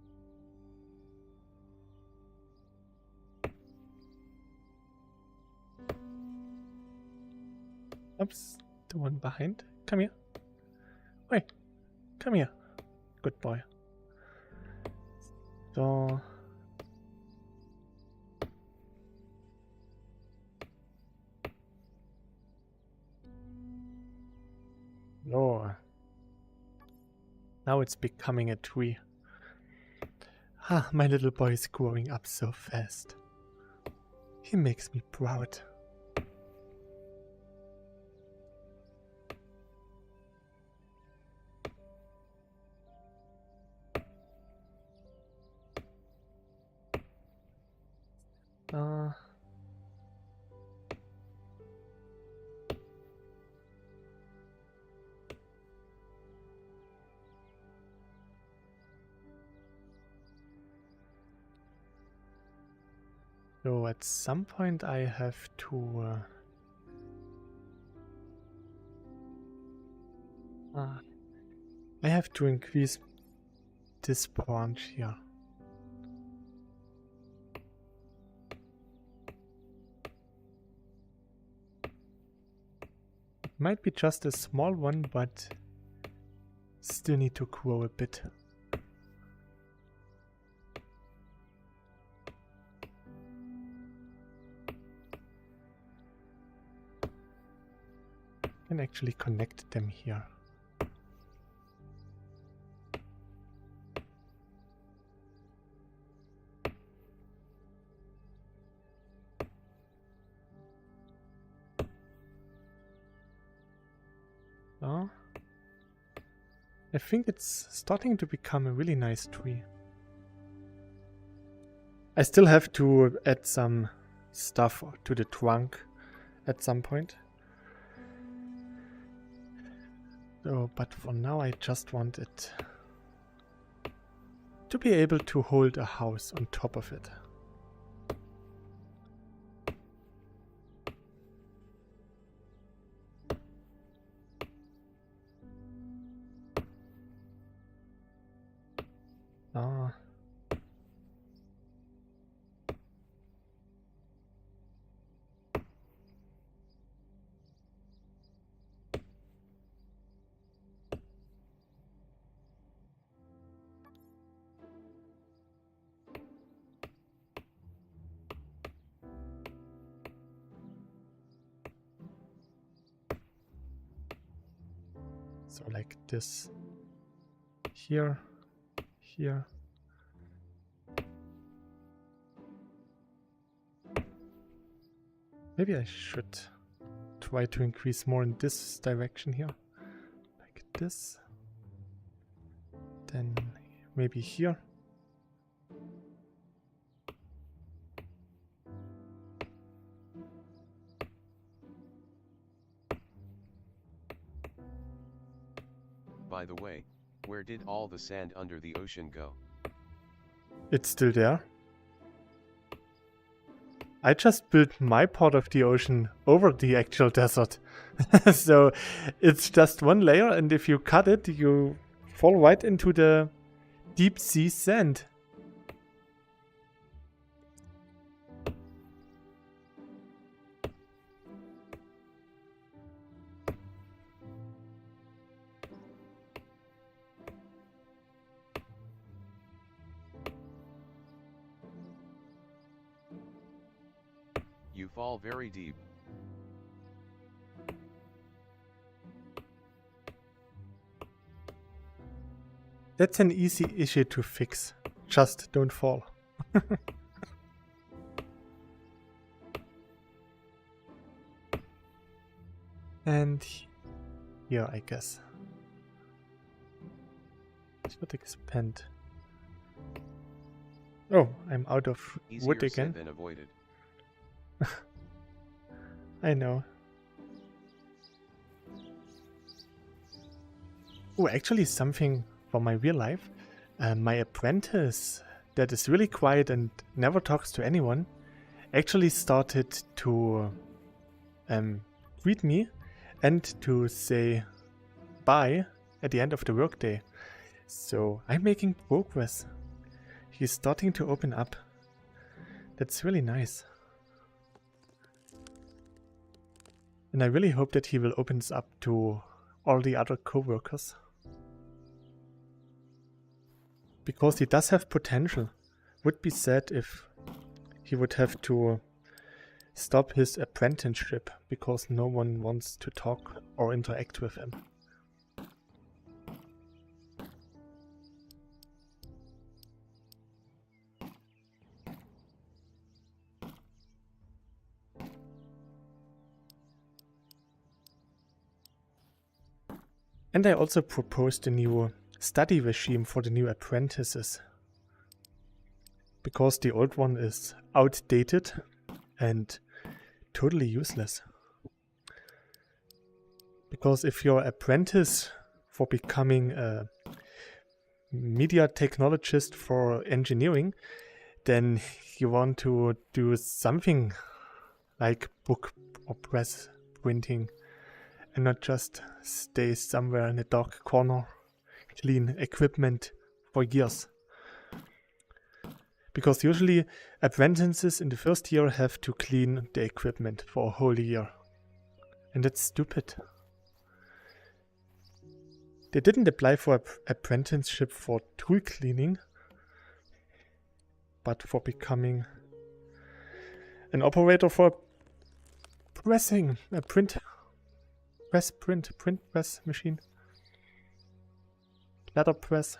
Oops, the one behind. Come here. Wait, come here. Good boy. So. No. Now it's becoming a tree. Ah, my little boy is growing up so fast. He makes me proud. So at some point I have to I have to increase this branch here. It might be just a small one, but still need to grow a bit. Can actually connect them here. Oh, I think it's starting to become a really nice tree. I still have to add some stuff to the trunk at some point. So, but for now I just want it to be able to hold a house on top of it. Ah. So like this, here, here. Maybe I should try to increase more in this direction here, like this. Then maybe here. By the way, where did all the sand under the ocean go? It's still there. I just built my part of the ocean over the actual desert. So it's just one layer, and if you cut it, you fall right into the deep sea sand. You fall very deep. That's an easy issue to fix. Just don't fall. And here, I guess. Should expand. Oh, I'm out of wood Easier again. said than avoided. I know. Oh, actually something for my real life. My apprentice that is really quiet and never talks to anyone actually started to greet me and to say bye at the end of the workday. So I'm making progress. He's starting to open up. That's really nice. And I really hope that he will open this up to all the other co-workers. Because he does have potential. Would be sad if he would have to stop his apprenticeship because no one wants to talk or interact with him. And I also proposed a new study regime for the new apprentices. Because the old one is outdated and totally useless. Because if your apprentice for becoming a media technologist for engineering, then you want to do something like book or press printing and not just stay somewhere in a dark corner, clean equipment for years. Because usually apprentices in the first year have to clean the equipment for a whole year. And that's stupid. They didn't apply for an apprenticeship for tool cleaning, but for becoming an operator for pressing a print press machine, letterpress.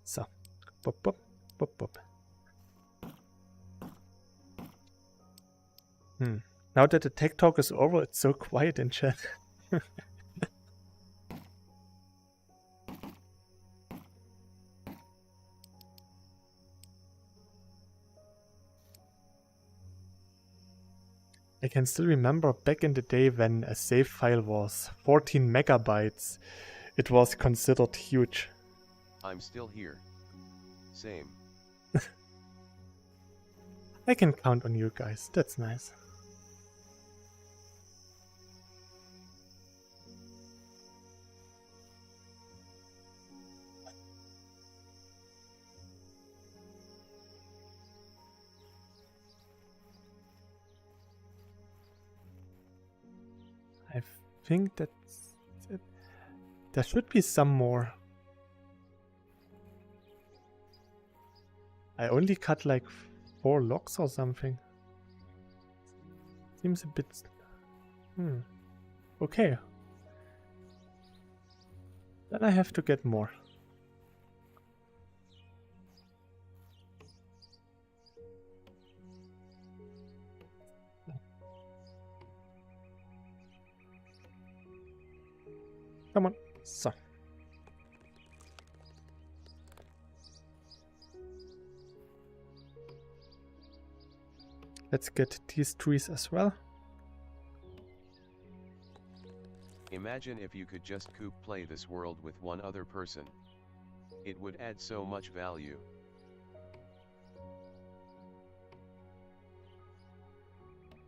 So, pop, pop, pop, pop. Now that the tech talk is over, it's so quiet in chat. I can still remember back in the day when a save file was 14 megabytes. It was considered huge. I'm still here. Same. I can count on you guys, that's nice. I think that's it. There should be some more. I only cut like 4 logs or something. Seems a bit... Okay. Then I have to get more. Come on. So. Let's get these trees as well. Imagine if you could just coop play this world with one other person. It would add so much value.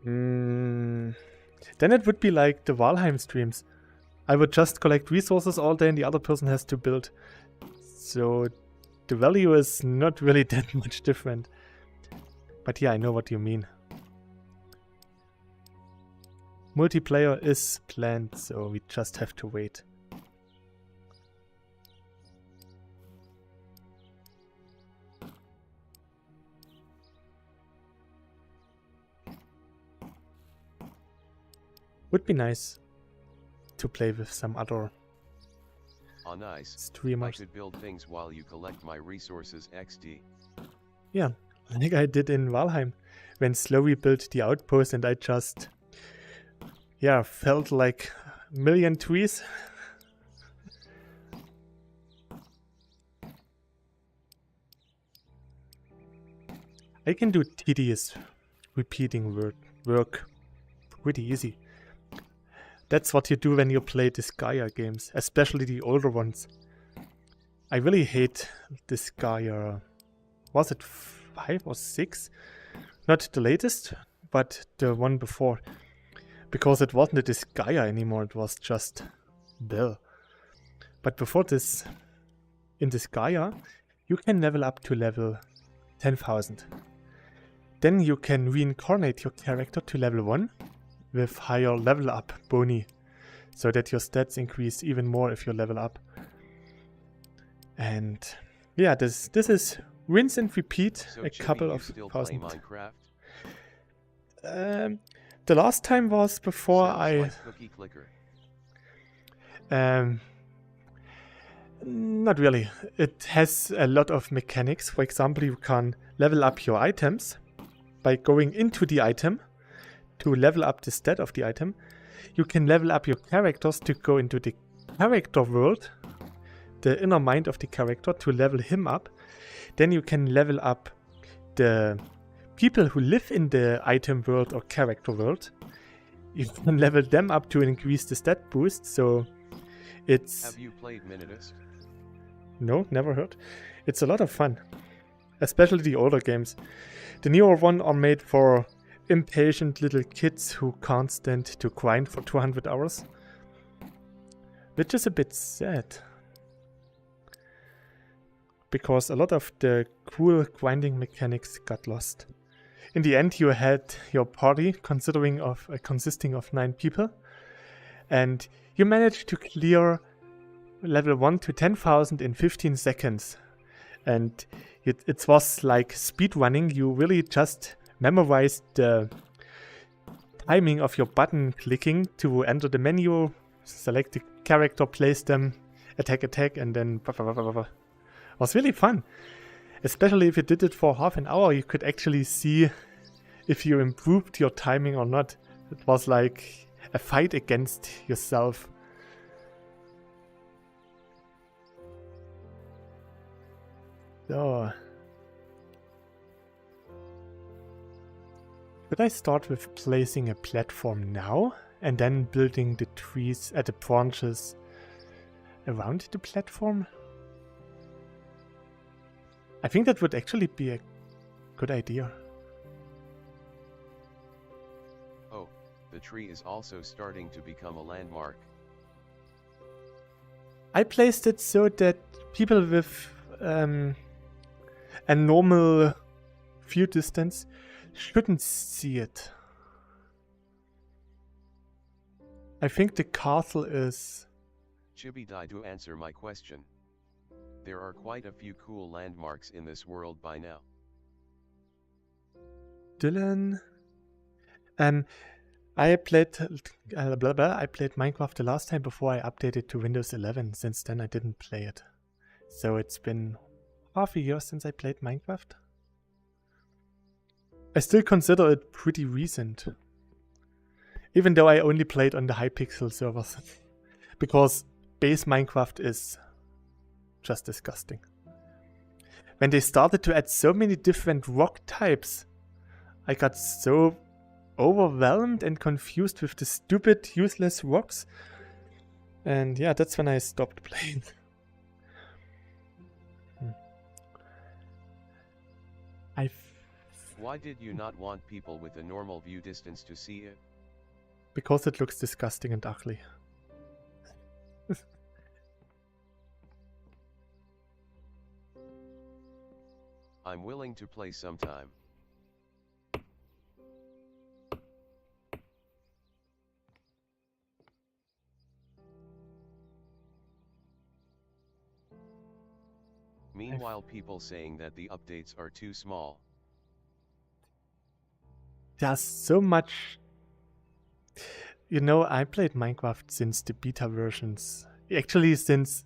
Then it would be like the Valheim streams. I would just collect resources all day and the other person has to build. So the value is not really that much different. But yeah, I know what you mean. Multiplayer is planned, so we just have to wait. Would be nice to play with some other nice. Streamers. I could build things while you collect my resources XD. Yeah, like I did in Valheim, when Slowey built the outpost and I just, yeah, felt like a million trees. I can do tedious repeating work pretty easy. That's what you do when you play Disgaea games, especially the older ones. I really hate Disgaea. Was it 5 or 6? Not the latest, but the one before. Because it wasn't a Disgaea anymore, it was just Bell. But before this, in Disgaea, you can level up to level 10,000. Then you can reincarnate your character to level 1 with higher level up boni, so that your stats increase even more if you level up. And yeah, this is rinse and repeat So a Chibi, couple you of still play thousand. Minecraft? The last time was before Sounds like cookie clicker. Not really. It has a lot of mechanics. For example, you can level up your items by going into the item to level up the stat of the item. You can level up your characters to go into the character world, the inner mind of the character, to level him up. Then you can level up the people who live in the item world or character world. You can level them up to increase the stat boost. So it's... Have you played Minutist? No, never heard. It's a lot of fun. Especially the older games. The newer ones are made for impatient little kids who can't stand to grind for 200 hours. Which is a bit sad. Because a lot of the cool grinding mechanics got lost. In the end, you had your party consisting of 9 people. And you managed to clear level 1 to 10,000 in 15 seconds. And it was like speedrunning. You really just memorized the timing of your button clicking to enter the menu, select the character, place them, attack, and then... It was really fun. Especially if you did it for half an hour, you could actually see if you improved your timing or not. It was like a fight against yourself. So, should I start with placing a platform now and then building the trees at the branches around the platform? I think that would actually be a good idea. Oh, the tree is also starting to become a landmark. I placed it so that people with a normal view distance shouldn't see it. I think the castle is... Chibi, to answer my question. There are quite a few cool landmarks in this world by now. Dylan... I played I played Minecraft the last time before I updated to Windows 11. Since then I didn't play it. So it's been half a year since I played Minecraft. I still consider it pretty recent. Even though I only played on the Hypixel servers. Because base Minecraft is just disgusting. When they started to add so many different rock types, I got so overwhelmed and confused with the stupid, useless rocks. And yeah, that's when I stopped playing. Why did you not want people with a normal view distance to see it? Because it looks disgusting and ugly. I'm willing to play sometime. Meanwhile, people saying that the updates are too small. There's so much... You know, I played Minecraft since the beta versions. Actually, since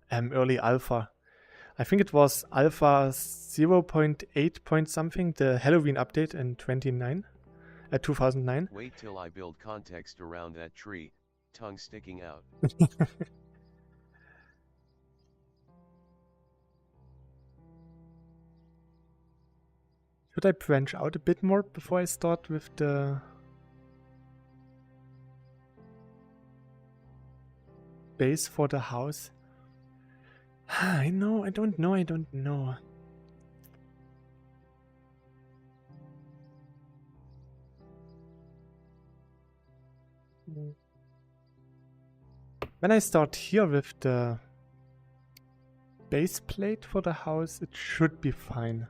early alpha. I think it was alpha 0.8 point something, the Halloween update in 2009. Wait till I build context around that tree, tongue sticking out. Should I branch out a bit more before I start with the base for the house? I don't know. When I start here with the base plate for the house, it should be fine.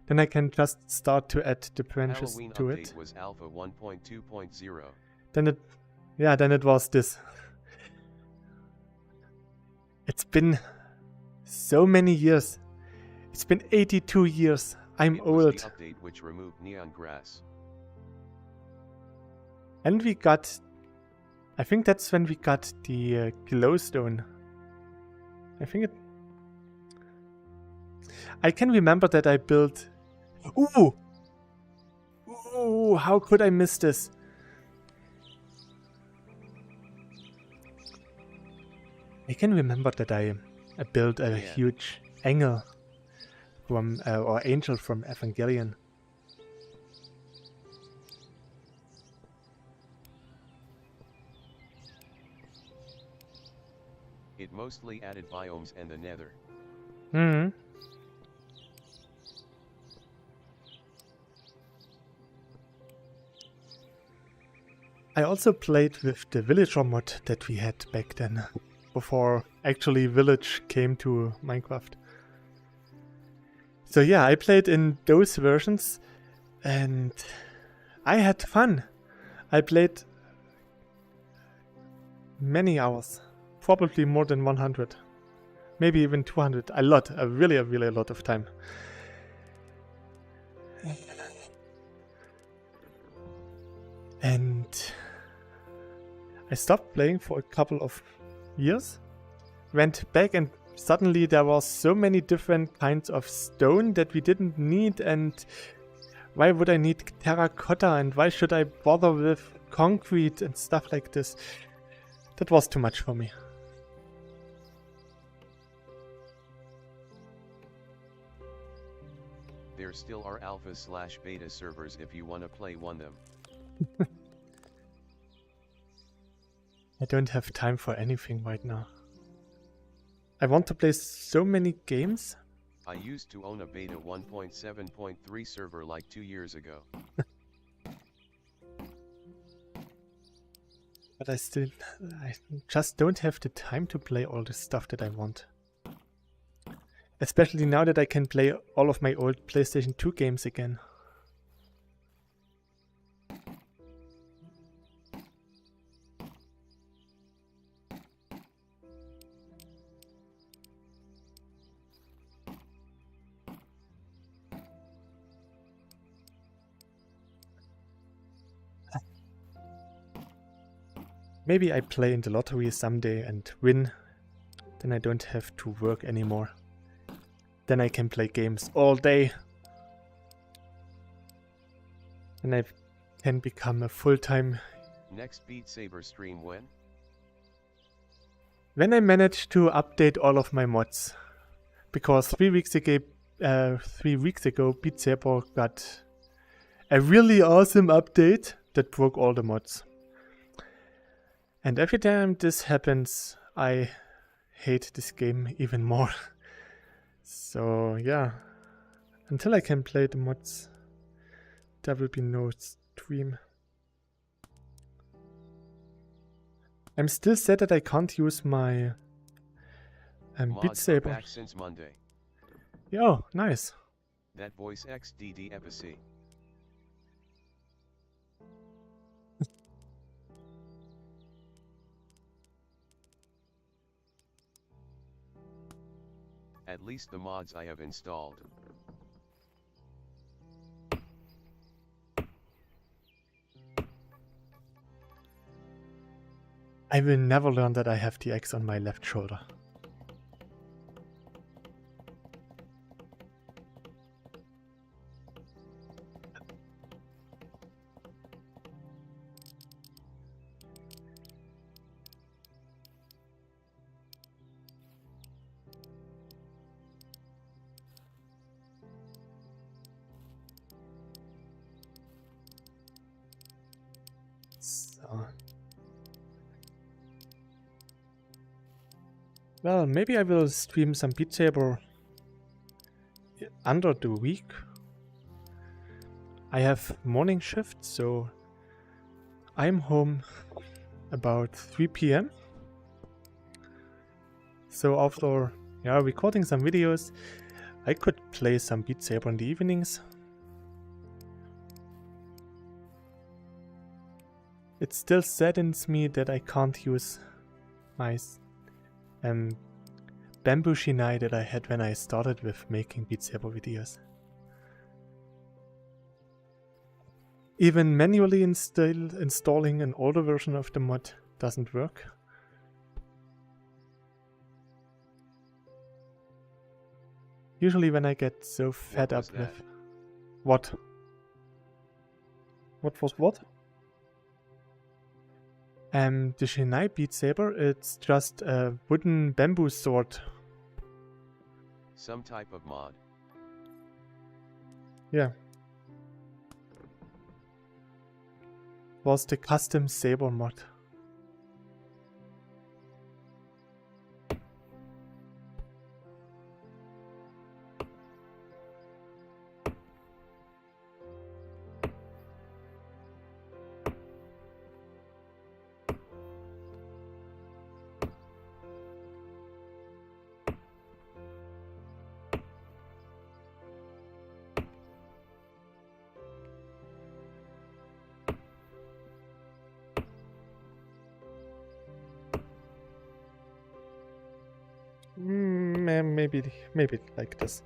Then I can just start to add the branches Halloween to update it. was Alpha 1.2.0. Then it was this. It's been so many years. It's been 82 years. I'm It was old. the update which removed neon grass. And we got... I think that's when we got the glowstone. I think it... I can remember that I built... Ooh! Ooh, how could I miss this? I can remember that I built a huge angel from... or angel from Evangelion. It mostly added biomes and the nether. I also played with the villager mod that we had back then, before actually village came to Minecraft. So yeah, I played in those versions and I had fun. I played many hours, probably more than 100, maybe even 200, a really lot of time. And I stopped playing for a couple of years, went back, and suddenly there was so many different kinds of stone that we didn't need, and why would I need terracotta, and why should I bother with concrete and stuff like this? That was too much for me. There still are alpha/beta servers if you wanna play one them. I don't have time for anything right now. I want to play so many games. I used to own a beta 1.7.3 server like 2 years ago. But I just don't have the time to play all the stuff that I want. Especially now that I can play all of my old PlayStation 2 games again. Maybe I play in the lottery someday and win. Then I don't have to work anymore. Then I can play games all day. And I can become a full-time... Next Beat Saber stream when? When I manage to update all of my mods. Because 3 weeks ago Beat Saber got a really awesome update that broke all the mods. And every time this happens, I hate this game even more. So yeah, until I can play the mods, there will be no stream. I'm still sad that I can't use my Beat Saber. Back since Monday. Yo, nice. That voice XDD epic. At least the mods I have installed. I will never learn that I have the X on my left shoulder. Well, maybe I will stream some Beat Saber under the week. I have morning shift, so I'm home about 3 p.m. So after recording some videos, I could play some Beat Saber in the evenings. It still saddens me that I can't use my bamboo shinai that I had when I started with making Beat Saber videos. Even manually installing an older version of the mod doesn't work. Usually when I get so fed up with... What? What was what? The Shinai Beat Saber, it's just a wooden bamboo sword. Some type of mod. Yeah. Was the custom saber mod. Maybe like this.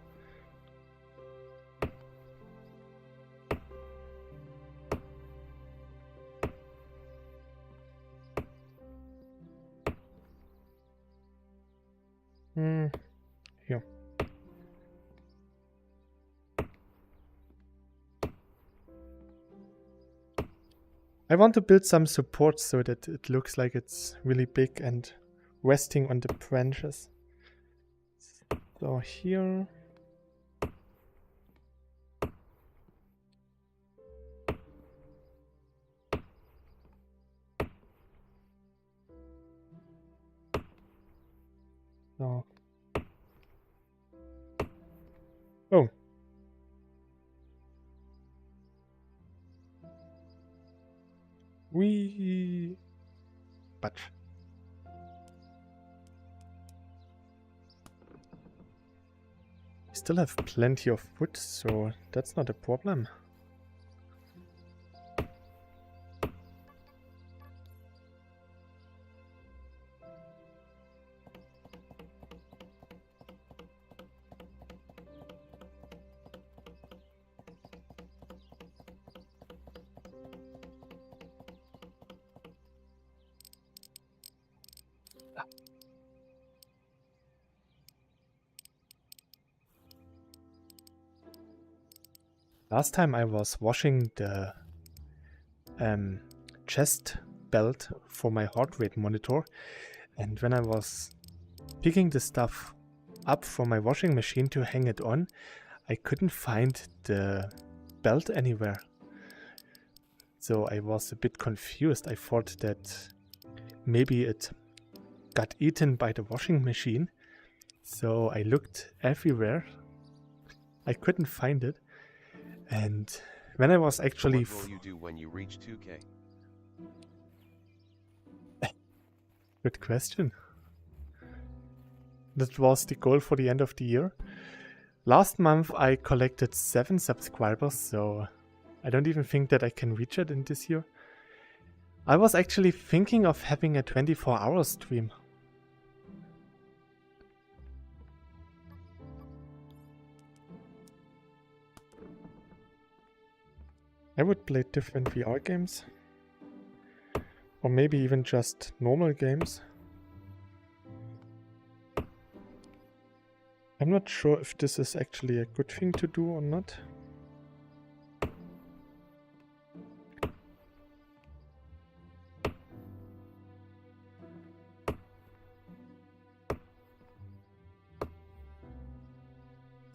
Here. I want to build some support so that it looks like it's really big and resting on the branches. So here. So. Oh. But. We still have plenty of wood, so that's not a problem. Last time I was washing the chest belt for my heart rate monitor, and when I was picking the stuff up from my washing machine to hang it on, I couldn't find the belt anywhere. So I was a bit confused. I thought that maybe it got eaten by the washing machine. So I looked everywhere. I couldn't find it. And when I was actually... What will you do when you reach 2K? Good question. That was the goal for the end of the year. Last month I collected 7 subscribers, so I don't even think that I can reach it in this year. I was actually thinking of having a 24-hour stream. I would play different VR games. Or maybe even just normal games. I'm not sure if this is actually a good thing to do or not.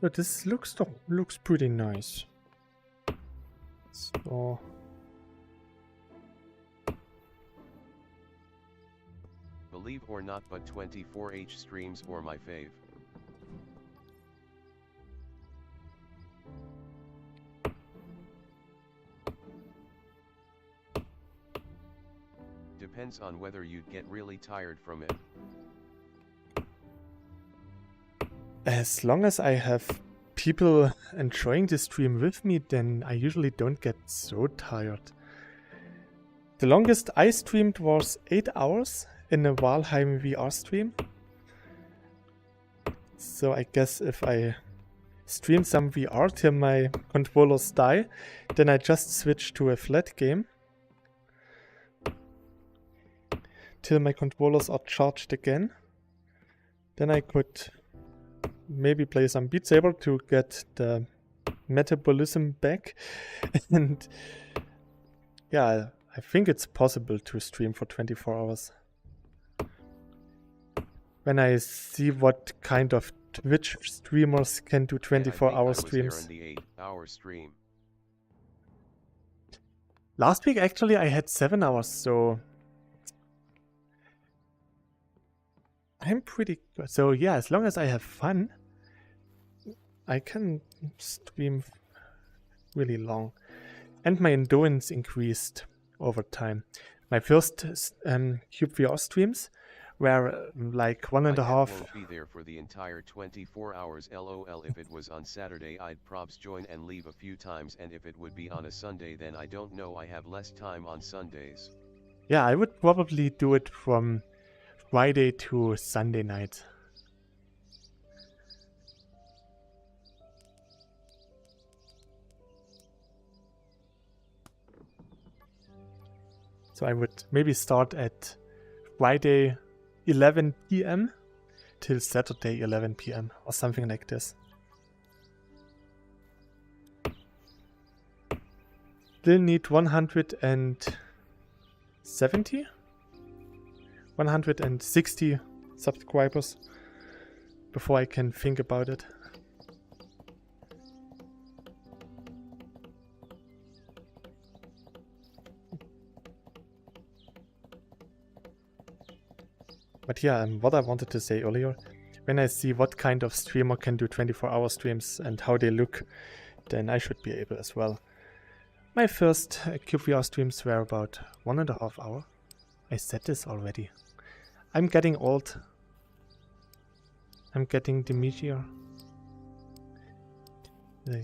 But this looks pretty nice. So... Believe or not, but 24H streams or my fave. Depends on whether you'd get really tired from it. As long as I have people enjoying the stream with me, then I usually don't get so tired. The longest I streamed was 8 hours in a Valheim VR stream. So I guess if I stream some VR till my controllers die, then I just switch to a flat game. Till my controllers are charged again. Then I could maybe play some Beat Saber to get the metabolism back. And yeah, I think it's possible to stream for 24 hours. When I see what kind of Twitch streamers can do 24-hour streams. The 8-hour stream. Last week actually I had 7 hours, so I'm pretty good. So yeah, as long as I have fun, I can stream really long. And my endurance increased over time. My first cyubeVR streams were like 1.5. I won't be there for the entire 24 hours. LOL. If it was on Saturday, I'd probs join and leave a few times, and if it would be on a Sunday, then I don't know. I have less time on Sundays. Yeah, I would probably do it from Friday to Sunday night. So I would maybe start at Friday 11 PM till Saturday 11 PM or something like this. Still need 170? 160 subscribers before I can think about it. But yeah, what I wanted to say earlier, when I see what kind of streamer can do 24-hour streams and how they look, then I should be able as well. My first cyubeVR streams were about 1.5 hours. I said this already. I'm getting old. I'm getting the meteor.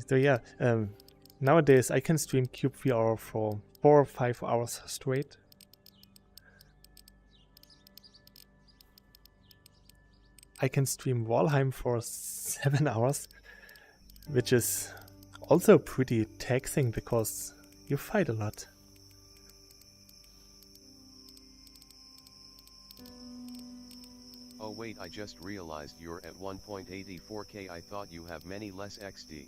So yeah, nowadays I can stream cyubeVR for 4 or 5 hours straight. I can stream Valheim for 7 hours, which is also pretty taxing because you fight a lot. Oh wait, I just realized you're at 1.84k. I thought you have many less XD.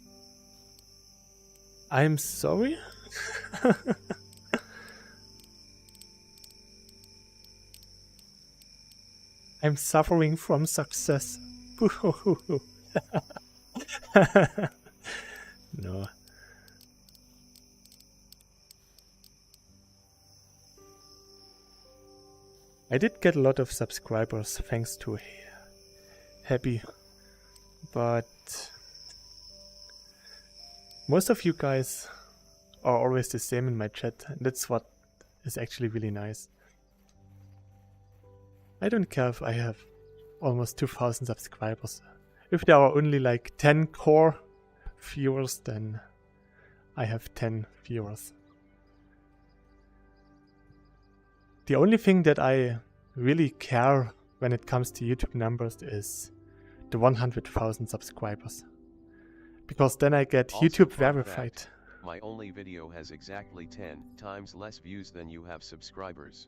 I'm sorry? I'm suffering from success. No. I did get a lot of subscribers thanks to Happy, but most of you guys are always the same in my chat, and that's what is actually really nice. I don't care if I have almost 2,000 subscribers. If there are only like 10 core viewers, then I have 10 viewers. The only thing that I really care when it comes to YouTube numbers is the 100,000 subscribers. Because then I get Also, YouTube fun verified. fact, my only video has exactly 10 times less views than you have subscribers.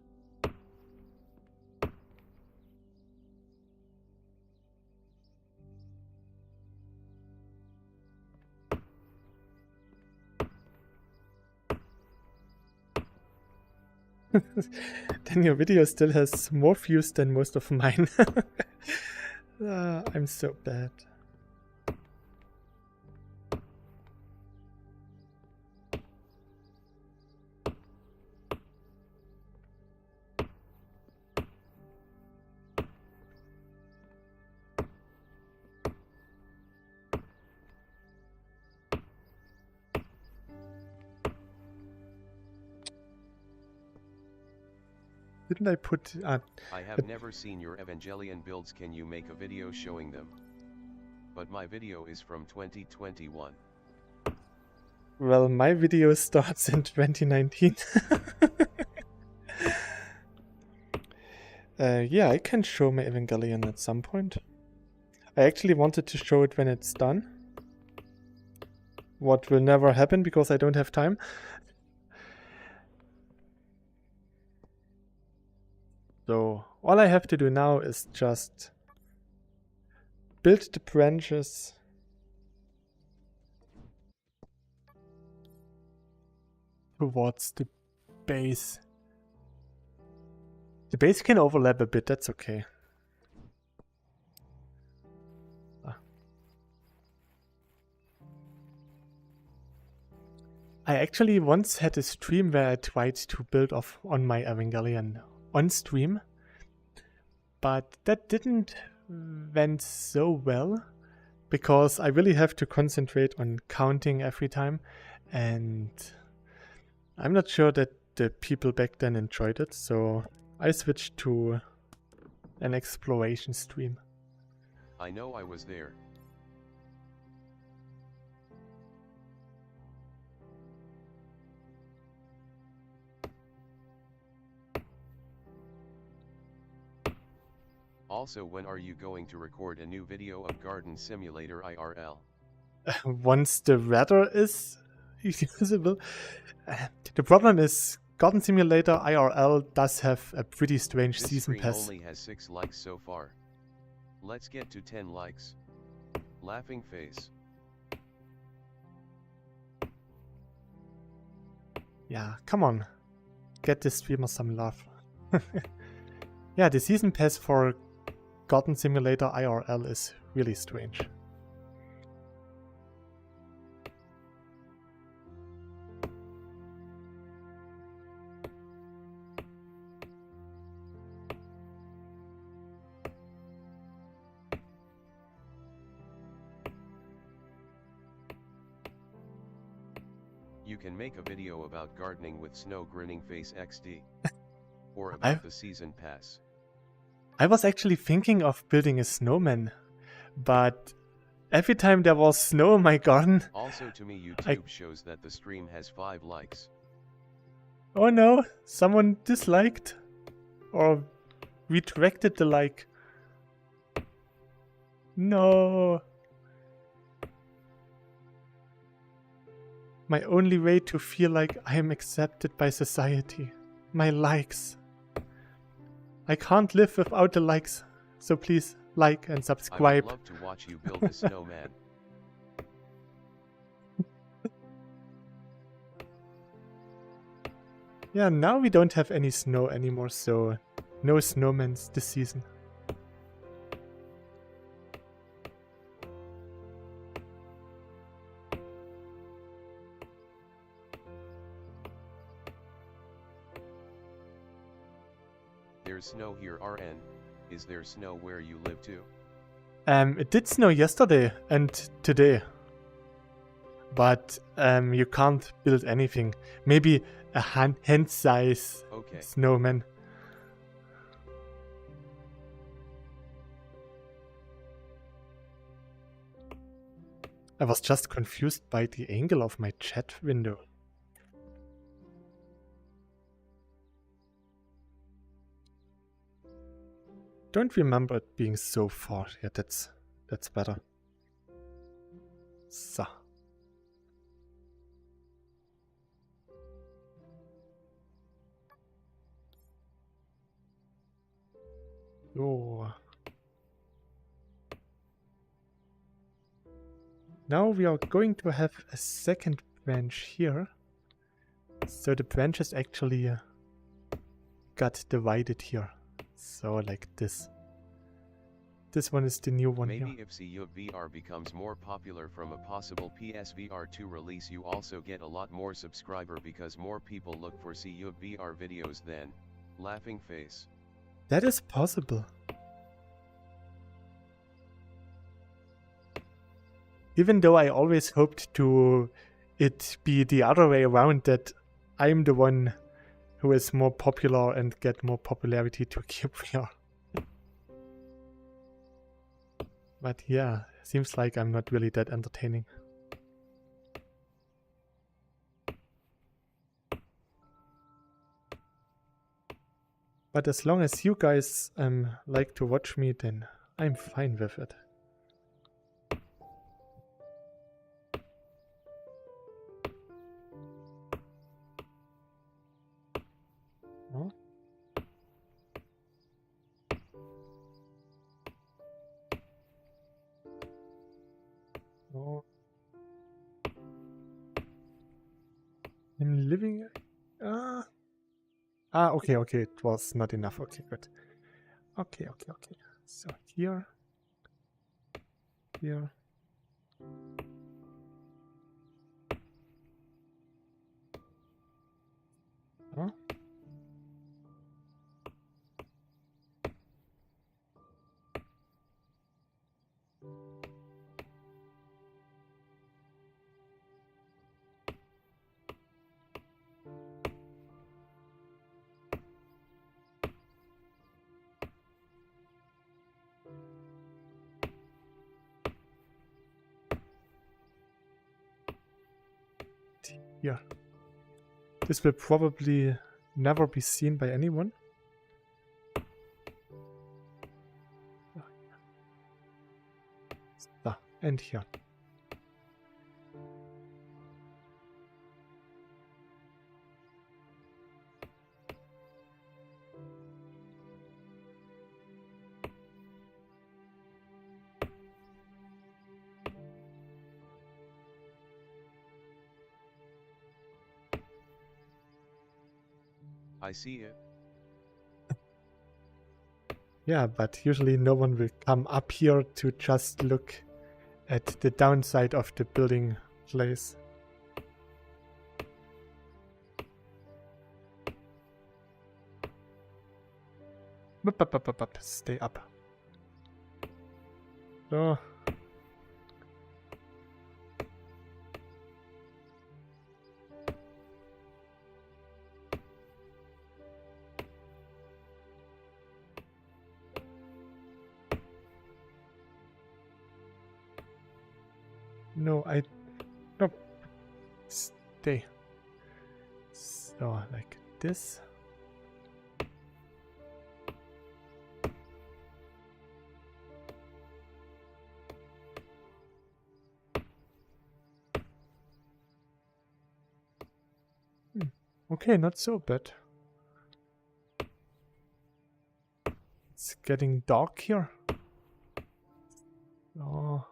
Then your video still has more views than most of mine. I'm so bad. Didn't I put... I have never seen your Evangelion builds. Can you make a video showing them? But my video is from 2021. Well, my video starts in 2019. Yeah, I can show my Evangelion at some point. I actually wanted to show it when it's done. What will never happen because I don't have time. So all I have to do now is just build the branches towards the base. The base can overlap a bit, that's okay. I actually once had a stream where I tried to build off on my Evangelion on stream, but that didn't went so well because I really have to concentrate on counting every time, and I'm not sure that the people back then enjoyed it, so I switched to an exploration stream. I know, I was there. Also, when are you going to record a new video of Garden Simulator IRL? Once the weather is usable. The problem is Garden Simulator IRL does have a pretty strange season pass. This stream only has 6 likes so far. Let's get to 10 likes. Laughing face. Yeah, come on. Get the streamer some love. Yeah, the season pass for Garden Simulator IRL is really strange. You can make a video about gardening with Snow Grinning Face XD. Or about the season pass. I was actually thinking of building a snowman, but every time there was snow in my garden... Also to me YouTube shows that the stream has 5 likes. Oh no, someone disliked or retracted the like. No. My only way to feel like I am accepted by society. My likes. I can't live without the likes, so please like and subscribe. I would love to watch you build a snowman. Yeah, now we don't have any snow anymore, so no snowmans this season. There's snow here, RN. Is there snow where you live too? It did snow yesterday and today. But you can't build anything. Maybe a hand-size snowman. I was just confused by the angle of my chat window. Don't remember it being so far. Yeah, that's better. So. Oh. Now we are going to have a second branch here. So the branches actually got divided here. So like this. This one is the new one here. Maybe if cyubeVR becomes more popular from a possible PSVR 2 release, you also get a lot more subscriber because more people look for cyubeVR videos then. Laughing face. That is possible. Even though I always hoped to it be the other way around, that I'm the one who is more popular and get more popularity to cyubeVR. But yeah, seems like I'm not really that entertaining. But as long as you guys like to watch me, then I'm fine with it. No? No. I'm living... okay, okay, it was not enough. Okay, good. Okay. So here. Here. Huh? Here. This will probably never be seen by anyone. And here. I see it. Yeah, but usually no one will come up here to just look at the downside of the building place. Up. Stay up. So. No, no. Stay. So, like this. Okay, not so bad. It's getting dark here. Oh.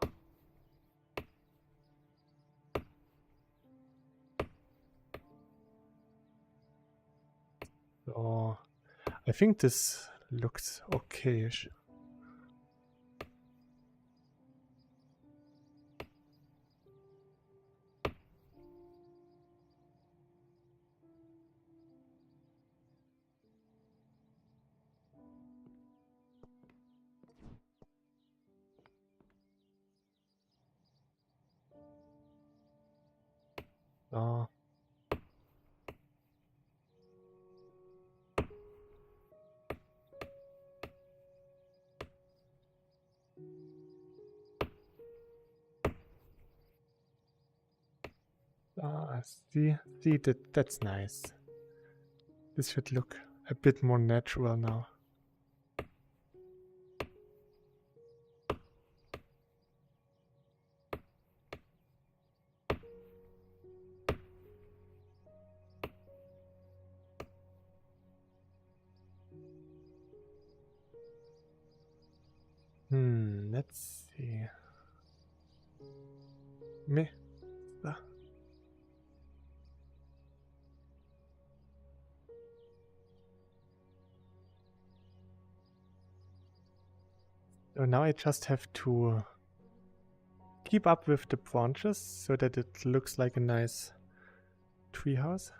So, I think this looks okay-ish. So. See that's nice. This should look a bit more natural now. Let's see. Me. So now I just have to keep up with the branches so that it looks like a nice treehouse.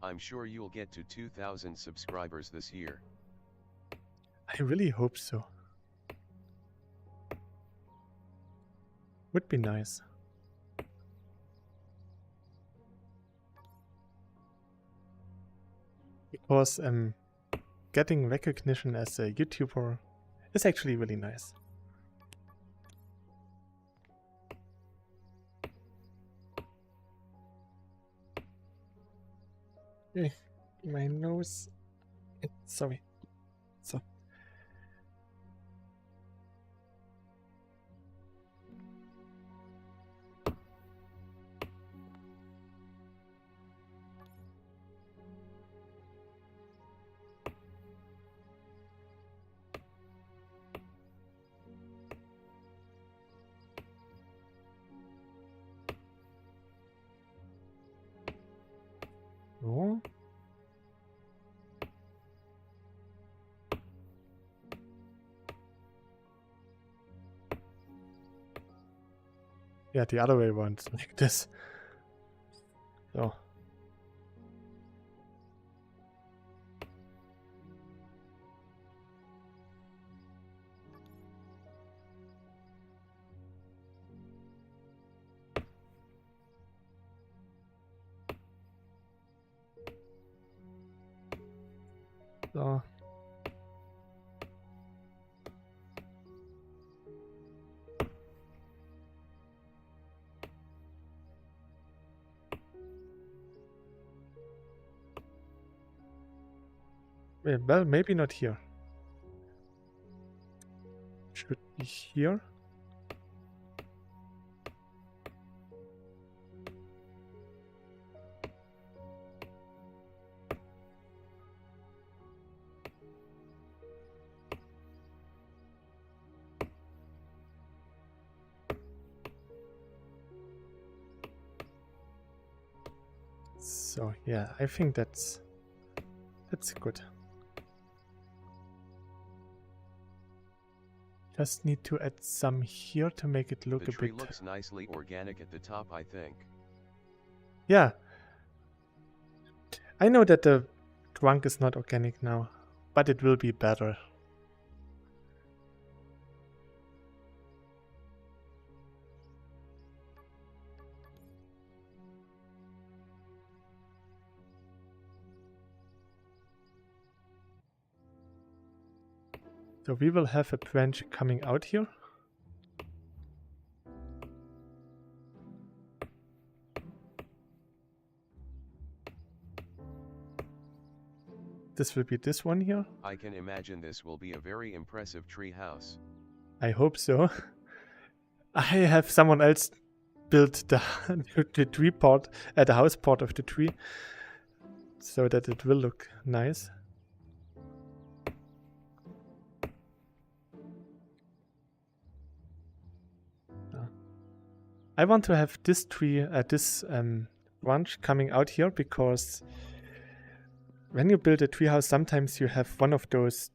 I'm sure you'll get to 2,000 subscribers this year. I really hope so. Would be nice. Because getting recognition as a YouTuber is actually really nice. Okay, my nose. Sorry. So. Oh. Yeah, the other way around, like this. So. So. Well, maybe not here. Should be here. So yeah, I think that's good. Just need to add some here to make it look The a tree bit. looks nicely organic at the top, I think. Yeah. I know that the trunk is not organic now, but it will be better. So we will have a branch coming out here. This will be this one here. I can imagine this will be a very impressive tree house. I hope so. I have someone else build the tree part, the house part of the tree, so that it will look nice. I want to have this tree, this branch coming out here, because when you build a treehouse, sometimes you have one of those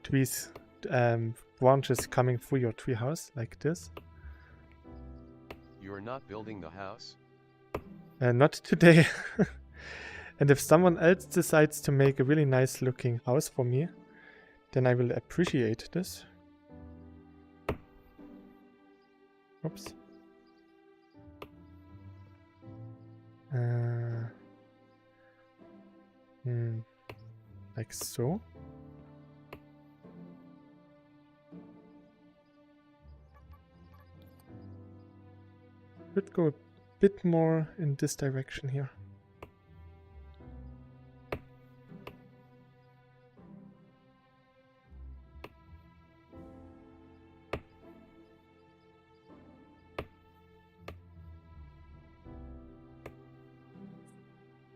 trees, branches coming through your treehouse, like this. You're not building the house? Not today. And if someone else decides to make a really nice looking house for me, then I will appreciate this. Oops. Like so. Could go a bit more in this direction here.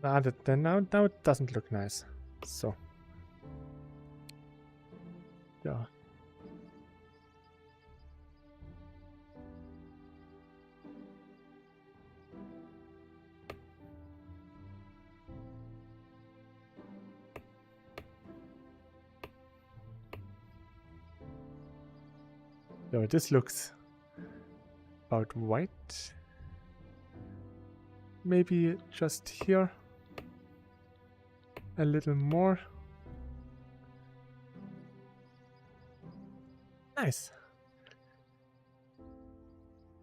Now it doesn't look nice. So. Yeah. So this looks about right. Maybe just here a little more. Nice.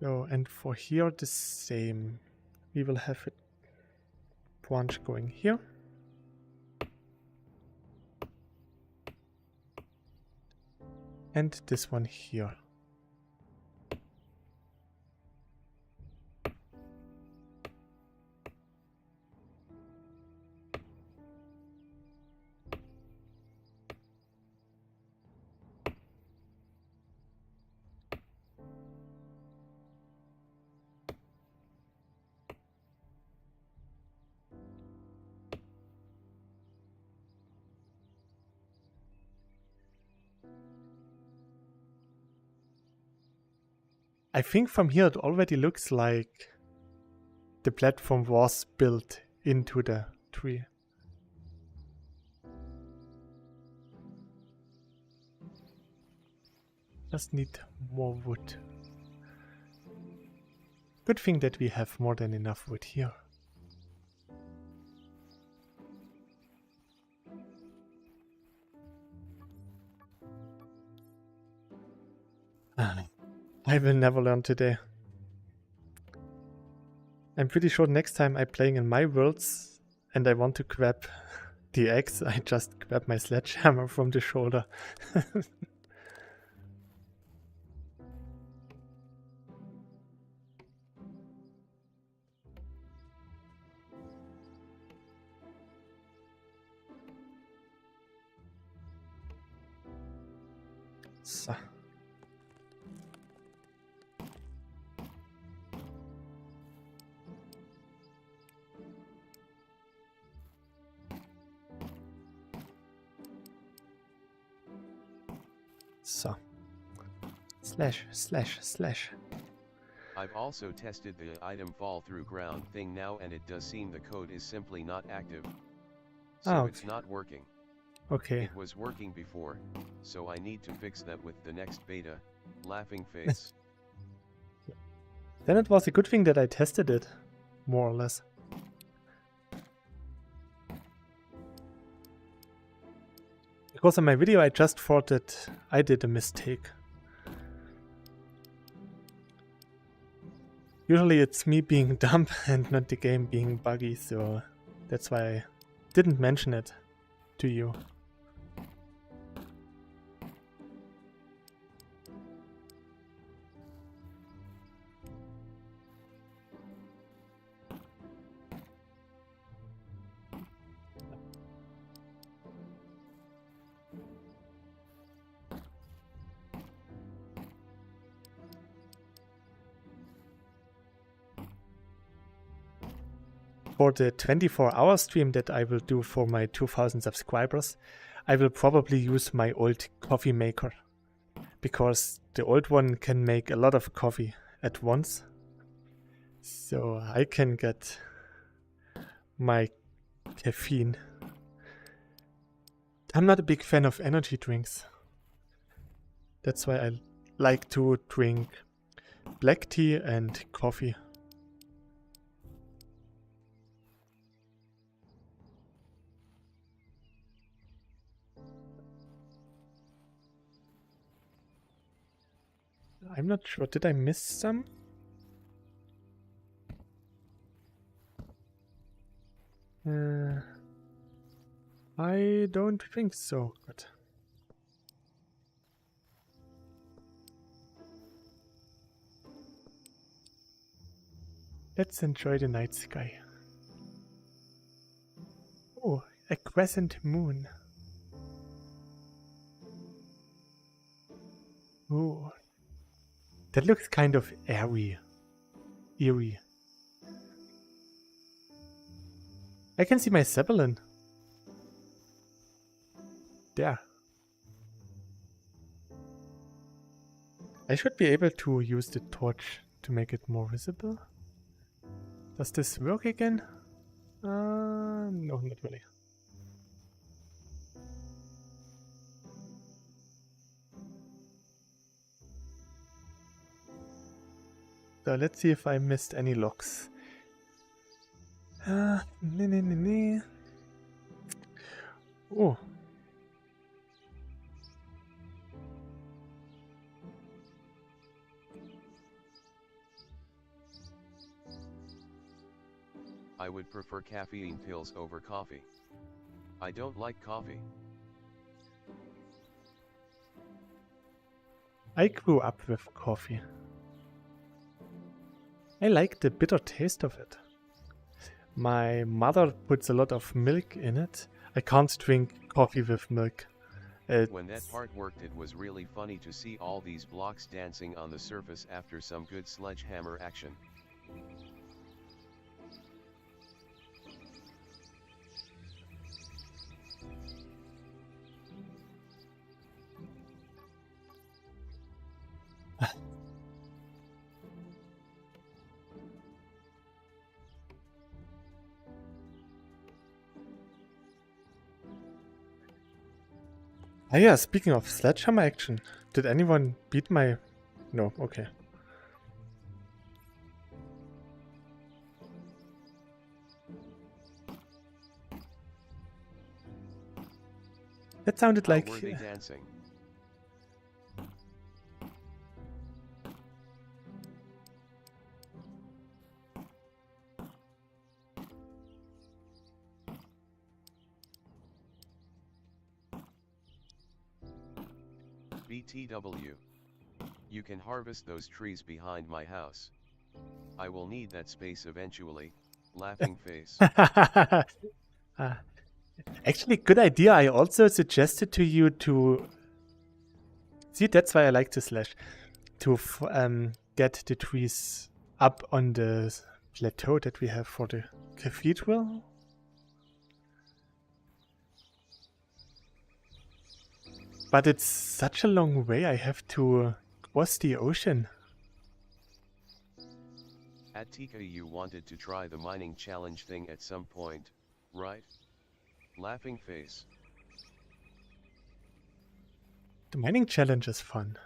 Oh, and for here the same. We will have a branch going here. And this one here. I think from here it already looks like the platform was built into the tree. Just need more wood. Good thing that we have more than enough wood here. I will never learn today. I'm pretty sure next time I'm playing in my worlds and I want to grab the axe, I just grab my sledgehammer from the shoulder. So. So. Slash, slash, slash. I've also tested the item fall through ground thing now, and it does seem the code is simply not active. So okay. It's not working. Okay. It was working before, so I need to fix that with the next beta. Laughing face. Then it was a good thing that I tested it, more or less. Because in my video I just thought that I did a mistake. Usually it's me being dumb and not the game being buggy, so that's why I didn't mention it to you. For the 24-hour stream that I will do for my 2000 subscribers, I will probably use my old coffee maker. Because the old one can make a lot of coffee at once. So I can get my caffeine. I'm not a big fan of energy drinks. That's why I like to drink black tea and coffee. I'm not sure. Did I miss some? I don't think so. Good. Let's enjoy the night sky. Oh, a crescent moon. Oh, that looks kind of eerie. I can see my Zeppelin. There. I should be able to use the torch to make it more visible. Does this work again? No, not really. So let's see if I missed any locks. Oh. I would prefer caffeine pills over coffee. I don't like coffee. I grew up with coffee. I like the bitter taste of it. My mother puts a lot of milk in it. I can't drink coffee with milk. When that part worked, it was really funny to see all these blocks dancing on the surface after some good sledgehammer action. Ah yeah, speaking of sledgehammer action, did anyone beat my... No, okay. That sounded How like... were they dancing? BTW. You can harvest those trees behind my house. I will need that space eventually. Laughing face. Actually, good idea. I also suggested to you to... See, that's why I like to slash. To get the trees up on the plateau that we have for the cathedral. But it's such a long way. I have to cross the ocean. Attika, you wanted to try the mining challenge thing at some point, right? Laughing face. The mining challenge is fun.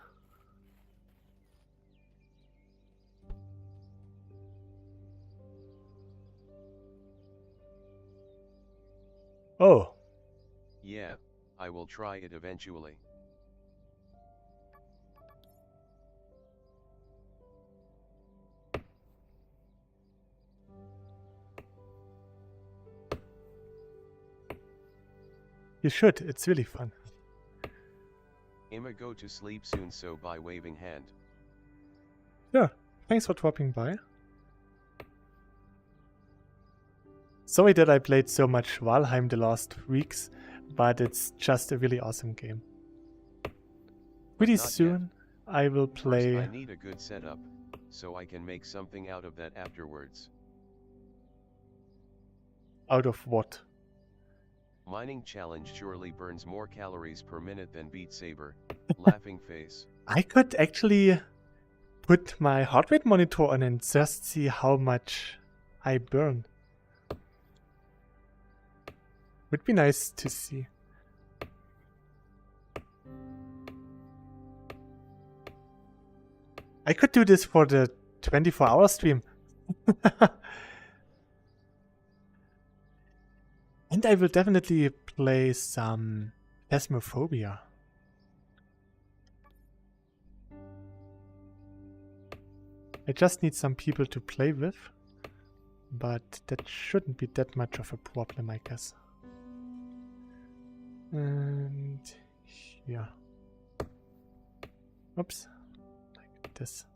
Oh. Yeah, I will try it eventually. You should, it's really fun. I'ma go to sleep soon, so by waving hand. Yeah, thanks for dropping by. Sorry that I played so much Valheim the last weeks, but it's just a really awesome game. Pretty soon I will play... First, I need a good setup, so I can make something out of that afterwards. Out of what? Mining challenge surely burns more calories per minute than Beat Saber. Laughing face. I could actually put my heart rate monitor on and just see how much I burn. Would be nice to see. I could do this for the 24-hour stream. And I will definitely play some Phasmophobia. I just need some people to play with, but that shouldn't be that much of a problem, I guess. And yeah. Oops. Like this.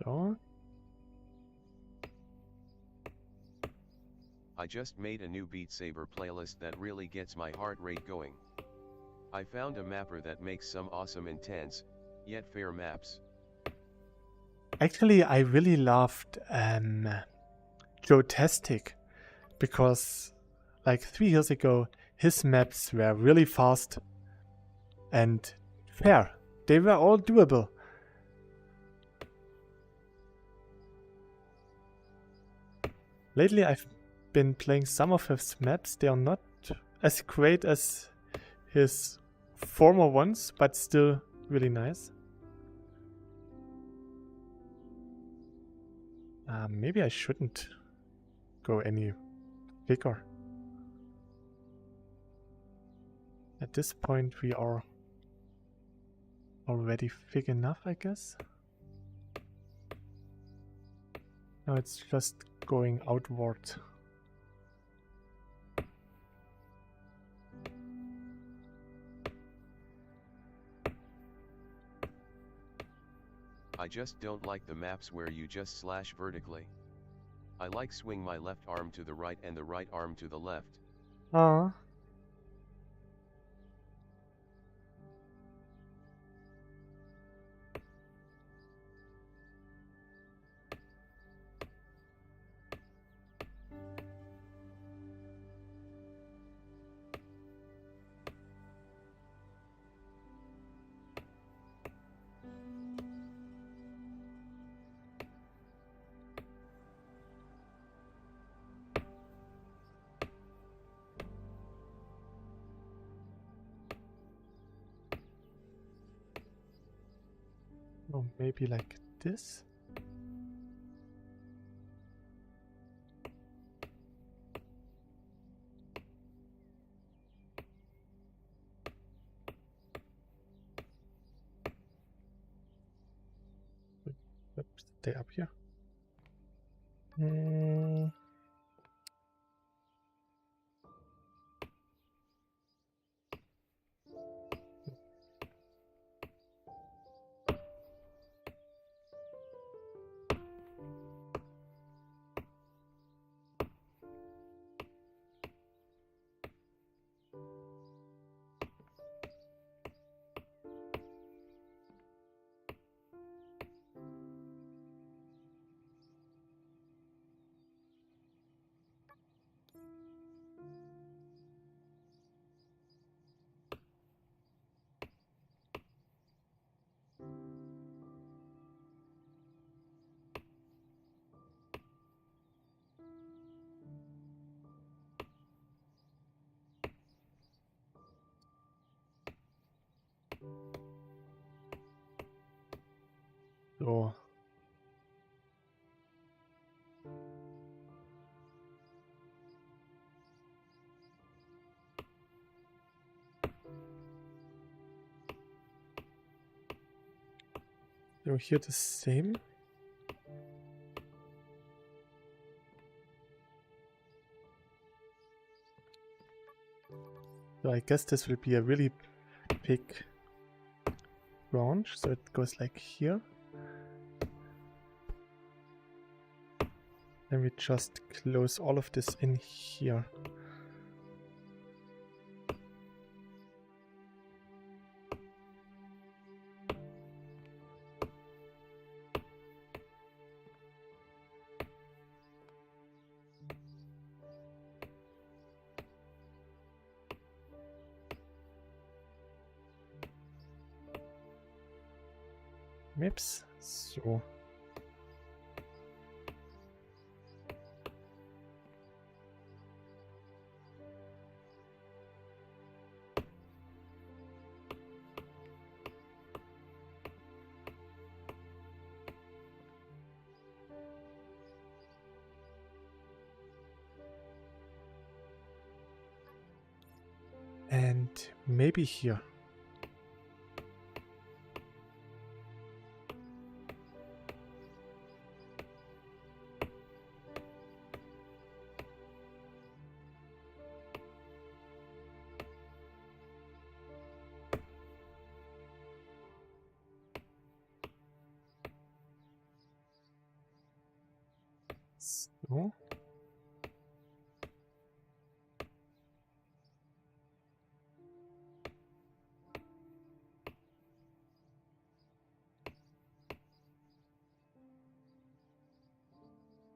So. I just made a new Beat Saber playlist that really gets my heart rate going. I found a mapper that makes some awesome intense, yet fair maps. Actually, I really loved Joe Tastic, because like 3 years ago his maps were really fast and fair. They were all doable. Lately I've been playing some of his maps. They are not as great as his former ones, but still really nice. Maybe I shouldn't go any bigger. At this point we are already big enough, I guess. Now it's just going outward. I just don't like the maps where you just slash vertically. I like swing my left arm to the right and the right arm to the left. Ah. Oh, maybe like this? Oops, stay up here. So. So here the same. So I guess this will be a really big branch, so it goes like here. Then we just close all of this in here. Maps. So. And maybe here. So.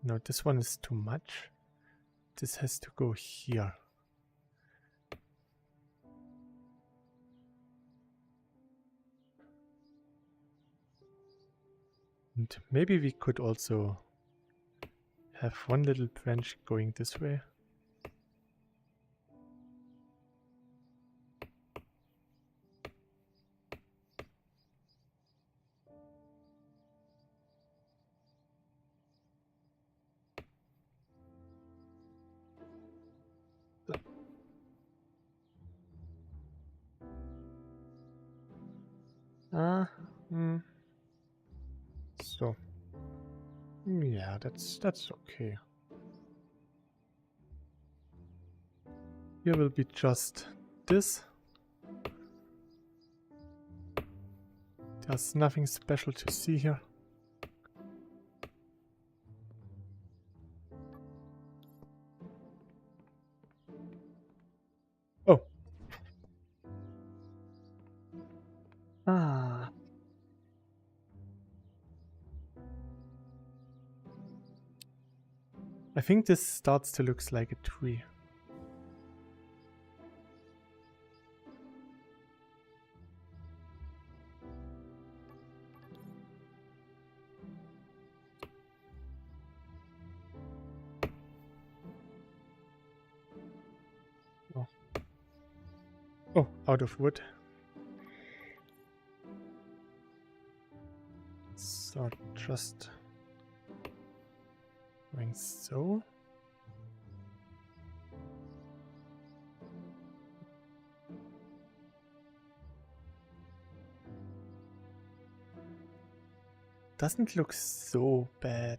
No, this one is too much. This has to go here. And maybe we could also have one little branch going this way. So. Yeah, that's okay. Here will be just this. There's nothing special to see here. Oh. Ah. I think this starts to look like a tree. Oh. Oh, out of wood. So just going so. Doesn't look so bad.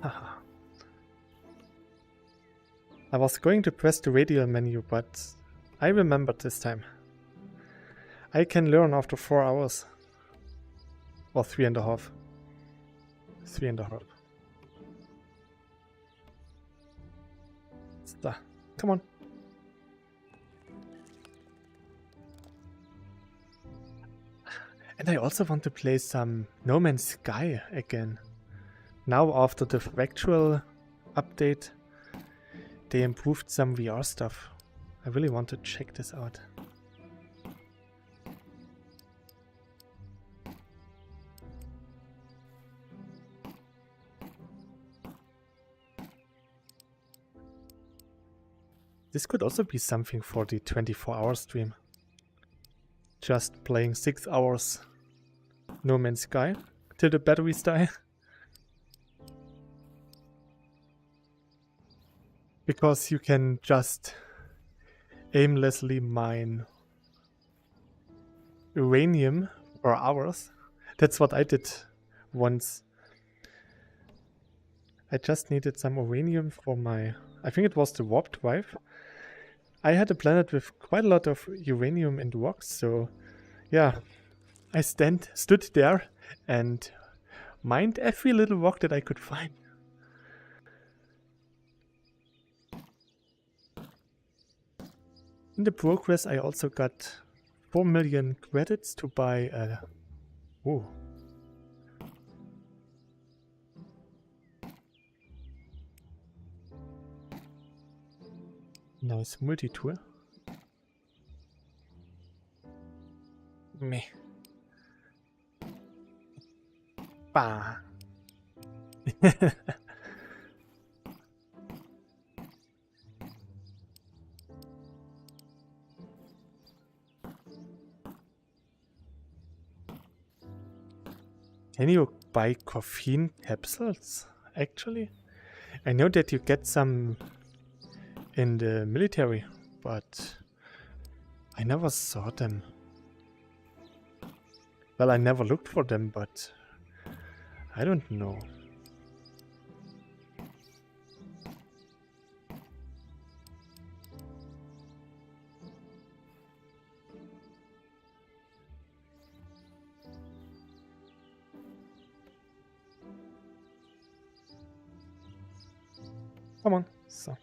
Haha. I was going to press the radial menu, but I remembered this time. I can learn after 4 hours. Or 3.5. 3.5. So, come on. And I also want to play some No Man's Sky again. Now after the Fractual update, they improved some VR stuff. I really want to check this out. This could also be something for the 24-hour stream. Just playing 6 hours No Man's Sky till the batteries die. Because you can just aimlessly mine uranium for hours. That's what I did once. I just needed some uranium for my... I think it was the warp drive. I had a planet with quite a lot of uranium and rocks, so yeah, I stood there and mined every little rock that I could find. In the progress, I also got 4 million credits to buy a... Oh. Nice multi-tool. Meh. Bah. Can you buy caffeine capsules, actually? I know that you get some in the military, but I never saw them. Well, I never looked for them, but I don't know. Come on, so.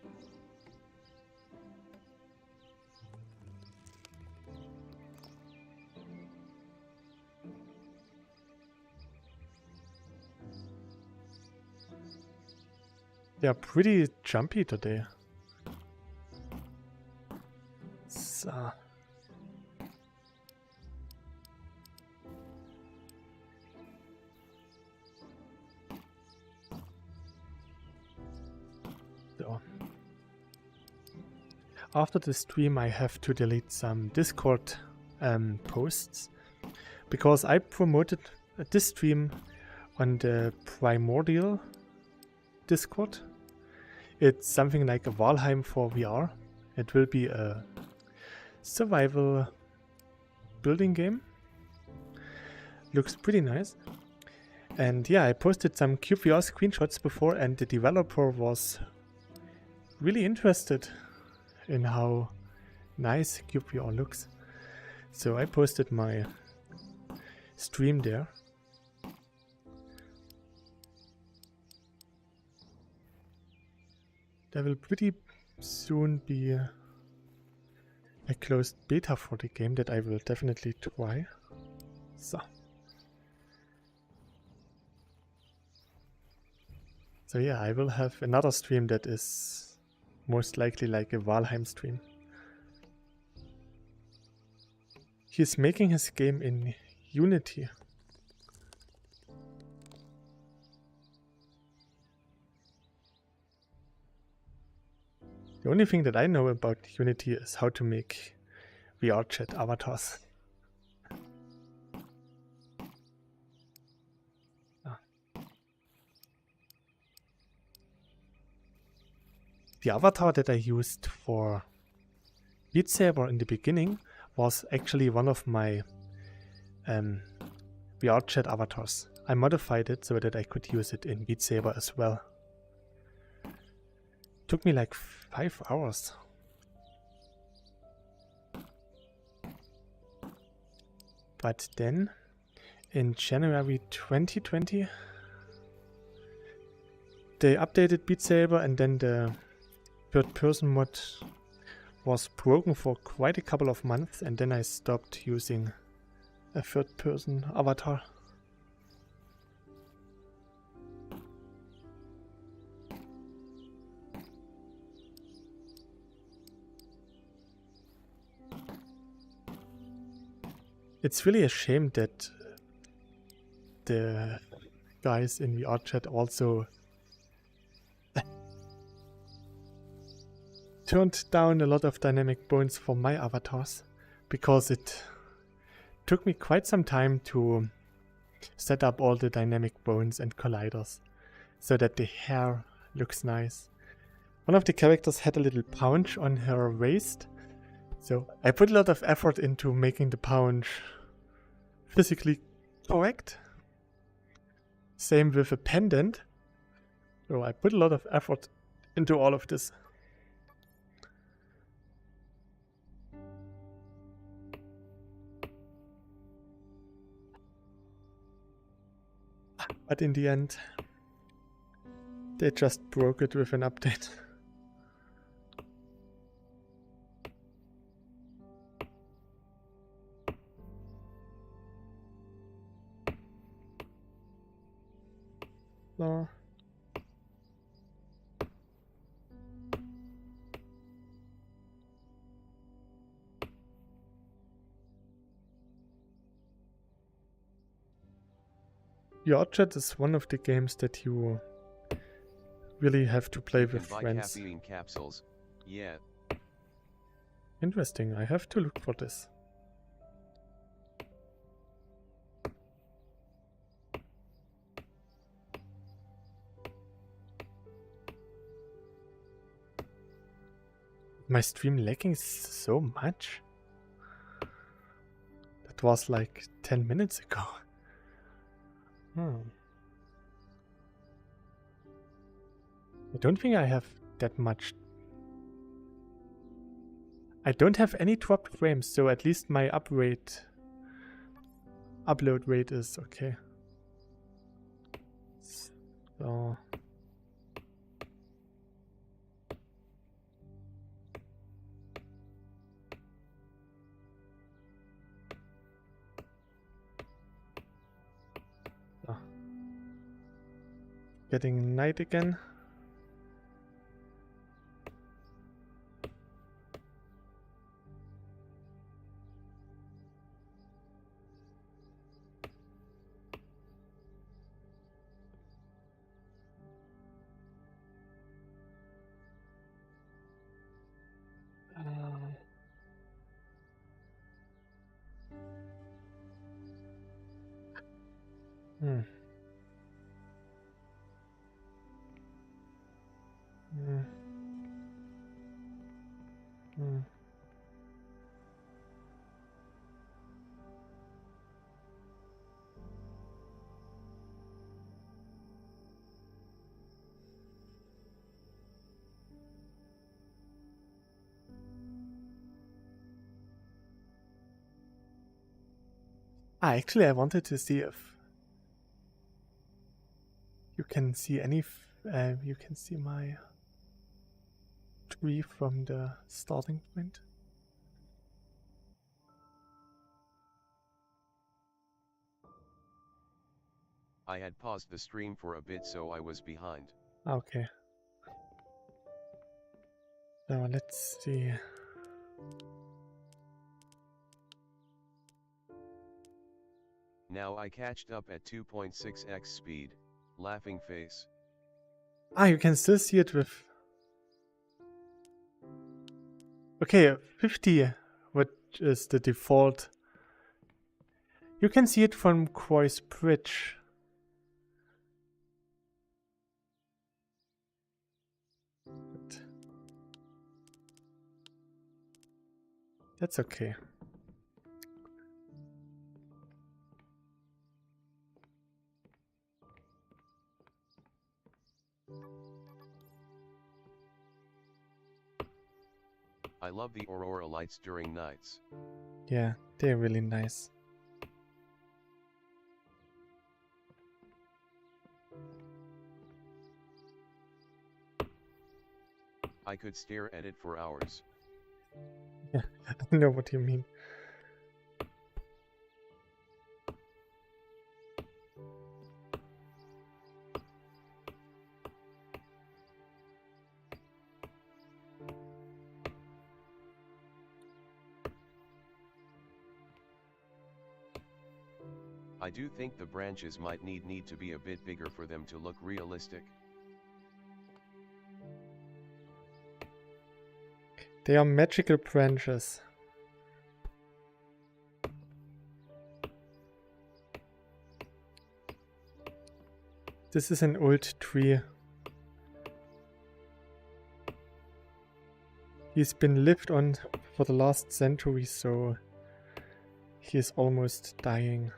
They are pretty jumpy today. So. After the stream I have to delete some Discord posts because I promoted this stream on the Primordial Discord. It's something like a Valheim for VR. It will be a survival building game. Looks pretty nice. And yeah, I posted some cyubeVR screenshots before, and the developer was really interested in how nice cyubeVR looks. So I posted my stream there. There will pretty soon be a closed beta for the game that I will definitely try. So yeah, I will have another stream that is most likely like a Valheim stream. He's making his game in Unity. The only thing that I know about Unity is how to make VR chat avatars. The avatar that I used for Beat Saber in the beginning was actually one of my VR chat avatars. I modified it so that I could use it in Beat Saber as well. Took me like 5 hours. But then in January 2020 they updated Beat Saber, and then the third person mod was broken for quite a couple of months, and then I stopped using a third person avatar. It's really a shame that the guys in VR chat also turned down a lot of dynamic bones for my avatars, because it took me quite some time to set up all the dynamic bones and colliders so that the hair looks nice. One of the characters had a little pouch on her waist, so I put a lot of effort into making the pouch physically correct. Same with a pendant. So I put a lot of effort into all of this. But in the end, they just broke it with an update. So. Your chat is one of the games that you really have to play with friends. Caffeine capsules. Yeah. Interesting. I have to look for this. My stream lagging so much? That was like 10 minutes ago. I don't think I have that much. I don't have any dropped frames, so at least my upload rate is okay. So getting night again. Hmm. Actually, I wanted to see if you can see any. You can see my tree from the starting point. I had paused the stream for a bit, so I was behind. Okay. Now let's see. Now I catched up at 2.6x speed, laughing face. You can still see it with... Okay, 50, which is the default. You can see it from Croy's Bridge. But that's okay. I love the aurora lights during nights. Yeah, they're really nice. I could stare at it for hours. Yeah, I know what you mean. I do think the branches might need to be a bit bigger for them to look realistic. They are magical branches. This is an old tree. He's been lived on for the last century, so he is almost dying.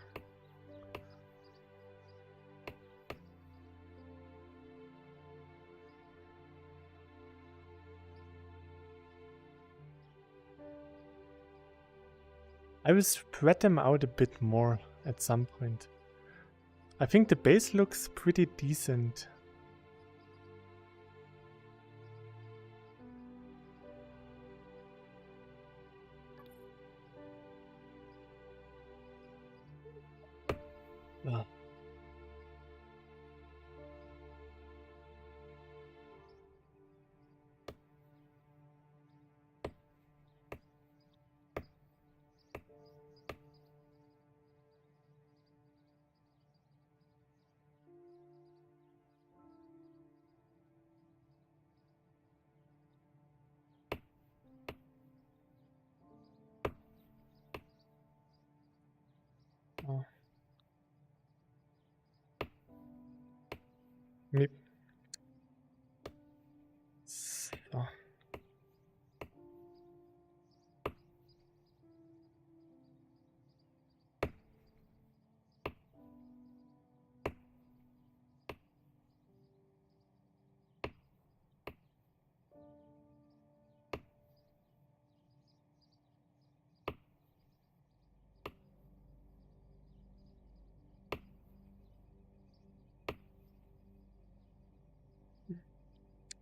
I will spread them out a bit more at some point. I think the base looks pretty decent. Ah. Oh. Maybe. So.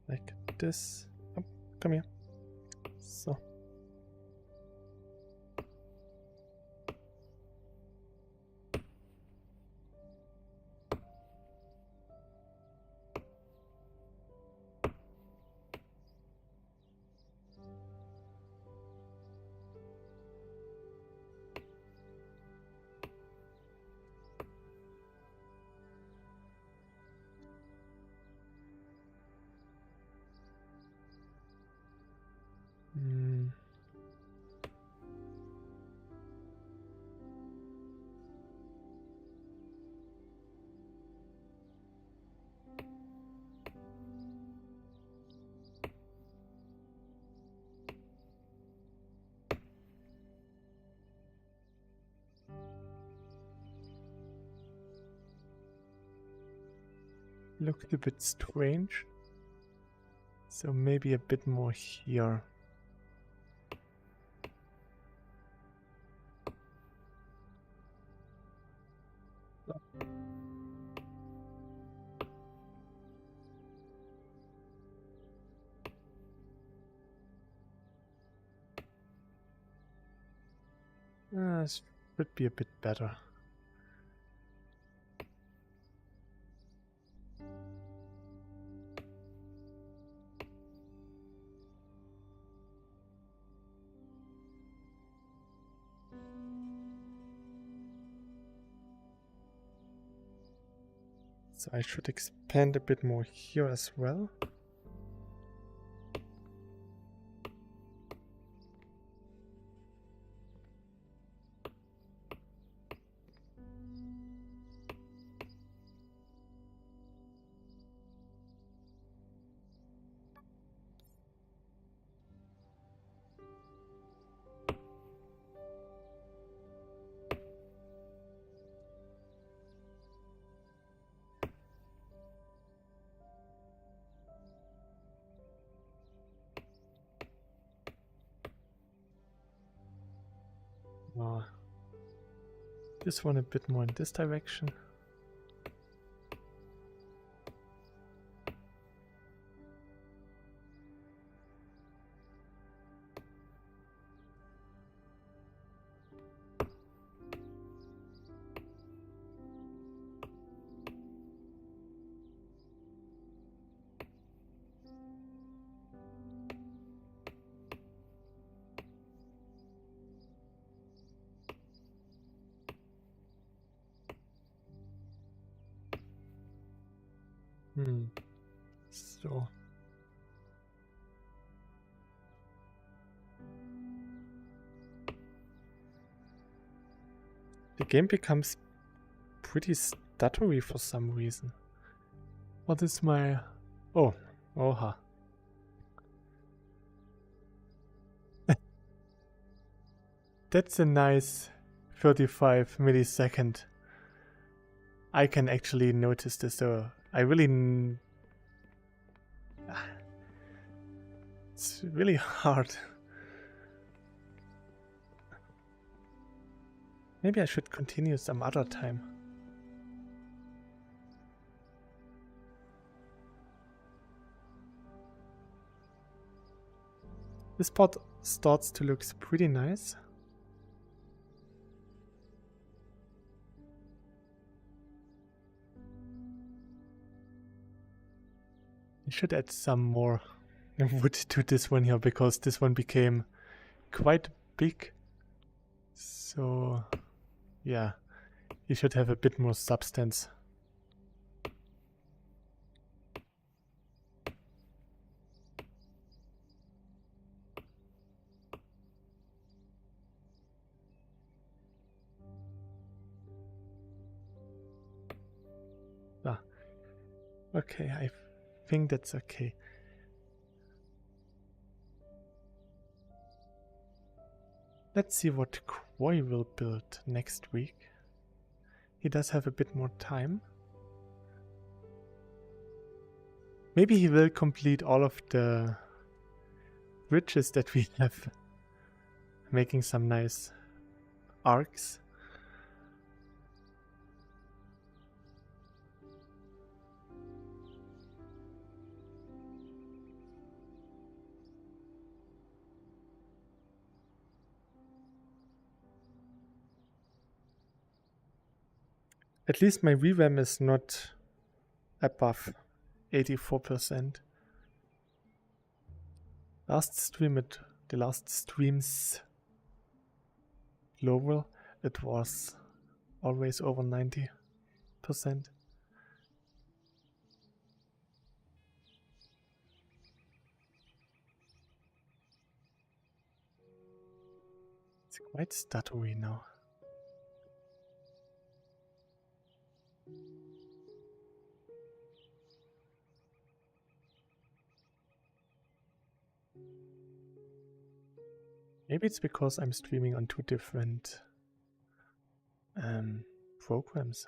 Like this. Oh, come here. So. Mm. Looked a bit strange. So maybe a bit more here. This would be a bit better. So I should expand a bit more here as well. This one a bit more in this direction. So the game becomes pretty stuttery for some reason. What is my... Oh, oha. That's a nice 35 millisecond. I can actually notice this, so I really... It's really hard. Maybe I should continue some other time. This part starts to look pretty nice. I should add some more wood to this one here, because this one became quite big. So, yeah, you should have a bit more substance. Ah, okay, I think that's okay. Let's see what Koi will build next week. He does have a bit more time. Maybe he will complete all of the bridges that we have, making some nice arcs. At least my revamp is not above 84%. The last stream's global, it was always over 90%. It's quite stuttery now. Maybe it's because I'm streaming on two different programs.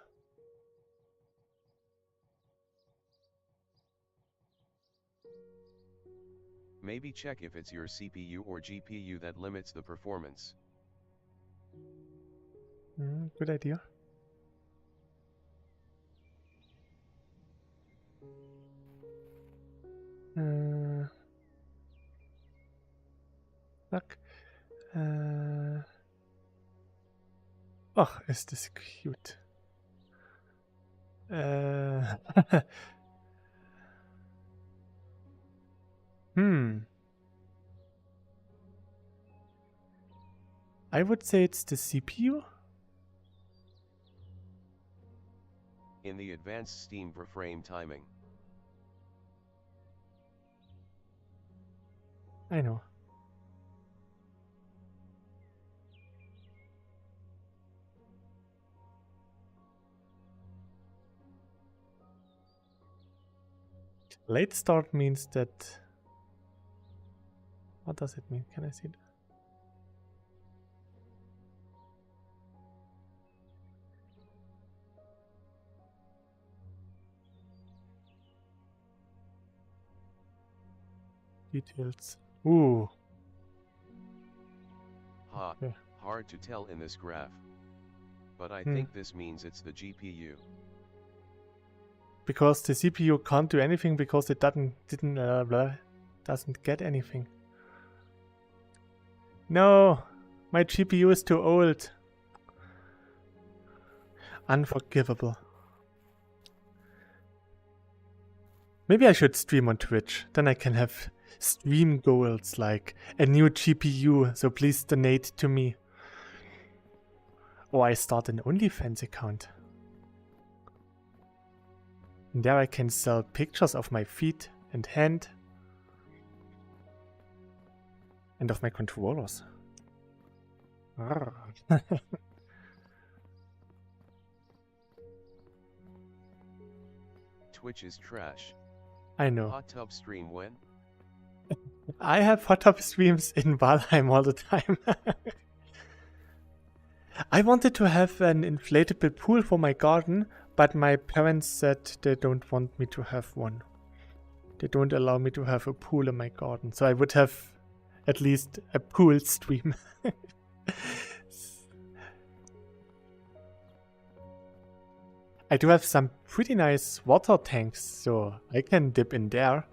Maybe check if it's your CPU or GPU that limits the performance. Good idea. Fuck. Oh, is this cute? I would say it's the CPU. In the advanced Steam frame timing. I know. Late start means that... What does it mean? Can I see it? Details. Ooh. Ha, Okay. hard to tell in this graph. But I think this means it's the GPU. Because the CPU can't do anything because it doesn't get anything. No, my GPU is too old. Unforgivable. Maybe I should stream on Twitch. Then I can have stream goals like a new GPU, so please donate to me. Or I start an OnlyFans account. And there I can sell pictures of my feet and hand. And of my controllers. Twitch is trash. I know. Hot tub stream when? I have hot tub streams in Valheim all the time. I wanted to have an inflatable pool for my garden, but my parents said they don't want me to have one. They don't allow me to have a pool in my garden, so I would have at least a pool stream. I do have some pretty nice water tanks, so I can dip in there.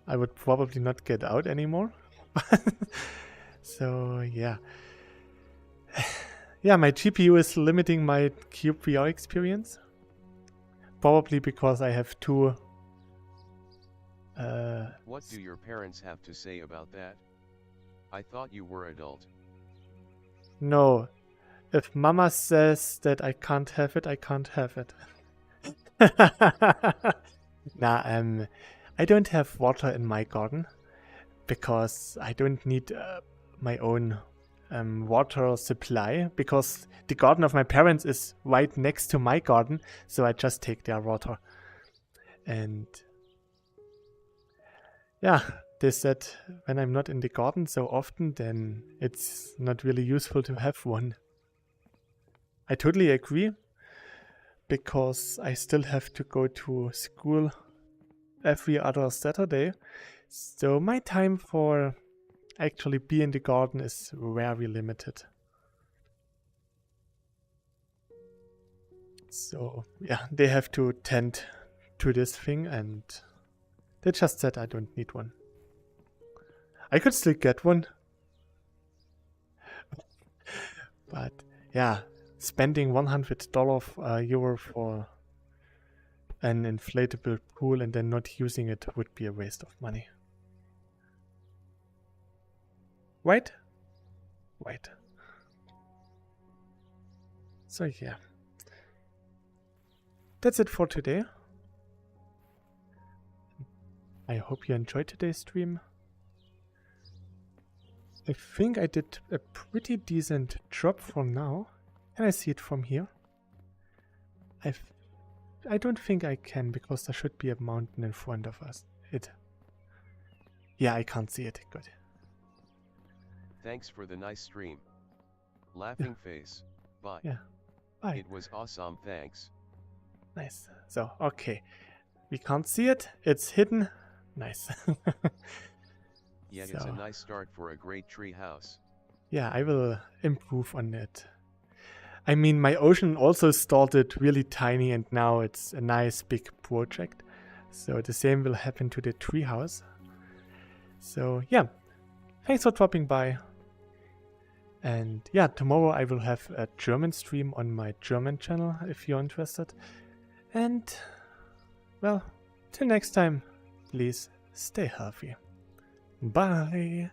I would probably not get out anymore. So, yeah. Yeah, my GPU is limiting my cyubeVR experience. Probably because I have two... What do your parents have to say about that? I thought you were adult. No. If mama says that I can't have it, I can't have it. Nah, I don't have water in my garden because I don't need my own water supply because the garden of my parents is right next to my garden, so I just take their water. And yeah, they said when I'm not in the garden so often, then it's not really useful to have one. I totally agree, because I still have to go to school every other Saturday, so my time for actually be in the garden is very limited. So yeah, they have to tend to this thing, and they just said I don't need one. I could still get one, but yeah, spending $100 for an inflatable pool and then not using it would be a waste of money. Right? Right. So yeah. That's it for today. I hope you enjoyed today's stream. I think I did a pretty decent job for now. Can I see it from here? I don't think I can, because there should be a mountain in front of us. Yeah, I can't see it. Good. Thanks for the nice stream. Laughing face. Bye. Yeah. Bye. It was awesome, thanks. Nice. So, okay. We can't see it. It's hidden. Nice. Yeah, it's a nice start for a great tree house. Yeah, I will improve on it. I mean, my ocean also started really tiny and now it's a nice big project. So the same will happen to the treehouse. So yeah, thanks for dropping by. And yeah, tomorrow I will have a German stream on my German channel if you're interested. And well, till next time, please stay healthy. Bye!